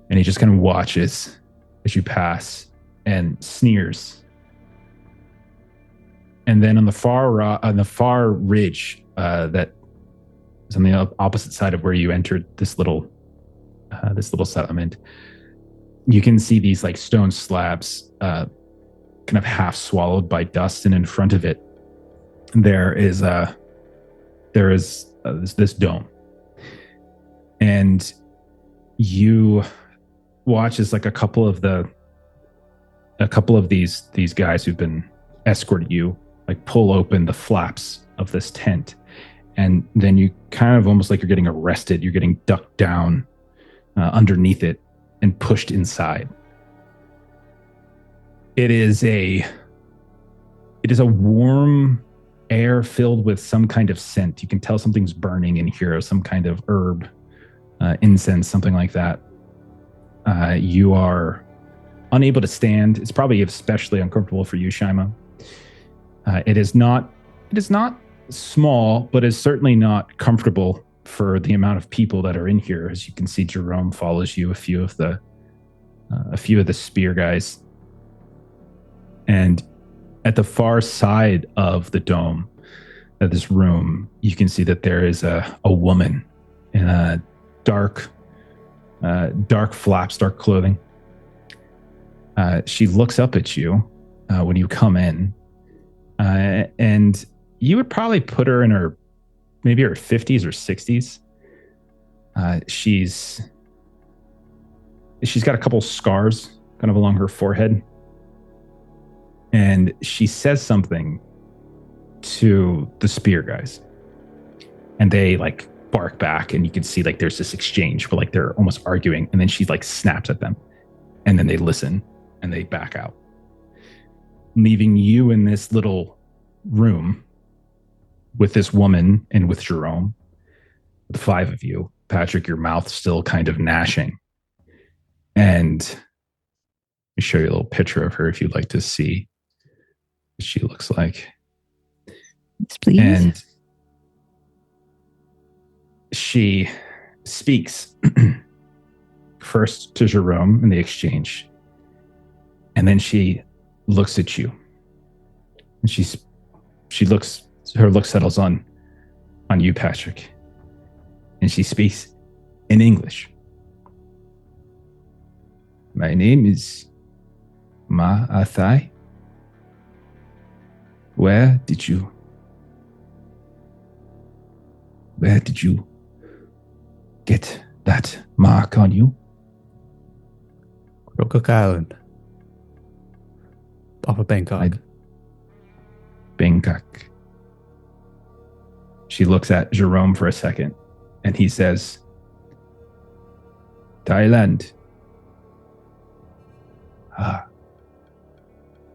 And he just kind of watches as you pass and sneers. And then on the far ridge that is on the opposite side of where you entered this little settlement, you can see these like stone slabs kind of half swallowed by dust, and in front of it there is this dome. And you watch as like a couple of these guys who've been escorting you like pull open the flaps of this tent, and then you kind of almost like you're getting arrested. You're getting ducked down underneath it and pushed inside. It is a warm air filled with some kind of scent. You can tell something's burning in here, some kind of herb, incense, something like that. You are unable to stand. It's probably especially uncomfortable for you, Shyma. It is not small, but is certainly not comfortable for the amount of people that are in here. As you can see, Jerome follows you, a few of the spear guys. And at the far side of the dome of this room, you can see that there is a woman in a dark flaps, dark clothing. She looks up at you when you come in, and you would probably put her in her 50s or 60s. She's got a couple scars kind of along her forehead. And she says something to the spear guys, and they like bark back, and you can see like there's this exchange where like they're almost arguing, and then she like snaps at them, and then they listen and they back out, leaving you in this little room with this woman and with Jerome, the five of you. Patrick, your mouth still kind of gnashing. And let me show you a little picture of her if you'd like to see what she looks like. Yes, please. And she speaks first to Jerome in the exchange, and then she looks at you. And her look settles on you, Patrick. And she speaks in English. My name is Maitreyi. Where did you get that mark on you? Rocook Island. Off of Bangkok. Bangkok. She looks at Jerome for a second, and he says, Thailand.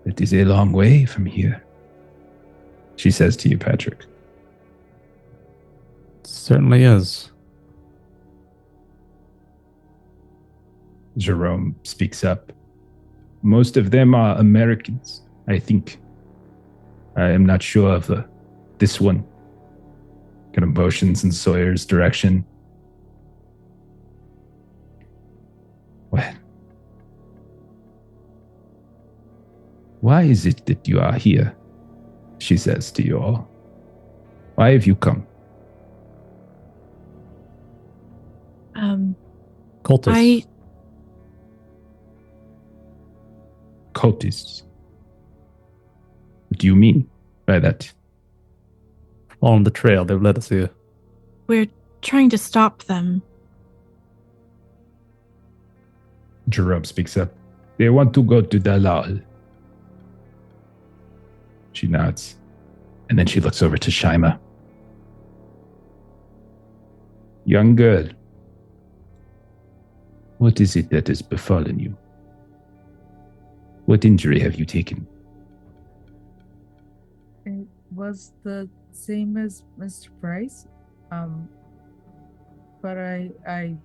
It is a long way from here. She says to you, Patrick. Certainly is. Jerome speaks up. Most of them are Americans, I think. I am not sure of this one. Kind of motions in Sawyer's direction. Well, why is it that you are here? She says to you all. Why have you come? Cultists. Cultists. What do you mean by that? On the trail, they've led us here. We're trying to stop them. Jerome speaks up. They want to go to Dalal. She nods. And then she looks over to Shyma. Young girl, what is it that has befallen you? What injury have you taken? It was the same as Mr. Price. But I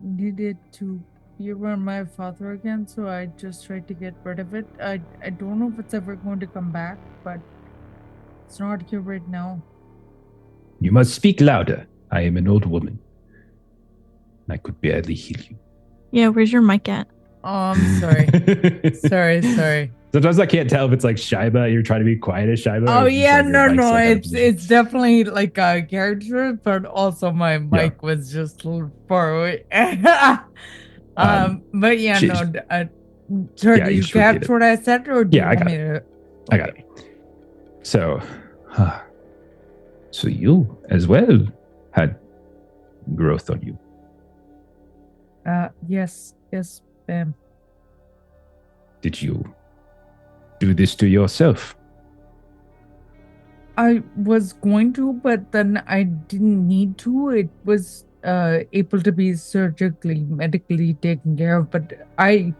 needed to be around my father again, so I just tried to get rid of it. I don't know if it's ever going to come back, but it's not here right now. You must speak louder. I am an old woman. I could barely hear you. Yeah, where's your mic at? Oh, I'm sorry. sorry. Sometimes I can't tell if it's like Shyma, you're trying to be quiet as Shyma. Oh or it's just yeah, like your mic's, no. like, out of position. It's definitely like a character, but also my mic was just a little far away. But yeah, she- no. Sorry, Yeah, did you you just repeat catch it. what I said, or do Yeah, you I want got me to? I got it. So, so you as well had growth on you. Yes, ma'am. Did you do this to yourself? I was going to, but then I didn't need to. It was able to be medically taken care of, but I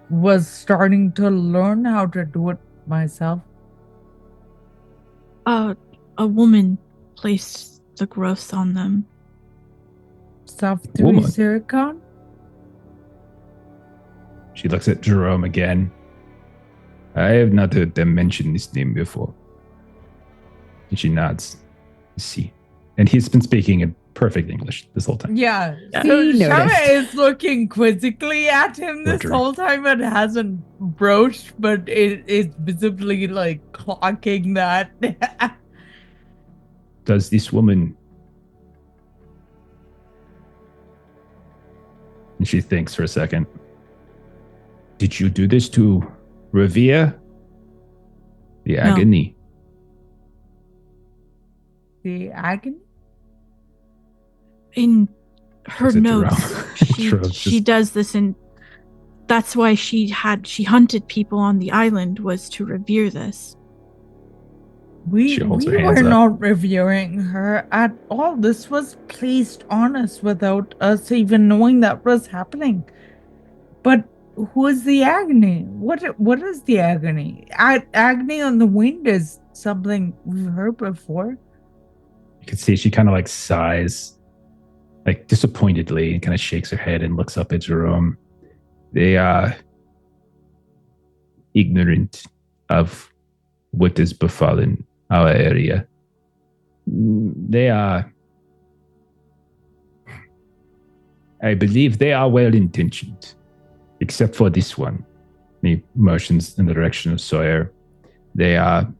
was starting to learn how to do it myself. A woman placed the growth on them. South Woman? Zircon? She looks at Jerome again. I have not heard them mention this name before. And she nods. See. And he's been speaking in perfect English this whole time. Yeah. Yeah. So He Shyma noticed. is looking quizzically at him this Wondering. whole time and hasn't broached, but it is visibly like clocking that. Does this woman... And she thinks for a second. Did you do this to revere the agony? The agony? In her Is it notes, Jerome? she does this, and that's why she hunted people on the island, was to revere this. We She holds her were hands up. not reviewing her at all. This was placed on us without us even knowing that was happening. But who is the agony? What is the agony? Agony on the wind is something we've heard before. You can see she kind of like sighs, like disappointedly, and kind of shakes her head and looks up at Jerome. They are ignorant of what has befallen our area. They are, I believe they are well intentioned, except for this one. He motions in the direction of Sawyer. They are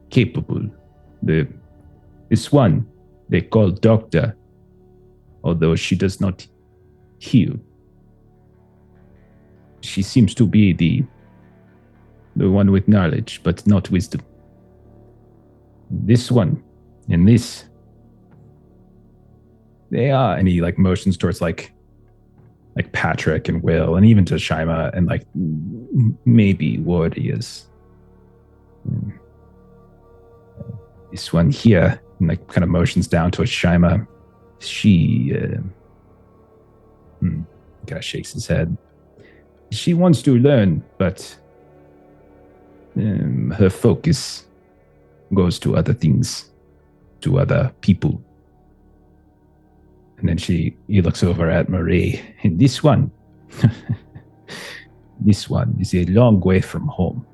capable. This one they call Doctor, although she does not heal. She seems to be the one with knowledge, but not wisdom. This one and this, they are, and he like motions towards like Patrick and Will, and even to Shyma, and like maybe warriors. This one here, and like kind of motions down towards Shyma. She kind of shakes his head. She wants to learn, but her focus goes to other things, to other people. And then he looks over at Maitreyi, and this one is a long way from home.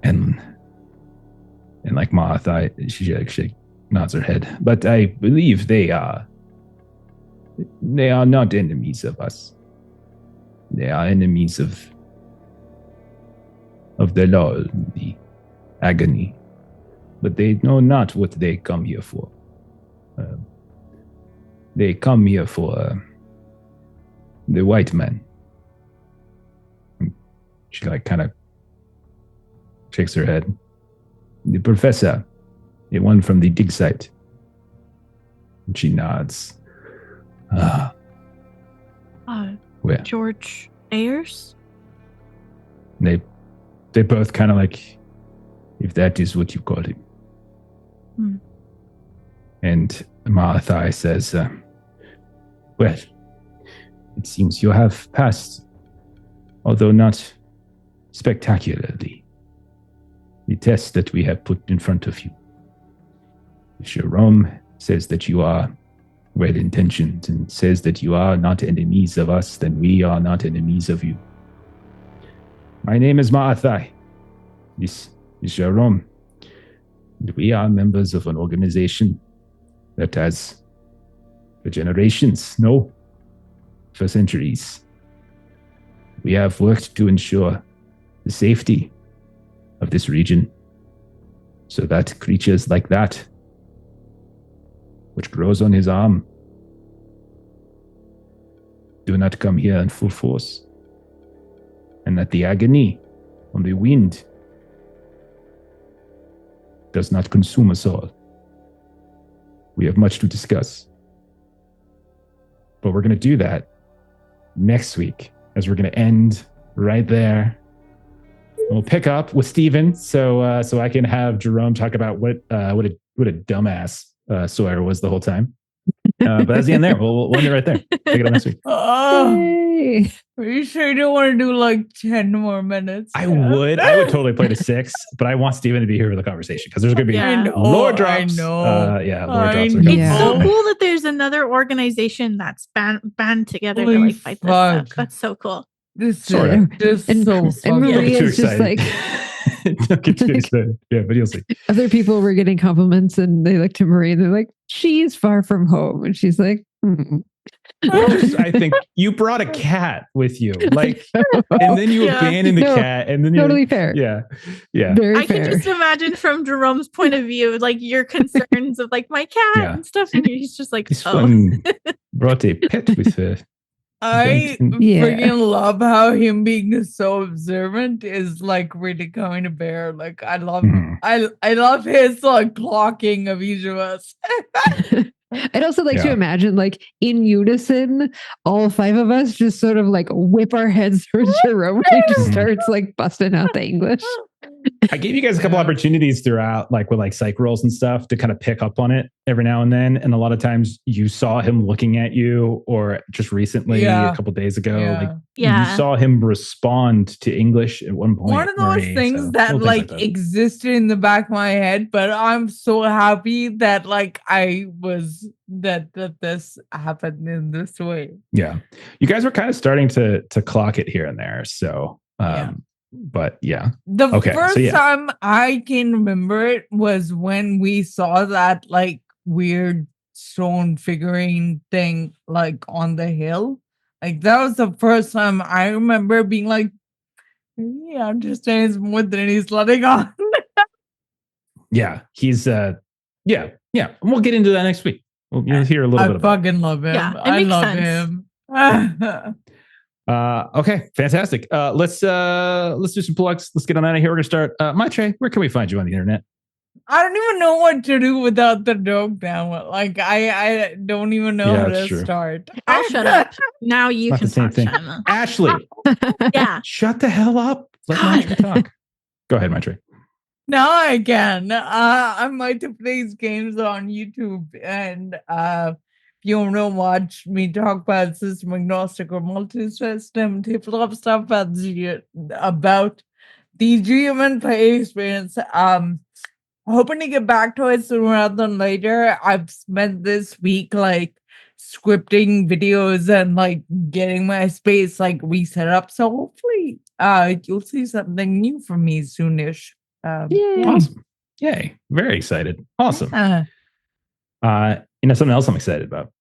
And like Martha, she nods her head. But I believe they are not enemies of us. They are enemies of the law, the agony. But they know not what they come here for. They come here for the white man. She like kind of shakes her head. The professor, the one from the dig site. She nods. Where? George Ayers? They both kind of like, if that is what you call him. And Malachi says, well, it seems you have passed, although not spectacularly, the test that we have put in front of you. If Jerome says that you are well-intentioned and says that you are not enemies of us, then we are not enemies of you. My name is Maitreyi. This is Jerome. And we are members of an organization that has, for generations, no, for centuries, we have worked to ensure the safety of this region so that creatures like that, which grows on his arm, do not come here in full force, and that the agony on the wind does not consume us all. We have much to discuss, but we're going to do that next week, as we're going to end right there. We'll pick up with Steven, so I can have Jerome talk about what a dumbass Sawyer was the whole time. But that's the end there. We'll end it right there. Pick it up next week. Yay. Are you sure you don't want to do like 10 more minutes? I would totally play to 6, but I want Steven to be here for the conversation because there's going to be lore drops. Lore drops. It's so cool that there's another organization that's band together to like fight this stuff. That's so cool. This is so and Maria's just like don't get too excited. Yeah, but you'll see. Other people were getting compliments and they look to Maria and they're like, she's far from home. And she's like, I think you brought a cat with you, like, and then you abandoned the cat, and then totally fair. Yeah, very I fair. can just imagine from Jerome's point of view, like your concerns of like my cat and stuff, and he's just like, this one brought a pet with her. I freaking love how him being so observant is like really coming to bear. Like I love his like clocking of each of us. I'd also like to imagine, like, in unison, all 5 of us just sort of like whip our heads towards Jerome and he just starts like busting out the English. I gave you guys a couple opportunities throughout, like with like psych rolls and stuff, to kind of pick up on it every now and then. And a lot of times you saw him looking at you, or just recently, a couple days ago, you saw him respond to English at one point. One of those things that like existed in the back of my head, but I'm so happy that like I was that this happened in this way. Yeah, you guys were kind of starting to clock it here and there. So. But the first time I can remember it was when we saw that like weird stone figurine thing like on the hill. Like that was the first time I remember being like, he understands more than he's letting on. He's and we'll get into that next week. You'll hear a little bit about it. I fucking love him. I love him. Okay, fantastic. Let's do some plugs. Let's get on out of here. We're gonna start. Maitreyi, where can we find you on the internet? I don't even know what to do without the joke now. Like I don't even know how to start. I'll shut up. Now you can talk, Shyma. Ashley. Shut the hell up. Let Maitreyi talk. Go ahead, Maitreyi. Now I can. I might have played games on YouTube, and you want to watch me talk about system agnostic or multi-system tabletop stuff about the GM play experience. Hoping to get back to it sooner rather than later. I've spent this week like scripting videos and like getting my space like reset up. So hopefully you'll see something new from me soonish. Awesome. Yay. Very excited. Awesome. Something else I'm excited about.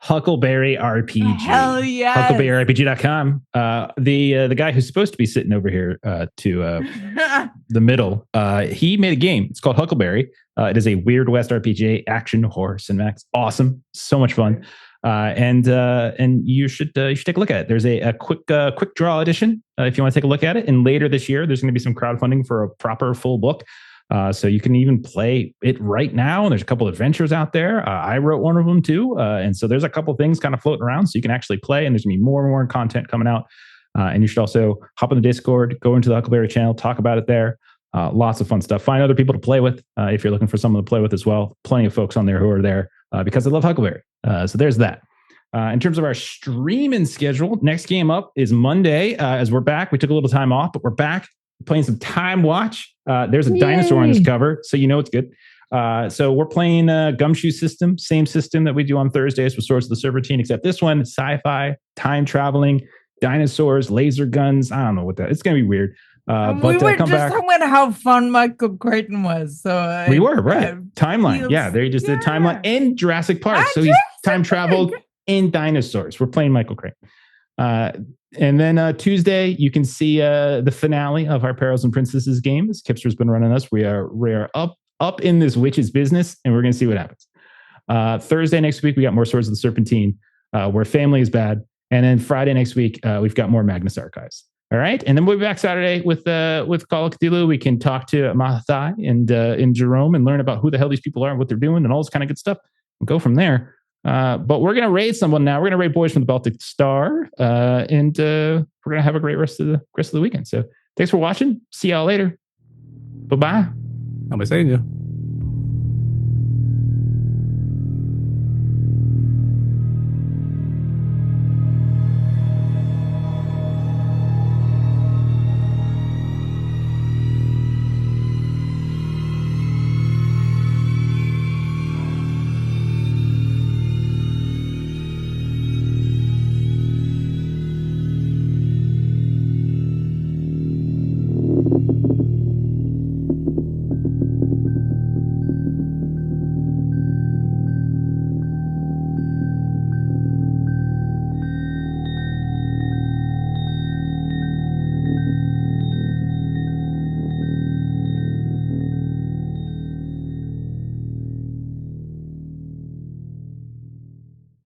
Huckleberry RPG. Hell yeah. HuckleberryRPG.com. The guy who's supposed to be sitting over here to the middle, he made a game. It's called Huckleberry. It is a Weird West RPG, action, horror, cinemax. Awesome. So much fun. And you should take a look at it. There's a quick draw edition if you want to take a look at it. And later this year, there's going to be some crowdfunding for a proper full book. So you can even play it right now. And there's a couple adventures out there. I wrote one of them too. And so there's a couple things kind of floating around. So you can actually play, and there's going to be more and more content coming out. And you should also hop on the Discord, go into the Huckleberry channel, talk about it there. Lots of fun stuff. Find other people to play with if you're looking for someone to play with as well. Plenty of folks on there who are there because they love Huckleberry. So there's that. In terms of our streaming schedule, next game up is Monday. As we're back, we took a little time off, but we're back playing some Time Watch. There's a dinosaur on this cover, so you know it's good. So we're playing Gumshoe system, same system that we do on Thursdays with Swords of the Serpentine, except this one, sci-fi, time traveling, dinosaurs, laser guns. I don't know what that. It's gonna be weird. But we were come just back. talking about how fun Michael Crichton was. So We were right. Timeline. feels- Yeah, they just did timeline in Jurassic Park. So he's Jurassic time traveled Park. in dinosaurs. We're playing Michael Crichton. And then Tuesday, you can see the finale of our Perils and Princesses game. As Kipster's been running us, we are up in this witch's business, and we're going to see what happens. Thursday next week, we got more Swords of the Serpentine, where family is bad. And then Friday next week, we've got more Magnus Archives. All right, and then we'll be back Saturday with Call of Cthulhu. We can talk to Maitreyi and Jerome and learn about who the hell these people are and what they're doing and all this kind of good stuff. We'll go from there. But we're going to raid someone now. We're going to raid Boys from the Baltic Star, and we're going to have a great rest of the weekend. So thanks for watching. See y'all later. Bye-bye. I'll be seeing you.